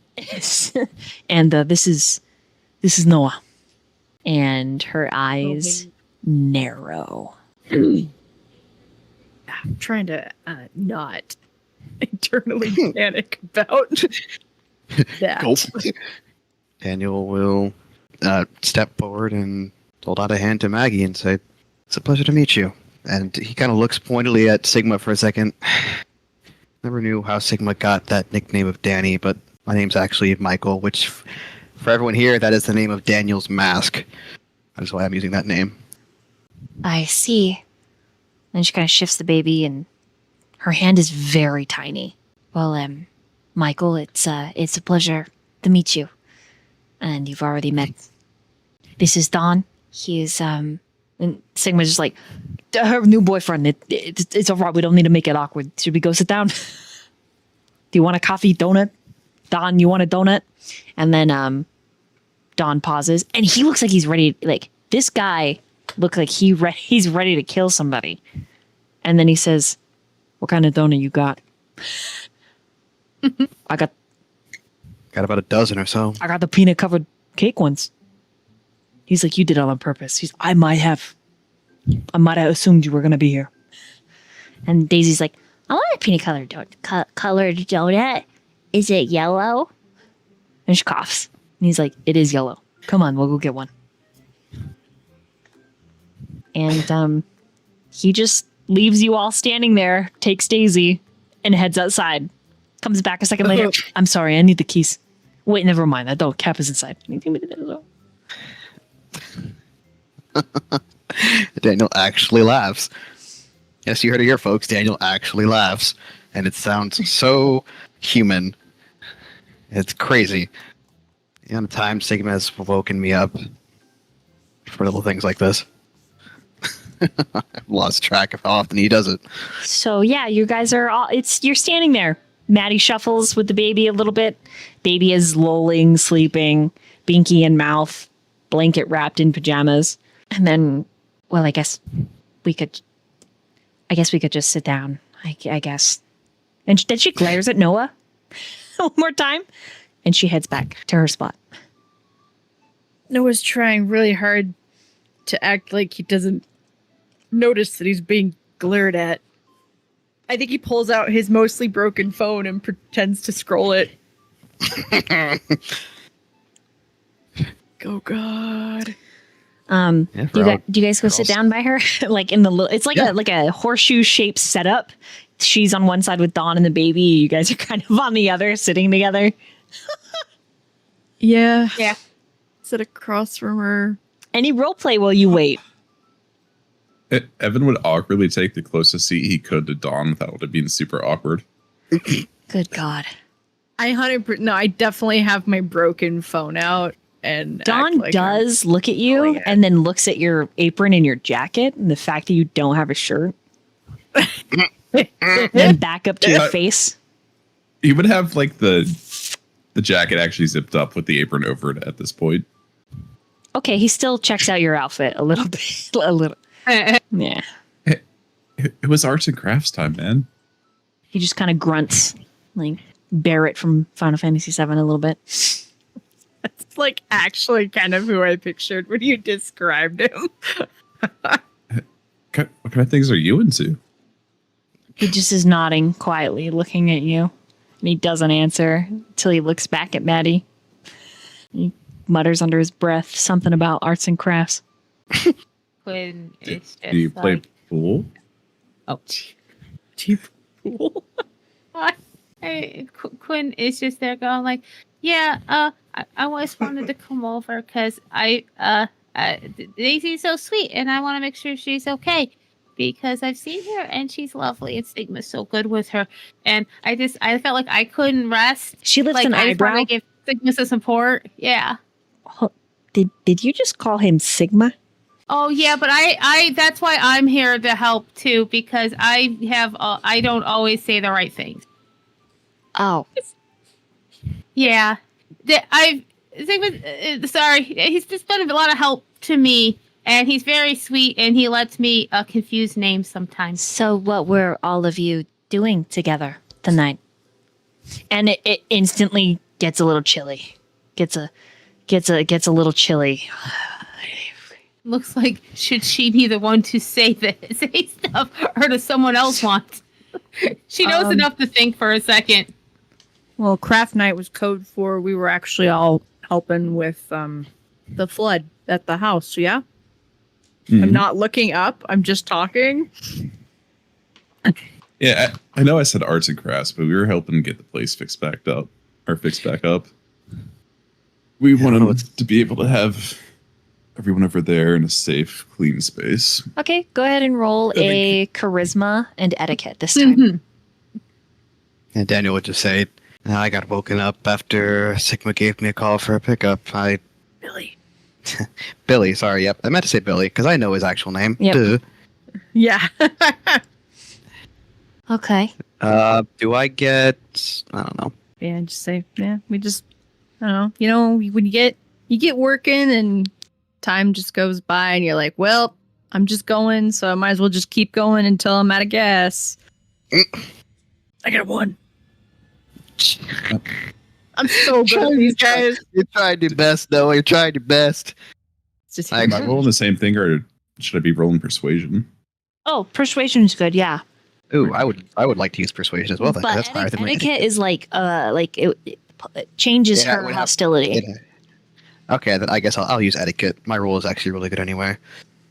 And this is Noah. And her eyes narrow. I'm trying to not internally panic about that. Gulp. Daniel will step forward and hold out a hand to Maggie and say, "It's a pleasure to meet you." And he kind of looks pointedly at Sigma for a second. Never knew how Sigma got that nickname of Danny, but my name's actually Michael, which for everyone here, that is the name of Daniel's mask. That's why I'm using that name. I see. And she kind of shifts the baby, and her hand is very tiny. Well, Michael, it's a pleasure to meet you. And you've already met. This is Don. He is and Sigma's just like, her new boyfriend. It's all right. We don't need to make it awkward. Should we go sit down? Do you want a coffee donut? Don, you want a donut? And then Don pauses, and he looks like he's ready. Like this guy looks like he's ready to kill somebody. And then he says, "What kind of donut you got?" I got about a dozen or so. I got the peanut covered cake ones. He's like, "You did it on purpose." I might have assumed you were gonna be here. And Daisy's like, I want a peanut colored colored donut. Is it yellow? And she coughs. And he's like, "It is yellow. Come on, we'll go get one." And he just leaves you all standing there, takes Daisy, and heads outside. Comes back a second later. "I'm sorry, I need the keys." "Wait, never mind. That dog cap is inside." Daniel actually laughs. Yes, you heard it here, folks. Daniel actually laughs. And it sounds so human. It's crazy. The amount of time Sigma has woken me up for little things like this. I've lost track of how often he does it. So yeah, you guys are all, you're standing there. Maddie shuffles with the baby a little bit. Baby is lolling, sleeping, binky in mouth, blanket wrapped in pajamas. And then, well, I guess we could just sit down. I guess. And then she glares at Noah one more time, and she heads back to her spot. Noah's trying really hard to act like he doesn't notice that he's being glared at. I think he pulls out his mostly broken phone and pretends to scroll it. Oh God. Do you guys go sit down by her? Like in the it's like a horseshoe shaped setup. She's on one side with Dawn and the baby. You guys are kind of on the other, sitting together. Yeah. Yeah. Sit across from her. Any role play while you wait? Evan would awkwardly take the closest seat he could to Dawn without it being super awkward. Good God. I definitely have my broken phone out. And Dawn does look at you and then looks at your apron and your jacket and the fact that you don't have a shirt. Then back up to your face. He would have like the jacket actually zipped up with the apron over it at this point. Okay, he still checks out your outfit a little bit. A little. Yeah. It was arts and crafts time, man. He just kind of grunts, like Barrett from Final Fantasy VII a little bit. That's like actually kind of who I pictured when you described him. What kind of things are you into? He just is nodding quietly, looking at you. And he doesn't answer until he looks back at Maddie. He mutters under his breath something about arts and crafts. Quinn is just Do you play like, pool? oh, Do you pool? Quinn is just there going like, yeah, I always wanted to come over because Daisy's so sweet and I want to make sure she's okay because I've seen her and she's lovely and Stigma's so good with her and I felt like I couldn't rest. She lifts like, an I eyebrow. I give Stigma some support. Yeah. Oh, did you just call him Sigma? Oh yeah, but I that's why I'm here to help too because I don't always say the right things. Oh. Yeah, sorry. He's just been a lot of help to me, and he's very sweet, and he lets me confuse names sometimes. So what were all of you doing together tonight? And it instantly gets a little chilly. Gets a little chilly. Looks like should she be the one to say stuff, or does someone else want? She knows enough to think for a second. Well, craft night was code for we were actually all helping with the flood at the house, yeah? Mm-hmm. I'm not looking up, I'm just talking. Yeah, I know I said arts and crafts, but we were helping get the place fixed back up. We wanted to be able to have everyone over there in a safe, clean space. Okay, go ahead and roll a charisma and etiquette this time. Mm-hmm. And Daniel would just say, I got woken up after Sigma gave me a call for a pickup. Billy. Billy, sorry, yep. I meant to say Billy, because I know his actual name. Yep. Duh. Yeah. Okay. Do I get... I don't know. Yeah, just say, yeah, we just, I don't know. You know, when you get you get working and time just goes by and you're like, well, I'm just going, so I might as well just keep going until I'm out of gas. I got one. I'm so good at these guys. You're trying your best, Noah. You're trying your best. It's just Am I rolling the same thing, or should I be rolling persuasion? Oh, persuasion's good. Yeah. Ooh, I would like to use persuasion as well. Then, 'cause that's higher than my etiquette is like it changes Yeah, her we have- hostility. Yeah. Okay, then I guess I'll use etiquette. My roll is actually really good anyway.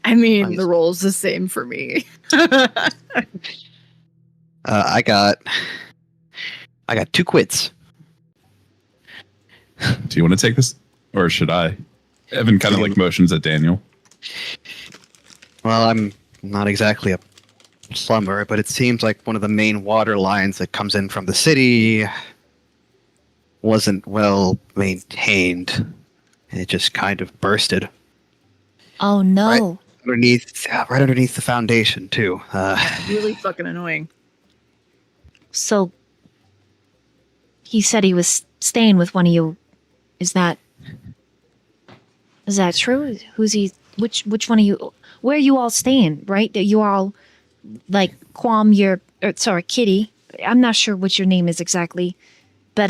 I mean, Nice. the roll's the same for me. I got 2 quits. Do you want to take this, or should I? Evan kind of like motions at Daniel. Well, I'm not exactly a plumber, but it seems like one of the main water lines that comes in from the city wasn't well maintained. It just kind of bursted Oh no. right underneath the foundation too. Really fucking annoying. So he said he was staying with one of you. Is that true? Who's he? Which one of you? Where are you all staying? Right? That you all like Kitty. I'm not sure what your name is exactly, but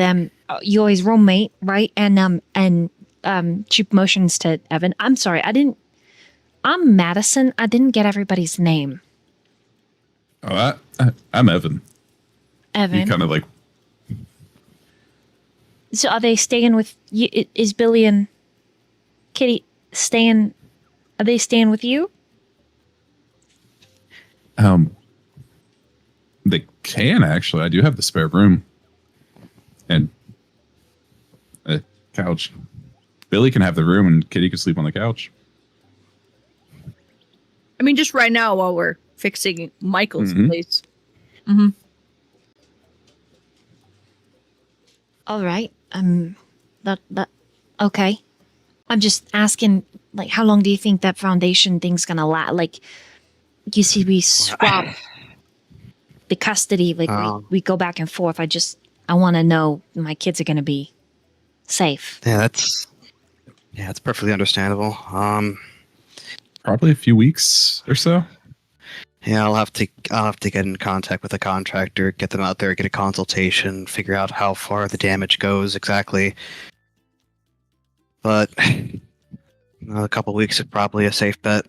you're his roommate, right? And she motions to Evan. I'm sorry, I'm Madison. I didn't get everybody's name. Oh, I'm Evan. Evan. You kind of like. So are they staying with you? Is Billy and Kitty staying? Are they staying with you? They can actually. I do have the spare room and a couch. Billy can have the room, and Kitty can sleep on the couch. I mean, just right now while we're fixing Michael's Mhm. place. Mm-hmm. All right. That okay. I'm just asking, like, how long do you think that foundation thing's gonna last? Like, you see, we swap the custody. Like, we go back and forth. I want to know my kids are gonna be safe. Yeah, that's perfectly understandable. Probably a few weeks or so. Yeah, I'll have to get in contact with a contractor, get them out there, get a consultation, figure out how far the damage goes exactly. But a couple weeks is probably a safe bet,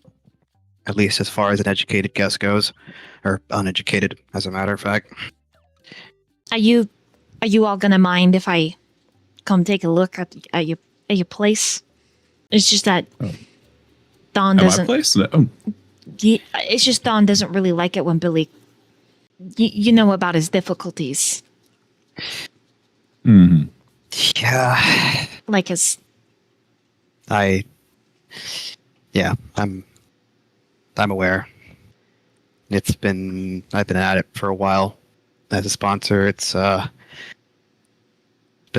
at least as far as an educated guess goes, or uneducated, as a matter of fact. Are you all gonna mind if I come take a look at your place? It's just that Dawn At my doesn't. place? No. It's just Dawn doesn't really like it when Billy. You know about his difficulties, Mm-hmm. Yeah, like his. I'm aware. I've been at it for a while as a sponsor. It's been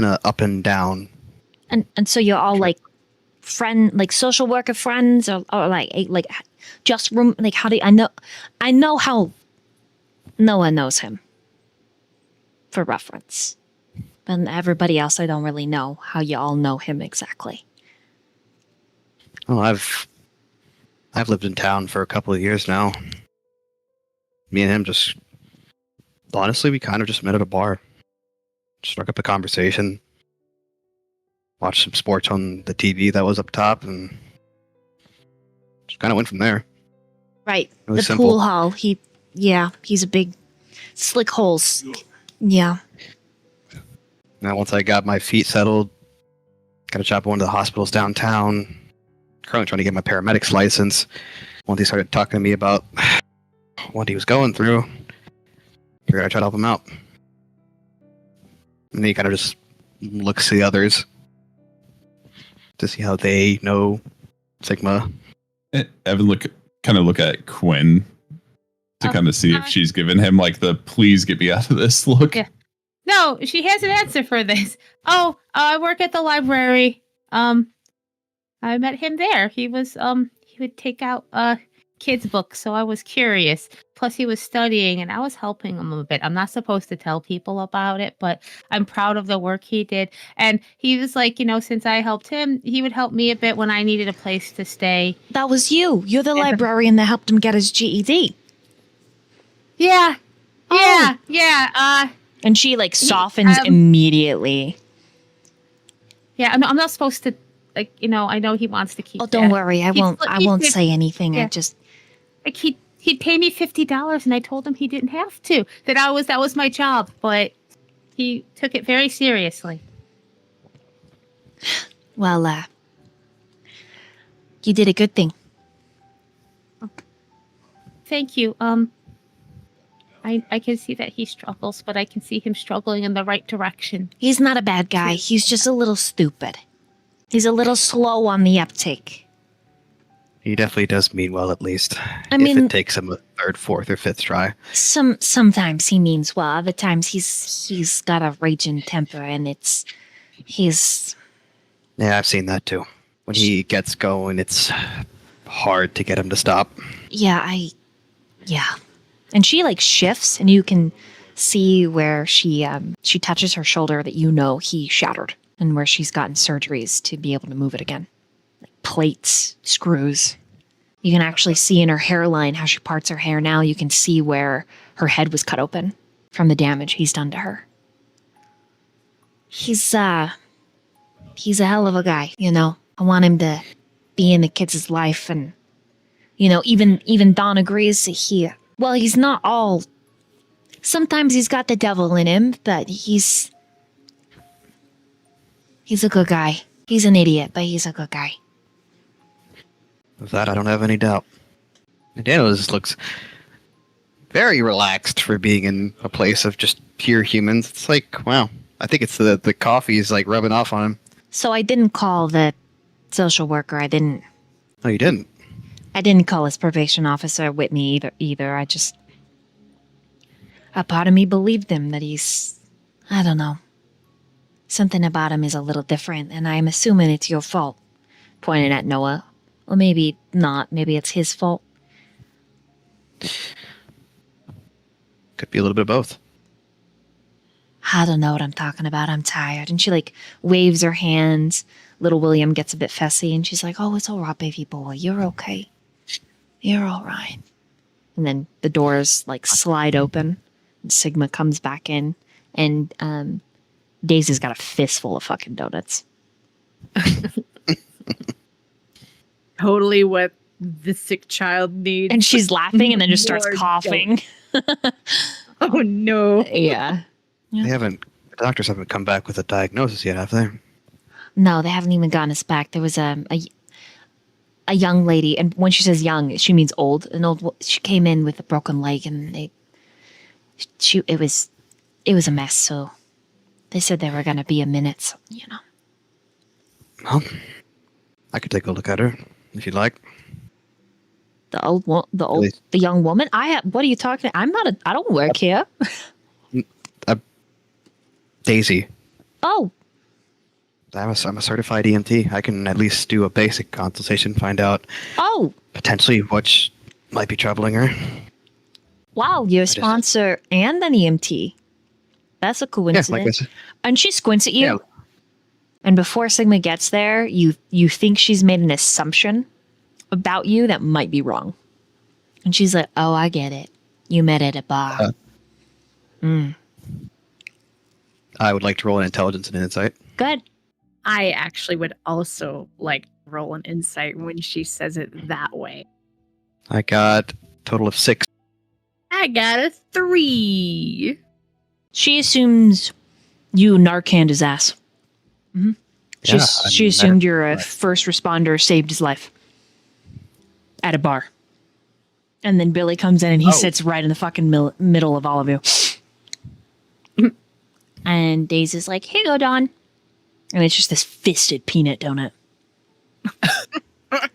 a up and down. And so you're all like social worker friends, or like just room. Like, how do I know how Noah knows him for reference, and everybody else I don't really know how you all know him exactly. Well, I've lived in town for a couple of years now. Me and him honestly, we kind of just met at a bar. Struck up a conversation. Watched some sports on the TV that was up top, and just kind of went from there. Right, It was the simple. pool hall. He's a big slick holes. Yeah. Now, once I got my feet settled, got a job at one of the hospitals downtown. Currently trying to get my paramedic's license. Once he started talking to me about what he was going through, figured I'd try to help him out. And then he kind of just looks to the others to see how they know Sigma. Evan look at Quinn to kind of see if she's given him like the "please get me out of this" look. Yeah. No, she has an answer for this. Oh, I work at the library. I met him there. He was he would take out kids' book, so I was curious. Plus, he was studying, and I was helping him a bit. I'm not supposed to tell people about it, but I'm proud of the work he did. And he was like, since I helped him, he would help me a bit when I needed a place to stay. That was you. You're the librarian that helped him get his GED. Yeah. Oh. Yeah. And she like softens immediately. Yeah, I'm not supposed to, like, I know he wants to keep. Oh, don't worry. I won't say anything. Yeah. I just like he'd pay me $50, and I told him he didn't have to. That was my job, but he took it very seriously. Well, you did a good thing. Thank you. I can see that he struggles, but I can see him struggling in the right direction. He's not a bad guy. He's just a little stupid. He's a little slow on the uptake. He definitely does mean well, at least. I mean, if it takes him a third, fourth, or fifth try. Sometimes he means well. Other times he's got a raging temper, and he's. Yeah, I've seen that too. When he gets going, it's hard to get him to stop. Yeah. And she like shifts, and you can see where she touches her shoulder that he shattered, and where she's gotten surgeries to be able to move it again. Like plates, screws. You can actually see in her hairline how she parts her hair now. You can see where her head was cut open from the damage he's done to her. He's a hell of a guy, I want him to be in the kids' life, and even Don agrees he's not all. Sometimes he's got the devil in him, but he's a good guy. He's an idiot, but he's a good guy. Of that, I don't have any doubt. And Daniel just looks very relaxed for being in a place of just pure humans. It's like, wow. I think it's the coffee is like rubbing off on him. So I didn't call the social worker. Oh, you didn't? I didn't call his probation officer Whitney either. A part of me believed him that I don't know. Something about him is a little different, and I'm assuming it's your fault. Pointing at Noah. Or maybe not. Maybe it's his fault. Could be a little bit of both. I don't know what I'm talking about. I'm tired. And she like waves her hands. Little William gets a bit fussy, and she's like, oh, it's all right, baby boy. You're okay. You're all right. And then the doors like slide open, and Sigma comes back in, and Daisy's got a fistful of fucking donuts. Totally what the sick child needs. And she's laughing and then just starts coughing. Oh no. Yeah. The doctors haven't come back with a diagnosis yet, have they? No, they haven't even gotten us back. There was a young lady, and when she says young, she means old. She came in with a broken leg, and it was a mess. So they said they were gonna be a minute. So, Well, I could take a look at her if you'd like. The young woman. What are you talking? I don't work here. Daisy. Oh. I'm a certified EMT. I can at least do a basic consultation, find out potentially what might be troubling her. Wow, you're a sponsor and an EMT. That's a coincidence. Yeah, like this. And she squints at you. Yeah. And before Sigma gets there, you think she's made an assumption about you that might be wrong. And she's like, oh, I get it. You met at a bar. I would like to roll an intelligence and an insight. Good. I actually would also like roll an insight when she says it that way. I got a total of 6. I got a 3. She assumes you Narcaned his ass. Mm-hmm. She assumed you're a first responder, saved his life at a bar. And then Billy comes in and he sits right in the fucking middle of all of you. And Daisy's like, here you go, Don. And it's just this fisted peanut donut.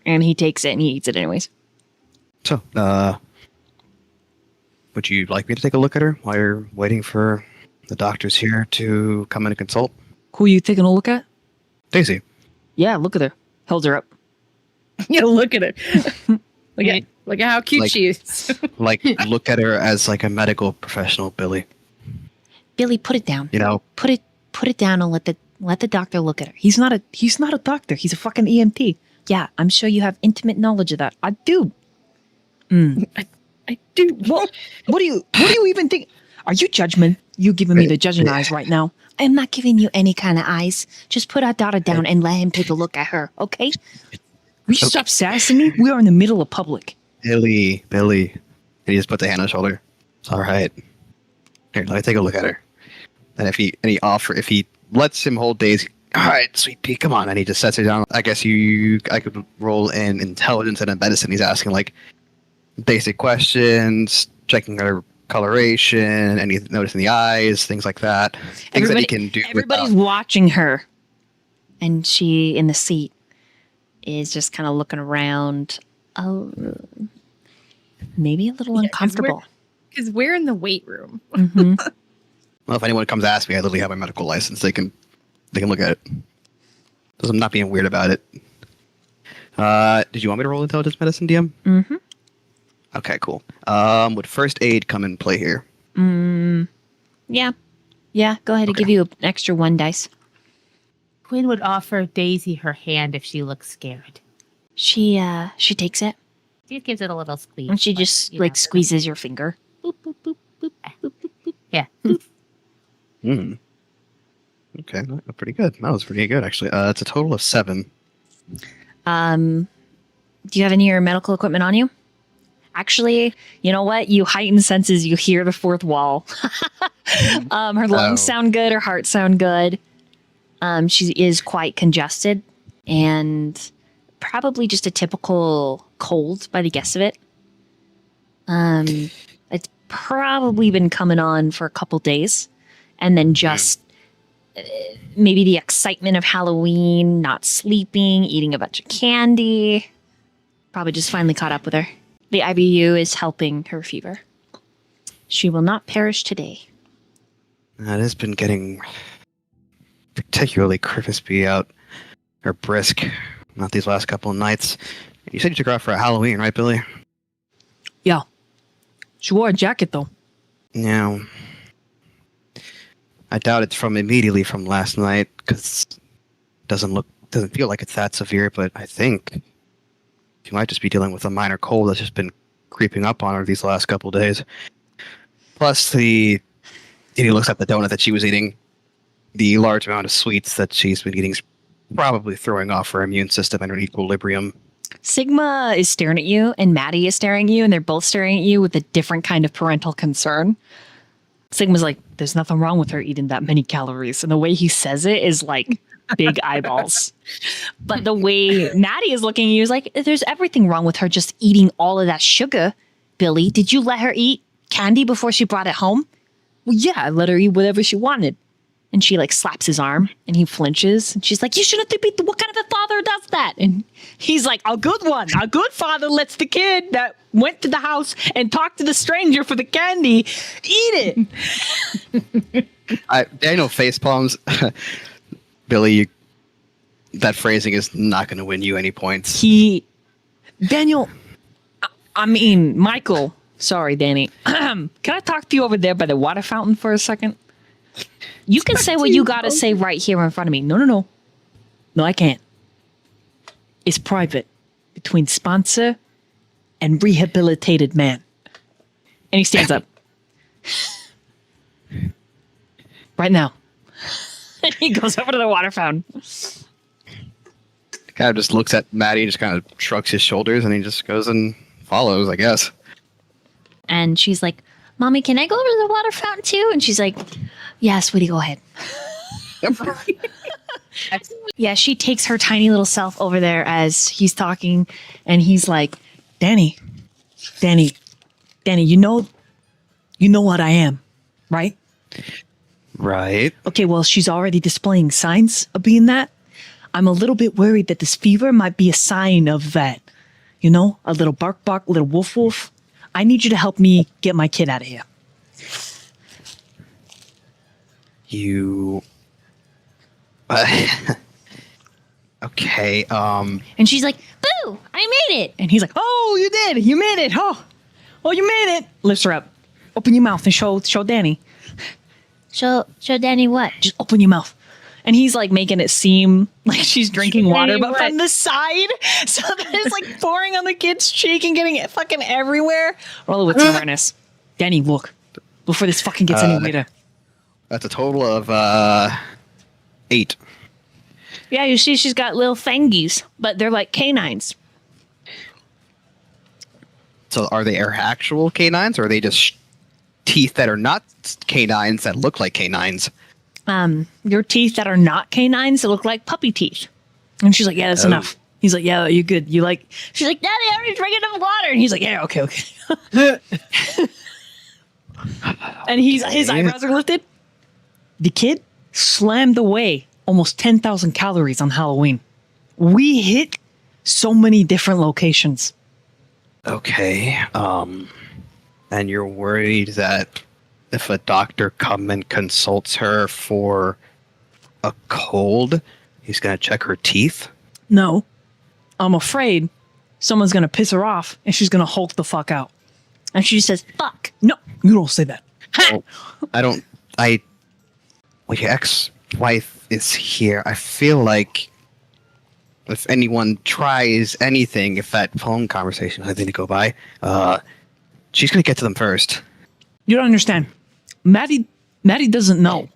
And he takes it and he eats it anyways. So, would you like me to take a look at her while you're waiting for the doctors here to come in and consult? Who are you taking a look at? Daisy. Yeah, look at her. Held her up. Yeah, look at her. Look at Look at how cute Like- she is. Like, look at her as like a medical professional, Billy. Billy, put it down. You know, Put it down and let the doctor look at her. He's not a doctor. He's a fucking EMT. Yeah, I'm sure you have intimate knowledge of that. I do. I do. What do you even think? Are you judgment? You giving me the judging eyes right now? I'm not giving you any kind of eyes. Just put our daughter down and let him take a look at her, okay? Will you stop sassing me? We are in the middle of public. Billy. And he just puts a hand on his shoulder. It's all right. Here, let me take a look at her. And if he lets him hold Daisy, all right, sweet pea, come on. And he just sets her down. I guess I could roll in intelligence and in medicine. He's asking like basic questions, checking her coloration, any notice in the eyes, things like that. Things that he can do. Everybody's watching her. And she, in the seat, is just kind of looking around. Oh, maybe a little uncomfortable. Because we're in the weight room. Mm-hmm. Well, if anyone comes to ask me, I literally have my medical license. They can look at it. Because I'm not being weird about it. Did you want me to roll intelligence medicine, DM? Mm-hmm. Okay, cool. Would first aid come in play here? Yeah. Yeah, go ahead and give you an extra 1 dice. Quinn would offer Daisy her hand if she looks scared. She takes it She gives it a little squeeze. and she but, just you know, squeezes your finger. boop, boop, boop, boop, boop, boop, boop. Yeah. Okay, pretty good. That was pretty good, actually. It's a total of 7. Do you have any of your medical equipment on you? Actually, you know what? You heighten senses. You hear the fourth wall. Her lungs sound good. Her heart sound good. She is quite congested and probably just a typical cold by the guess of it. It's probably been coming on for a couple days, and then just maybe the excitement of Halloween, not sleeping, eating a bunch of candy. Probably just finally caught up with her. The IBU is helping her fever. She will not perish today. It has been getting particularly crispy out, or brisk, not these last couple of nights. You said you took her out for a Halloween, right, Billy? Yeah. She wore a jacket though. Yeah. I doubt it's immediately from last night, because it doesn't feel like it's that severe, but I think she might just be dealing with a minor cold that's just been creeping up on her these last couple of days. Plus, he looks at the donut that she was eating. The large amount of sweets that she's been eating is probably throwing off her immune system and her equilibrium. Sigma is staring at you, and Maddie is staring at you, and they're both staring at you with a different kind of parental concern. Sigma's like, there's nothing wrong with her eating that many calories. And the way he says it is like big eyeballs. But the way Maddie is looking at you is like, there's everything wrong with her just eating all of that sugar. Billy, did you let her eat candy before she brought it home? Well, yeah, I let her eat whatever she wanted. And she like slaps his arm and he flinches. And she's like, you shouldn't be, what kind of a father does that? And he's like, a good one. A good father lets the kid that went to the house and talked to the stranger for the candy eat it. Daniel facepalms. Billy, that phrasing is not going to win you any points. Michael. Sorry, Danny. Can I talk to you over there by the water fountain for a second? You can say what you gotta say right here in front of me. No. No, I can't. It's private between sponsor and rehabilitated man. And he stands up. Right now. And he goes over to the water fountain. Kind of just looks at Maddie, just kind of shrugs his shoulders, and he just goes and follows, I guess. And she's like, Mommy, can I go over to the water fountain too? And she's like, yeah, sweetie, go ahead. Yeah, she takes her tiny little self over there as he's talking, and he's like, Danny, you know what I am, right? Right. Okay, well, she's already displaying signs of being that. I'm a little bit worried that this fever might be a sign of that. You know, a little bark, a little woof. I need you to help me get my kid out of here. You... Okay. And she's like, "Boo! I made it!" And he's like, "Oh, you did! You made it! Oh, you made it!" Lifts her up. Open your mouth and show Danny. Show Danny what? Just open your mouth. And he's like making it seem like she's drinking water, but from the side, so that it's like pouring on the kid's cheek and getting it fucking everywhere. Roll it with awareness. Danny, look before this fucking gets any weirder. That's a total of 8. Yeah, you see, she's got little fangies, but they're like canines. So are they actual canines, or are they just teeth that are not canines that look like canines? Your teeth that are not canines that look like puppy teeth. And she's like, "Yeah, that's enough." He's like, "Yeah, you're good. You like?" She's like, "Daddy, I already drank enough water." And he's like, "Yeah, okay." And his eyebrows are lifted. The kid slammed away almost 10,000 calories on Halloween. We hit so many different locations. Okay. And you're worried that if a doctor come and consults her for a cold, he's gonna check her teeth? No, I'm afraid someone's gonna piss her off and she's gonna Hulk the fuck out. And she says, "Fuck." No, you don't say that. Well, well, your ex-wife is here. I feel like if anyone tries anything, if that phone conversation has anything to go by, she's gonna get to them first. You don't understand. Maddie doesn't know.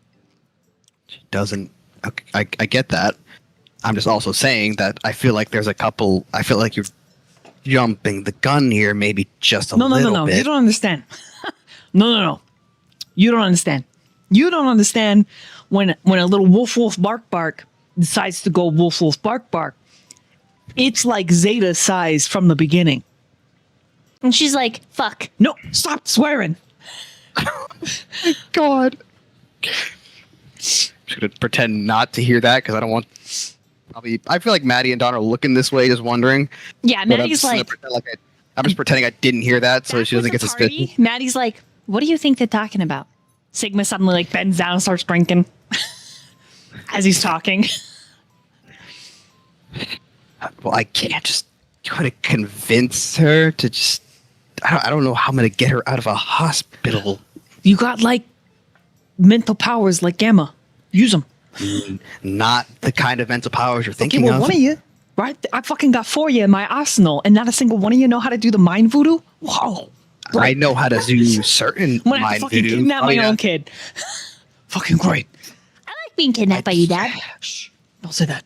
She doesn't. Okay, I get that. I'm just also saying that I feel like there's a couple. I feel like you're jumping the gun here, maybe just a little bit. No. You don't understand. No. You don't understand. You don't understand when a little wolf bark decides to go wolf bark. It's like Zeta size from the beginning. And she's like, "Fuck." No, stop swearing. God. Should pretend not to hear that because I don't want. I feel like Maddie and Don are looking this way, just wondering. Yeah, But Maddie's like, I'm just pretending I didn't hear that, so she doesn't get suspicious. Maddie's like, "What do you think they're talking about?" Sigma suddenly like bends down and starts drinking as he's talking. Well, I can't just try to convince her to just. I don't know how I'm gonna get her out of a hospital. You got like mental powers like Gamma. Use them. Not the kind of mental powers you're thinking Okay, well, of. one of you, right? I fucking got 4 of you in my arsenal, and not a single one of you know how to do the mind voodoo. Whoa! I know how to do certain I'm gonna have to mind fucking voodoo. kidnap my own kid. Fucking great. "I like being kidnapped by you, Dad." Shh! Don't say that.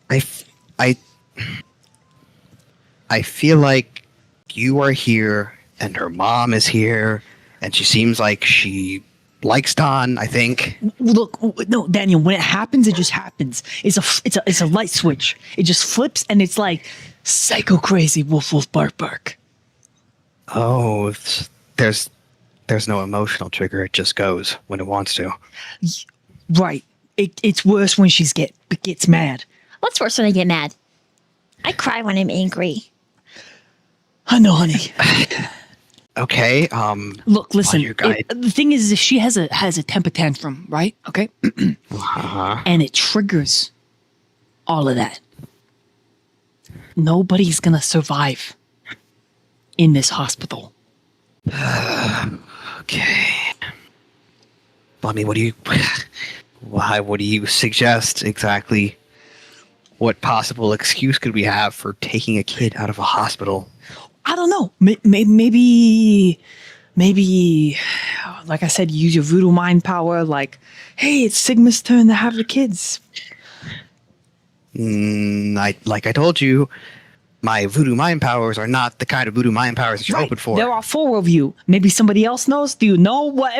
I feel like you are here and her mom is here and she seems like she likes Don, I think. Look, no, Daniel. When it happens, it just happens. It's a light switch. It just flips, and it's like psycho crazy. Wolf bark. Oh, there's no emotional trigger. It just goes when it wants to. Right. It's worse when she gets mad. What's worse when I get mad? I cry when I'm angry. I know, honey. Okay. Look, listen. your guide. The thing is, she has a temper tantrum, right? Okay. And it triggers all of that. Nobody's gonna survive in this hospital. Okay. Well, I mean, what do you suggest exactly? What possible excuse could we have for taking a kid out of a hospital? I don't know. Maybe, like I said, use your voodoo mind power. Like, hey, it's Sigma's turn to have the kids. Like I told you, my voodoo mind powers are not the kind of voodoo mind powers that you're hoping for. There are 4 of you. Maybe somebody else knows. Do you know what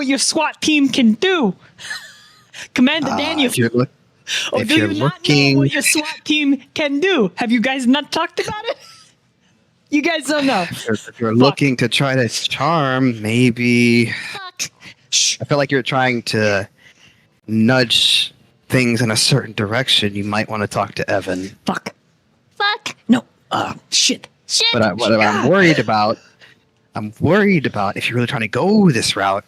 your SWAT team can do? Commander Daniel. If you're do you not know what your SWAT team can do? Have you guys not talked about it? You guys don't know. If you're looking to try to charm, maybe. Fuck. Shh. I feel like you're trying to nudge things in a certain direction. You might want to talk to Evan. Fuck. No. Shit. But what I'm worried about, if you're really trying to go this route,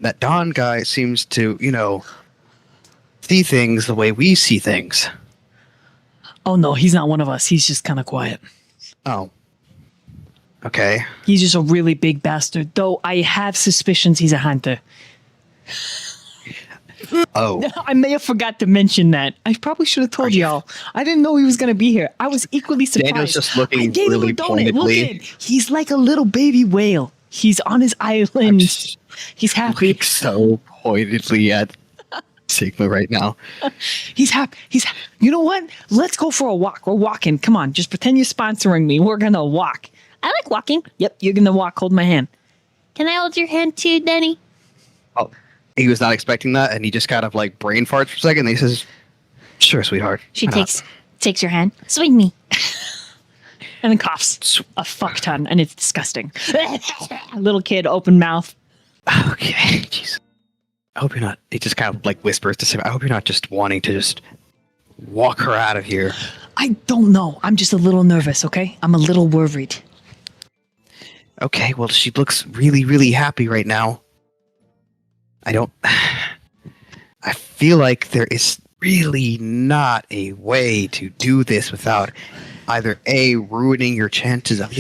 that Don guy seems to, see things the way we see things. Oh no, he's not one of us. He's just kind of quiet. Oh. Okay. He's just a really big bastard. Though I have suspicions he's a hunter. Oh. I may have forgot to mention that. I probably should have told y'all. I didn't know he was going to be here. I was equally surprised. Daniel's just looking I gave really him a donut. Look pointedly. at he's like a little baby whale. He's on his island. He's happy. Looking so pointedly at Sigma right now. He's happy. You know what? Let's go for a walk. We're walking. Come on. Just pretend you're sponsoring me. We're going to walk. I like walking. Yep. You're going to walk. Hold my hand. Can I hold your hand too, Danny? Oh, he was not expecting that, and he just kind of like brain farts for a second. And he says, "Sure, sweetheart." She Why not?" takes your hand. Swing me. And then coughs a fuck ton. And it's disgusting. Little kid, open mouth. Okay, jeez. I hope you're not. He just kind of like whispers to Sigma, "I hope you're not just wanting to just walk her out of here." I don't know. I'm just a little nervous, okay? I'm a little worried. Okay, well, she looks really, really happy right now. I feel like there is really not a way to do this without either A, ruining your chances of,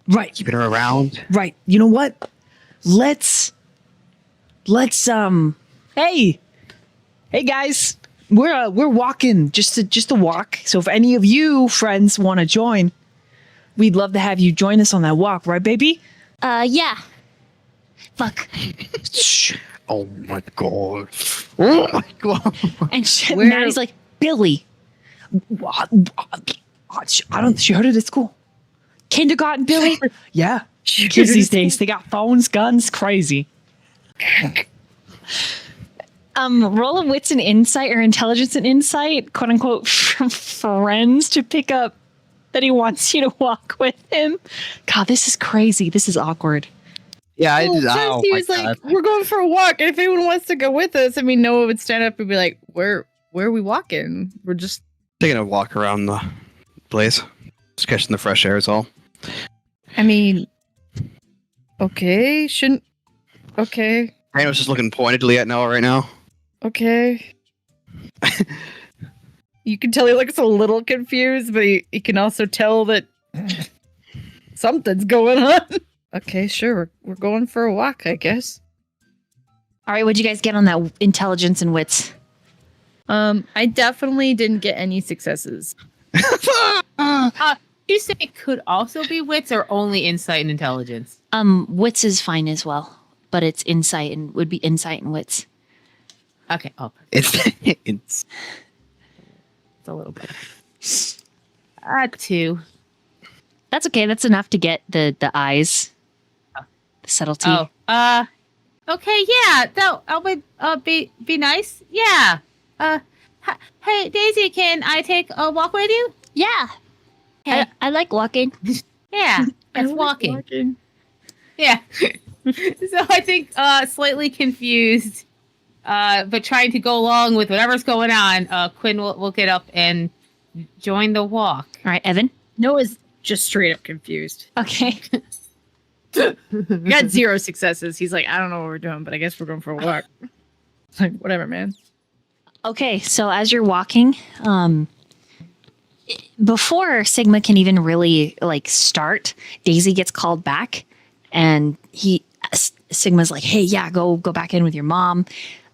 Right. keeping her around. Right. You know what? Let's hey guys, we're walking just to walk. So if any of you friends want to join, we'd love to have you join us on that walk, right, baby? Yeah. Fuck. Oh my god. Oh my god. And Maddie's like, Billy. She heard it at school. Kindergarten, Billy. Yeah. Kids these days, they got phones, guns, crazy. Roll a wits and insight or intelligence and insight, quote unquote, from friends to pick up that he wants you to walk with him. God, this is crazy. This is awkward. Yeah, I did. First Oh he my was god. like, "We're going for a walk." And if anyone wants to go with us, I mean, Noah would stand up and be like, "Where are we walking? We're just Taking a walk around the place. Just catching the fresh air is all. I mean, okay, okay. Rano's just looking pointedly at Noah right now. Okay. You can tell he looks a little confused, but he can also tell that something's going on. Okay, sure. We're going for a walk, I guess. All right, what'd you guys get on that intelligence and wits? I definitely didn't get any successes. You say it could also be wits or only insight and intelligence? Wits is fine as well, but it's insight and would be insight and wits. Okay. Oh, It's a little bit. 2. That's okay. That's enough to get the eyes, the subtlety. Oh, okay, yeah. That would be nice. Yeah. Hey Daisy, can I take a walk with you? Yeah. Okay. I like walking. Yeah, that's walking. Yeah. So I think slightly confused, but trying to go along with whatever's going on. Quinn will get up and join the walk. All right, Evan. Noah's just straight up confused. Okay. We got 0 successes. He's like, I don't know what we're doing, but I guess we're going for a walk. It's like, whatever, man. Okay, so as you're walking, before Sigma can even really start, Daisy gets called back, and Sigma's like, "Hey, yeah, go back in with your mom."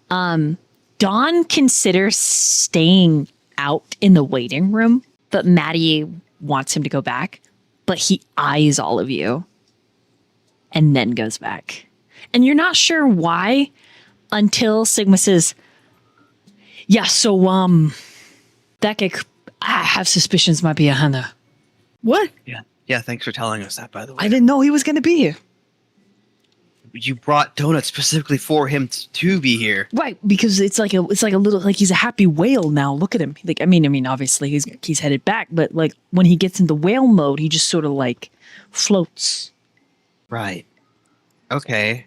Dawn considers staying out in the waiting room, but Maddie wants him to go back, but he eyes all of you and then goes back. And you're not sure why until Sigma says, "Yeah, so that guy, I have suspicions might be a hunter." What? yeah. Thanks for telling us that. By the way, I didn't know he was going to be here. you brought donuts specifically for him to be here. Right, because it's like a little, he's a happy whale now. Look at him. I mean, obviously he's headed back, but when he gets into whale mode, he just sort of floats. Right. Okay.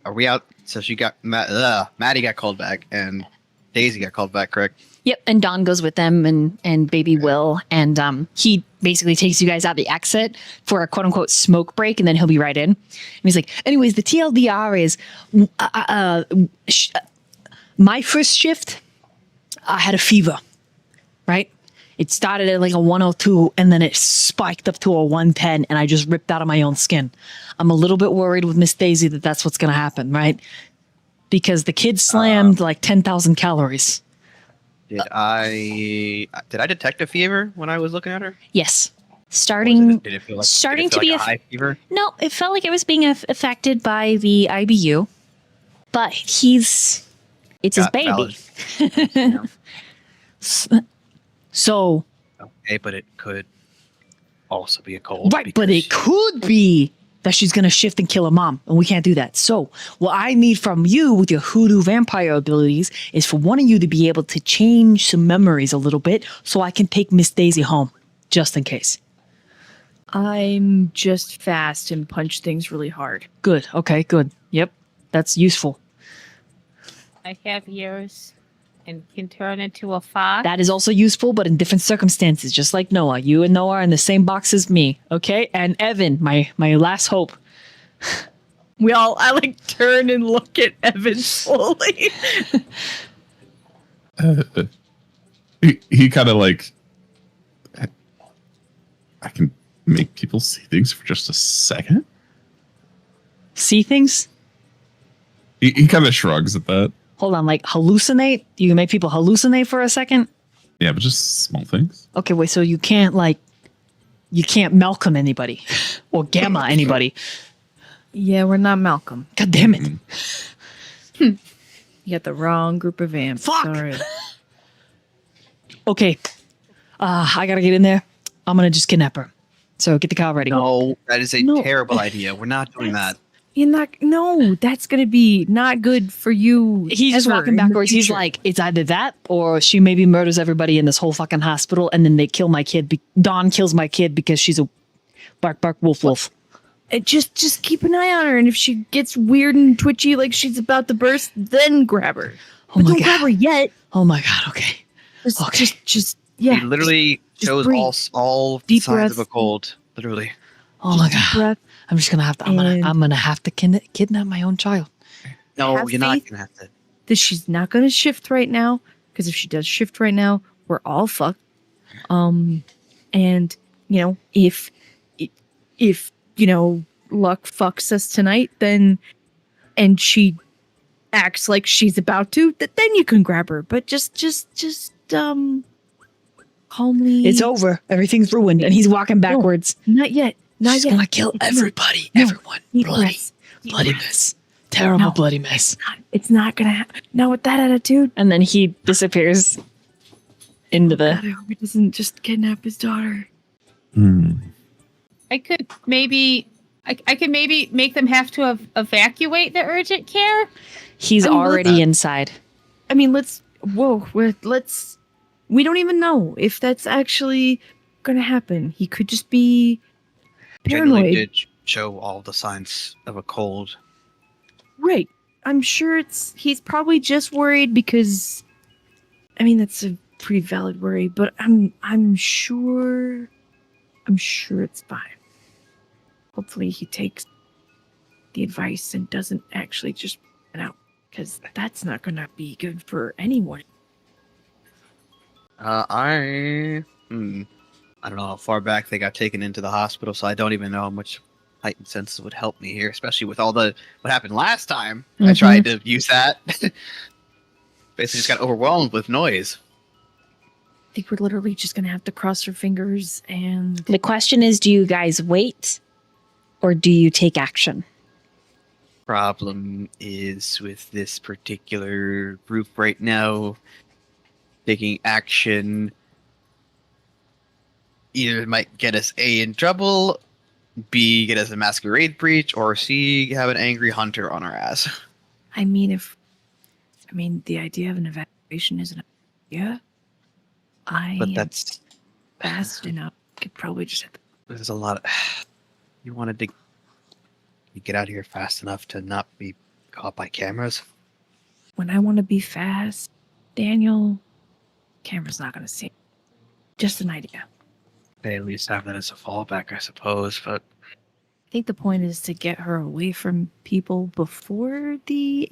Are we out? So she got Maddie got called back and Daisy got called back, correct? Yep, and Dawn goes with them and baby Will, and he basically takes you guys out the exit for a quote unquote smoke break, and then he'll be right in. And he's like, anyways, the TLDR is my first shift, I had a fever, right? It started at like a 102 and then it spiked up to a 110 and I just ripped out of my own skin. I'm a little bit worried with Miss Daisy that that's what's going to happen, right? Because the kid slammed like 10,000 calories. Did I detect a fever when I was looking at her? Yes. Starting Did it feel like, starting did it feel to be like a high fever? No, it felt like it was being affected by the IBU, but it's his Got baby. valid. So, Okay, but it could also be a cold. right, but it could be that she's going to shift and kill her mom, and we can't do that. So, what I need from you with your hoodoo vampire abilities is for one of you to be able to change some memories a little bit so I can take Miss Daisy home, just in case. I'm just fast and punch things really hard. Good. Okay, good. Yep. That's useful. I have yours and can turn into a fox. That is also useful, but in different circumstances, just like Noah. You and Noah are in the same box as me, okay? And Evan, my last hope. I like turn and look at Evan slowly. He kind of like, I can make people see things for just a second. See things? He kind of shrugs at that. Hold on, like hallucinate? You can make people hallucinate for a second? Yeah, but just small things. Okay, wait, so you can't Malcolm anybody or Gamma anybody. Yeah, we're not Malcolm. God damn it. You got the wrong group of amps. Fuck! Sorry. Okay, I gotta get in there. I'm gonna just kidnap her. So get the car ready. No, that is a No. terrible idea. We're not doing that. No, that's gonna be not good for you. He's just ever walking in the backwards. He's future. like, it's either that or she maybe murders everybody in this whole fucking hospital and then they kill my kid. Dawn kills my kid because she's a bark, bark, wolf, wolf. Just keep an eye on her, and if she gets weird and twitchy like she's about to burst, then grab her. Oh But my don't God. grab her yet. Oh my God, okay. Okay. Yeah. He literally just shows breathe. all Deep signs of breath. a cold. Literally. Oh my Deep God. breath. I'm just gonna have to, And- I'm gonna have to kidnap my own child. No, Have you're not faith. gonna have to. That she's not gonna shift right now, because if she does shift right now, we're all fucked. And if luck fucks us tonight, then and she acts like she's about to, then you can grab her. But just calmly. It's over. Everything's ruined. And he's walking backwards. Not yet. Not She's yet. gonna kill everybody. Everyone. Deep Bloody. breaths. Deep Bloody breaths. mess. Terrible No. bloody mess. It's not gonna happen. Not with that attitude. And then he disappears into God, I the. hope he doesn't just kidnap his daughter. I could maybe make them have to evacuate the urgent care. He's I mean, already inside. I mean, we don't even know if that's actually gonna happen. He could just be Generally paranoid. did show all the signs of a cold. Right. I'm sure he's probably just worried because that's a pretty valid worry, but I'm sure it's fine. Hopefully he takes the advice and doesn't actually just run out, because that's not gonna be good for anyone. I don't know how far back they got taken into the hospital, so I don't even know how much heightened senses would help me here, especially with all what happened last time. I tried to use that. Basically just got overwhelmed with noise. I think we're literally just gonna have to cross our fingers and The question is, do you guys wait or do you take action? Problem is with this particular group right now, taking action either might get us A, in trouble, B, get us a masquerade breach, or C, have an angry hunter on our ass. the idea of an evacuation is an idea. But that's fast enough. Could probably just hit there's a lot of you wanted to get out of here fast enough to not be caught by cameras. when I want to be fast, Daniel, camera's not gonna see it. Just an idea. They at least have that as a fallback, I suppose, but I think the point is to get her away from people before the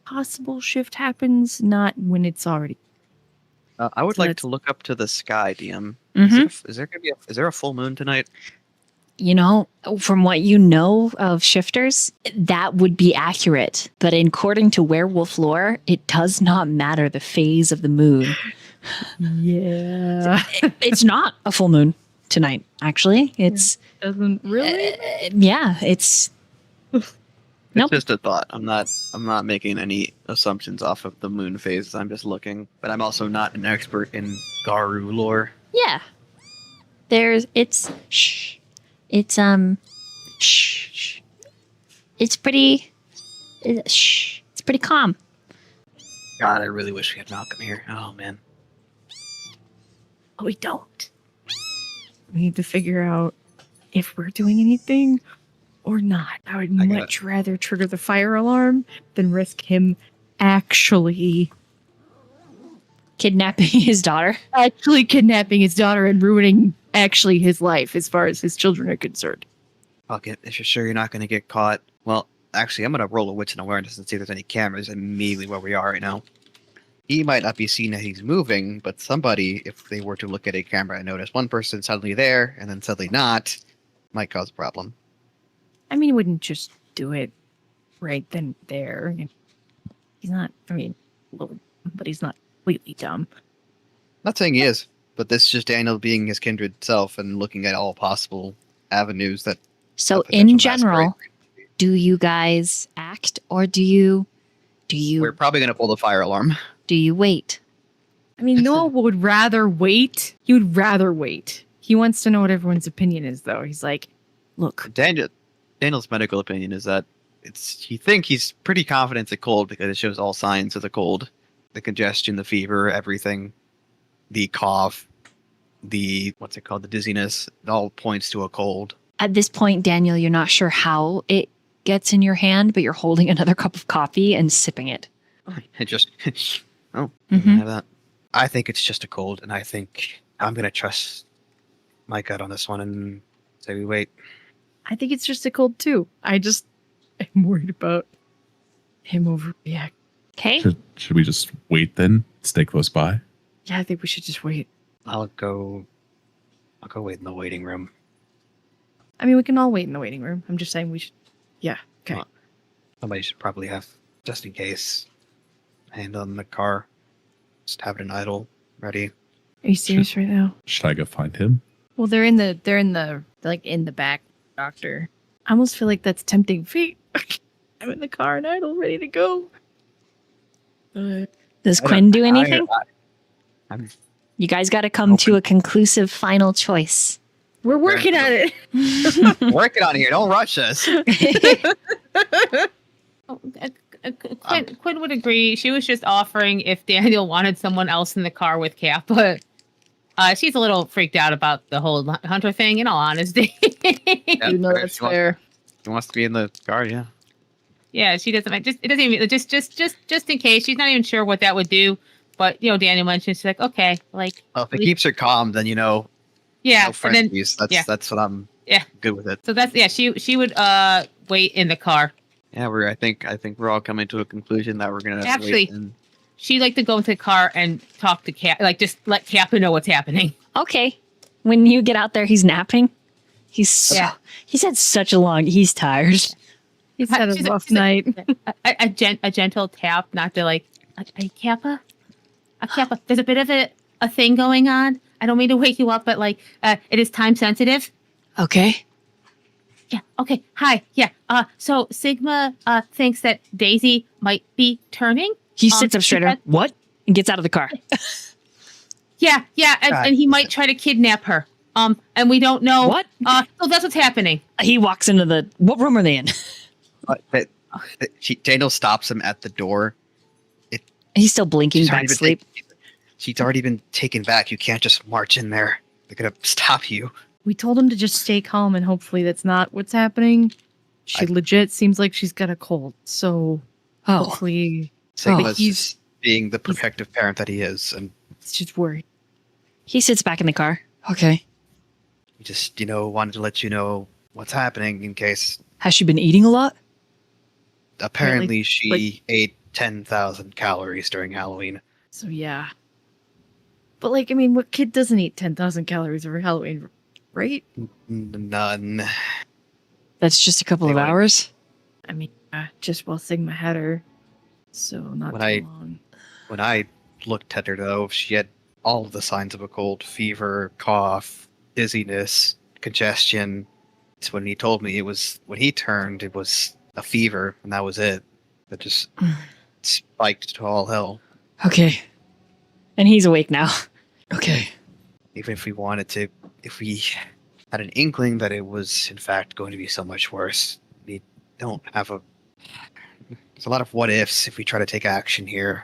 possible shift happens, not when it's already. I would So like that's- to look up to the sky, DM. Mhm. Is there a full moon tonight? You know, from what you know of shifters, that would be accurate. But according to werewolf lore, it does not matter the phase of the moon. Yeah. It's not a full moon tonight, actually. It's, Doesn't really. yeah, it's, Nope. It's just a thought. I'm not making any assumptions off of the moon phases. I'm just looking. But I'm also not an expert in Garu lore. yeah. Shh. Shh. It's pretty, shh. It's pretty calm. God, I really wish we had Malcolm here. Oh man. But we don't. We need to figure out if we're doing anything or not. I would I got much rather trigger the fire alarm than risk him actually Kidnapping his daughter. kidnapping his daughter and ruining actually his life as far as his children are concerned. Fuck it. If you're sure you're not going to get caught, well, actually, I'm going to roll a wits and awareness and see if there's any cameras immediately where we are right now. He might not be seeing that he's moving, but somebody, if they were to look at a camera and notice one person suddenly there and then suddenly not, might cause a problem. I mean, he wouldn't just do it right then there. He's not, I mean, little, but he's not completely dumb. Not saying he is, but this is just Daniel being his kindred self and looking at all possible avenues that. So a potential in general, masquerade. do you guys act or do you We're probably going to pull the fire alarm. wait? I mean, Noah would rather wait. He would rather wait. He wants to know what everyone's opinion is, though. He's like, look, Daniel's medical opinion is that he's pretty confident it's a cold because it shows all signs of the cold. The congestion, the fever, everything. The cough, the dizziness, it all points to a cold. At this point, Daniel, you're not sure how it gets in your hand, but you're holding another cup of coffee and sipping it. It just Mhm. have that. I think it's just a cold, and I think I'm gonna trust my gut on this one and say we wait. I think it's just a cold, too. I'm worried about him overreacting. Okay. Should we just wait then? Stay close by? Yeah, I think we should just wait. I'll go wait in the waiting room. I mean, we can all wait in the waiting room. I'm just saying we should. Yeah, okay. Somebody should probably have, just in case, hand on the car. Just have it in idle, ready. Are you serious right now? Should I go find him? Well, they're in the back, doctor. I almost feel like that's tempting fate. I'm in the car and idle, ready to go. Does Quinn do anything? I'm You guys got to come to a conclusive final choice. We're working at it. working on it here. Don't rush us. Quinn would agree. She was just offering if Daniel wanted someone else in the car with Cap, but she's a little freaked out about the whole Hunter thing, in all honesty. Yeah, You know if that's she wants- fair. He wants to be in the car, yeah. Yeah, she doesn't. It doesn't even just in case. She's not even sure what that would do. But Daniel mentioned she's like, okay, like Well, if it keeps her calm, then yeah, no and then frenzies. yeah. That's what I'm good with it. so she would wait in the car. Yeah, I think we're all coming to a conclusion that we're gonna Actually, wait and she'd like to go into the car and talk to Cap, like just let Kappa know what's happening. Okay. When you get out there, he's napping. He's had such a long. He's tired. He's had a rough night. A gentle tap, not to like, Kappa, Kappa. There's a bit of a thing going on. I don't mean to wake you up, but like, it is time sensitive. Okay. Yeah. Okay. Hi. Yeah. So Sigma thinks that Daisy might be turning. He sits up straighter. because- What? And gets out of the car. Yeah. And he might try to kidnap her. And we don't know What? So that's what's happening. He walks into the. What room are they in? Daniel stops him at the door. He's still blinking back sleep. She's already been taken back. You can't just march in there. They're gonna stop you. We told him to just stay calm, and hopefully that's not what's happening. She legit seems like she's got a cold, so hopefully Sigma's he's being the protective parent that he is, and he's just worried. He sits back in the car. Okay. we just wanted to let you know what's happening in case. Has she been eating a lot? Apparently, she ate 10,000 calories during Halloween. So yeah, But like, I mean, what kid doesn't eat 10,000 calories over Halloween, right? None. That's just a couple of Anyway. hours. I mean, just while Sigma had her, so not When too I- long. When I looked at her, though, she had all of the signs of a cold: fever, cough, dizziness, congestion. So when he told me when he turned, it was a fever, and that was it. It just spiked to all hell. Okay. And he's awake now. Okay. Even if we wanted to, if we had an inkling that it was in fact going to be so much worse, we don't have there's a lot of what ifs if we try to take action here.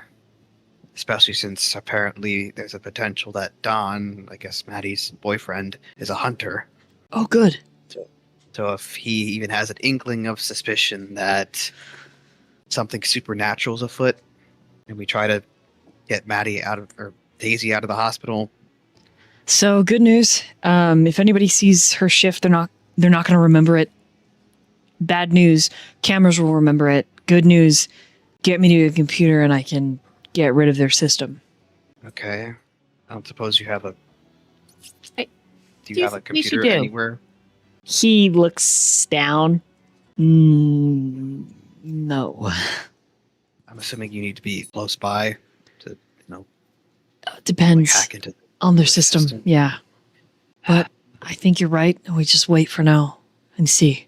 Especially since apparently there's a potential that Don, I guess Maddie's boyfriend, is a hunter. Oh, good. So if he even has an inkling of suspicion that something supernatural is afoot, and we try to get Maddie or Daisy out of the hospital. So good news. If anybody sees her shift, they're not going to remember it. Bad news. Cameras will remember it. Good news. Get me to a computer and I can get rid of their system. Okay. I don't suppose you have a. I- Do you have a yes, you computer do. anywhere? He looks down. No. I'm assuming you need to be close by to, Depends hack into. on their the system. system. Yeah. But I think you're right. We just wait for now and see.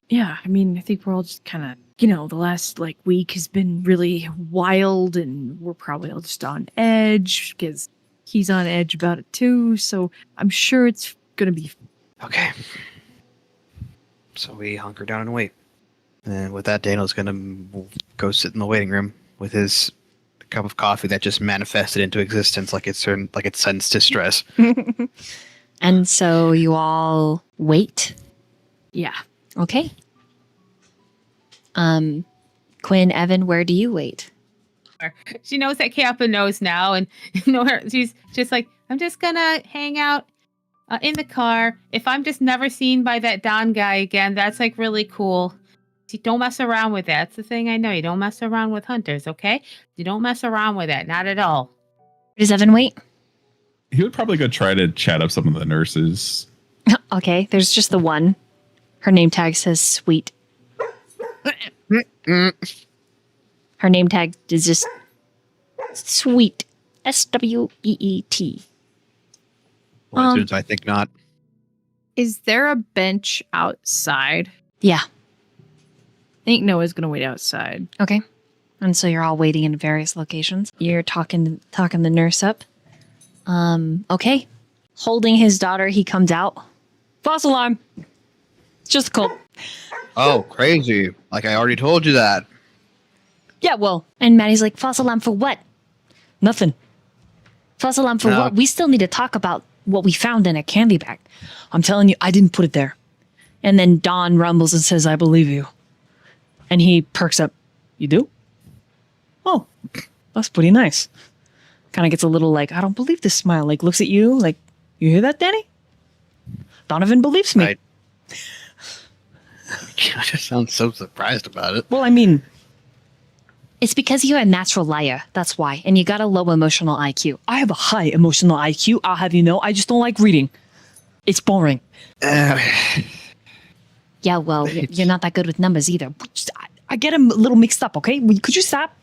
Yeah, I mean, I think we're all just kind of, the last like week has been really wild, and we're probably all just on edge because he's on edge about it too. So I'm sure it's gonna be. Okay. So we hunker down and wait. And with that, Daniel's gonna go sit in the waiting room with his cup of coffee that just manifested into existence, like it sensed distress. And so you all wait. Yeah. Okay. Quinn, Evan, where do you wait? She knows that Kappa knows now, and she's just like, I'm just gonna hang out in the car. If I'm just never seen by that Don guy again, that's like really cool. You don't mess around with that. That's the thing I know. You don't mess around with hunters, okay? You don't mess around with that. Not at all. Does Evan wait? He would probably go try to chat up some of the nurses. Okay, there's just the one. Her name tag says Sweet. Her name tag is just Sweet. SWEET. Coincidence? I think not. Is there a bench outside? Yeah. I think Noah's gonna wait outside. Okay. And so you're all waiting in various locations. You're talking the nurse up. Okay. Holding his daughter, he comes out. False alarm. Just a cold. Oh, crazy! Like I already told you that. Yeah, well, And Maddie's like, false alarm for what? nothing. False alarm for No. what? We still need to talk about what we found in a candy bag. I'm telling you, I didn't put it there. And then Don rumbles and says, I believe you. And he perks up. You do? Oh, that's pretty nice. Kind of gets a little like, I don't believe this smile. Like, looks at you like, you hear that, Danny? Donovan believes me. I just sound so surprised about it. Well, I mean, It's because you're a natural liar. That's why. And you got a low emotional IQ. I have a high emotional IQ. I'll have you know. I just don't like reading. It's boring. Yeah, well, you're not that good with numbers either. I get them a little mixed up, okay? Could you stop?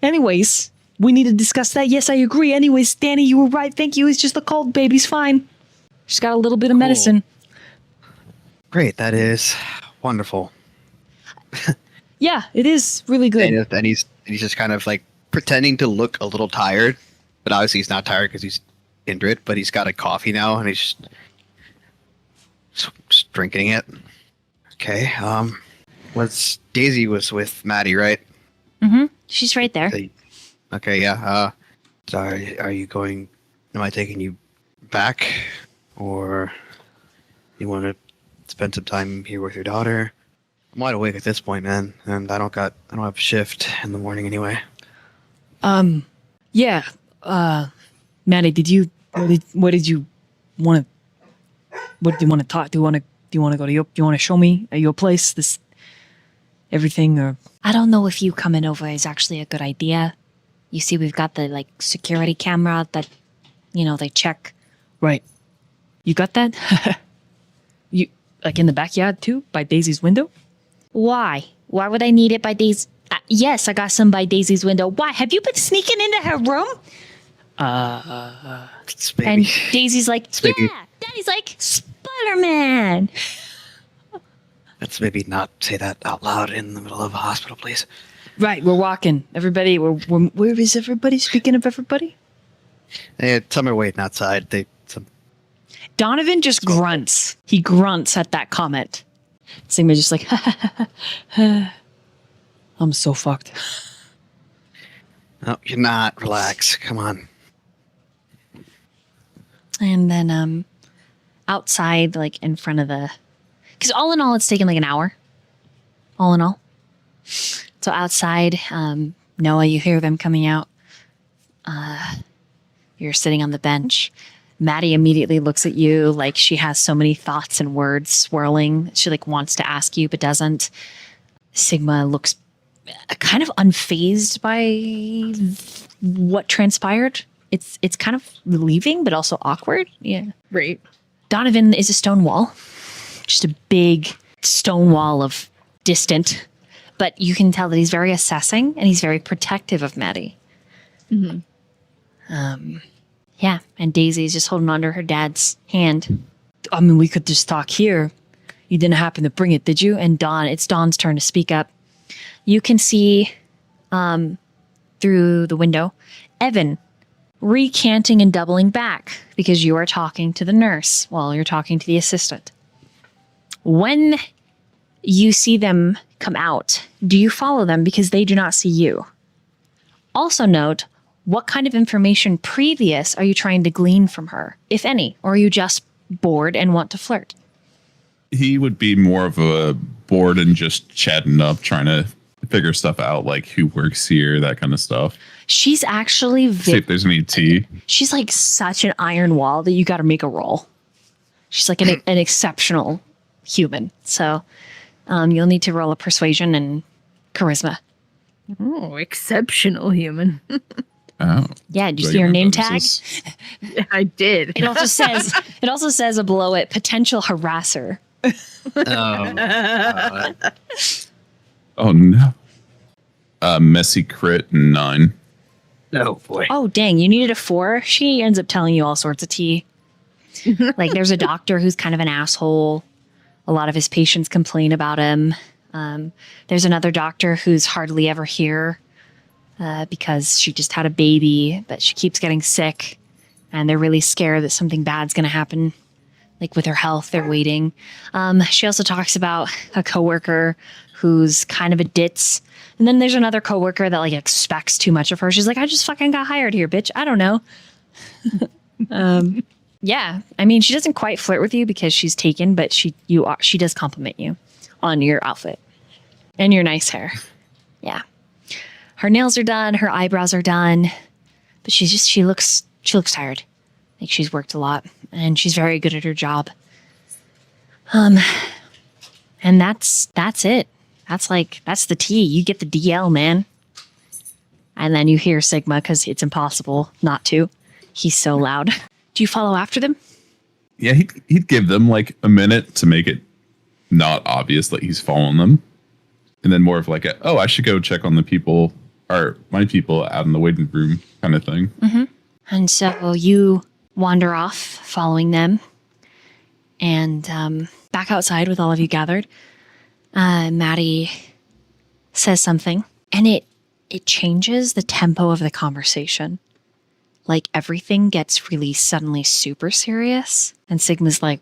Anyways, we need to discuss that. Yes, I agree. Anyways, Danny, you were right. Thank you. It's just a cold. Baby's fine. She's got a little bit of Cool. medicine. Great, that is wonderful. Yeah, it is really good. And he's just kind of like pretending to look a little tired, but obviously he's not tired because he's Kindred. But he's got a coffee now, and he's just drinking it. Okay. Daisy was with Maddie, right? Mm-hmm. She's right there. Okay, yeah. So are you going? Am I taking you back, or you want to spend some time here with your daughter? I'm wide awake at this point, man, and I don't have a shift in the morning anyway. Yeah. Maddie, what did you want to talk? Do you want to go to do you want to show me at your place this everything, or I don't know if you coming over is actually a good idea. You see, we've got the security camera that they check. Right. You got that? You like in the backyard too, by Daisy's window? Why? Why would I need it by Daisy? Yes, I got some by Daisy's window. Why? Have you been sneaking into her room? It's maybe, And Daisy's like, maybe- yeah. Daddy's like, Spider-Man. let's maybe not say that out loud in the middle of a hospital, please. Right, we're walking. Everybody, where is everybody? Speaking of everybody? Some are waiting outside. Donovan just grunts. He grunts at that comment. Sigma's just like, I'm so fucked. No, you're not. Relax. Come on. And then outside, like in front of because all in all, it's taken like an hour. All in all. So outside, Noah, you hear them coming out. You're sitting on the bench. Maddie immediately looks at you like she has so many thoughts and words swirling. She like wants to ask you, but doesn't. Sigma looks kind of unfazed by what transpired. It's kind of relieving, but also awkward. Yeah. Right. Donovan is a stone wall. Just a big stone wall of distant. But you can tell that he's very assessing and he's very protective of Maddie. Mm-hmm. Yeah, and Daisy's just holding onto her dad's hand. I mean, we could just talk here. You didn't happen to bring it, did you? And it's Dawn's turn to speak up. You can see through the window, Evan recanting and doubling back because you are talking to the nurse while you're talking to the assistant. When you see them come out, do you follow them because they do not see you? Also note, what kind of information previous are you trying to glean from her, if any? Or are you just bored and want to flirt? He would be more of a bored and just chatting up, trying to figure stuff out, like who works here, that kind of stuff. She's actually See if there's any tea. she's like such an iron wall that you got to make a roll. She's like an exceptional human. So you'll need to roll a persuasion and charisma. Oh, exceptional human. Oh. Yeah, did you Do I see get her my name tag? bonuses? I did. It also says below it potential harasser. Oh no. Messy crit 9. Oh boy. Oh dang, you needed a 4. She ends up telling you all sorts of tea. Like there's a doctor who's kind of an asshole. A lot of his patients complain about him. There's another doctor who's hardly ever here because she just had a baby, but she keeps getting sick, and they're really scared that something bad's going to happen. Like with her health, they're waiting. She also talks about a coworker who's kind of a ditz. And then there's another coworker that like expects too much of her. She's like, I just fucking got hired here, bitch. I don't know. Yeah, I mean, she doesn't quite flirt with you because she's taken, but she does compliment you on your outfit and your nice hair. Yeah, her nails are done, her eyebrows are done, but she looks tired. Like she's worked a lot and she's very good at her job. And that's it. That's the tea. You get the DL, man. And then you hear Sigma because it's impossible not to. He's so loud. Do you follow after them? Yeah, he'd give them like a minute to make it not obvious that he's following them. And then more of like I should go check on the people, or my people out in the waiting room kind of thing. Mm-hmm. And so you wander off following them and back outside with all of you gathered. Maddie says something and it changes the tempo of the conversation. Like everything gets really suddenly super serious. And Sigma's like,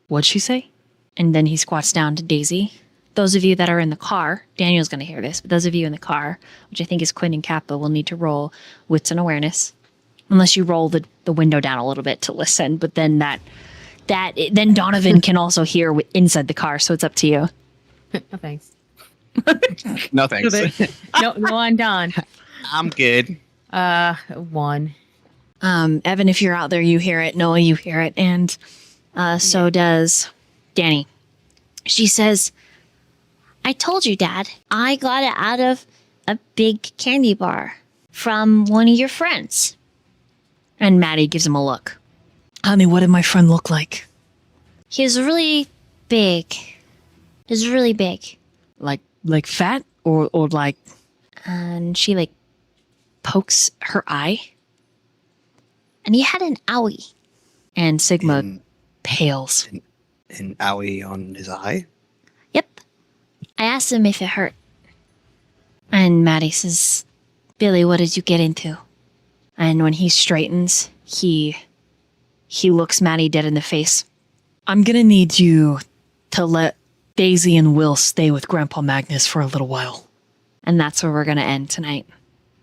what'd she say? And then he squats down to Daisy. Those of you that are in the car, Daniel's going to hear this, but those of you in the car, which I think is Quinn and Kappa, will need to roll wits and awareness. Unless you roll the window down a little bit to listen. But then then Donovan can also hear inside the car. So it's up to you. No thanks. No thanks. No, I'm done. I'm good. 1. Evan, if you're out there, you hear it. Noah, you hear it. And so does Danny. She says, I told you, Dad. I got it out of a big candy bar from one of your friends. And Maddie gives him a look. Honey, what did my friend look like? He was really big. He was really big. Like fat or like And she like pokes her eye. And he had an owie. and Sigma And- pales. An owie on his eye. Yep. I asked him if it hurt. And Maddie says, Billy, what did you get into? and when he straightens, he looks Maddie dead in the face. I'm gonna need you to let Daisy and Will stay with Grandpa Magnus for a little while. And that's where we're gonna end tonight.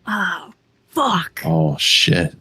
Oh, fuck. Oh shit.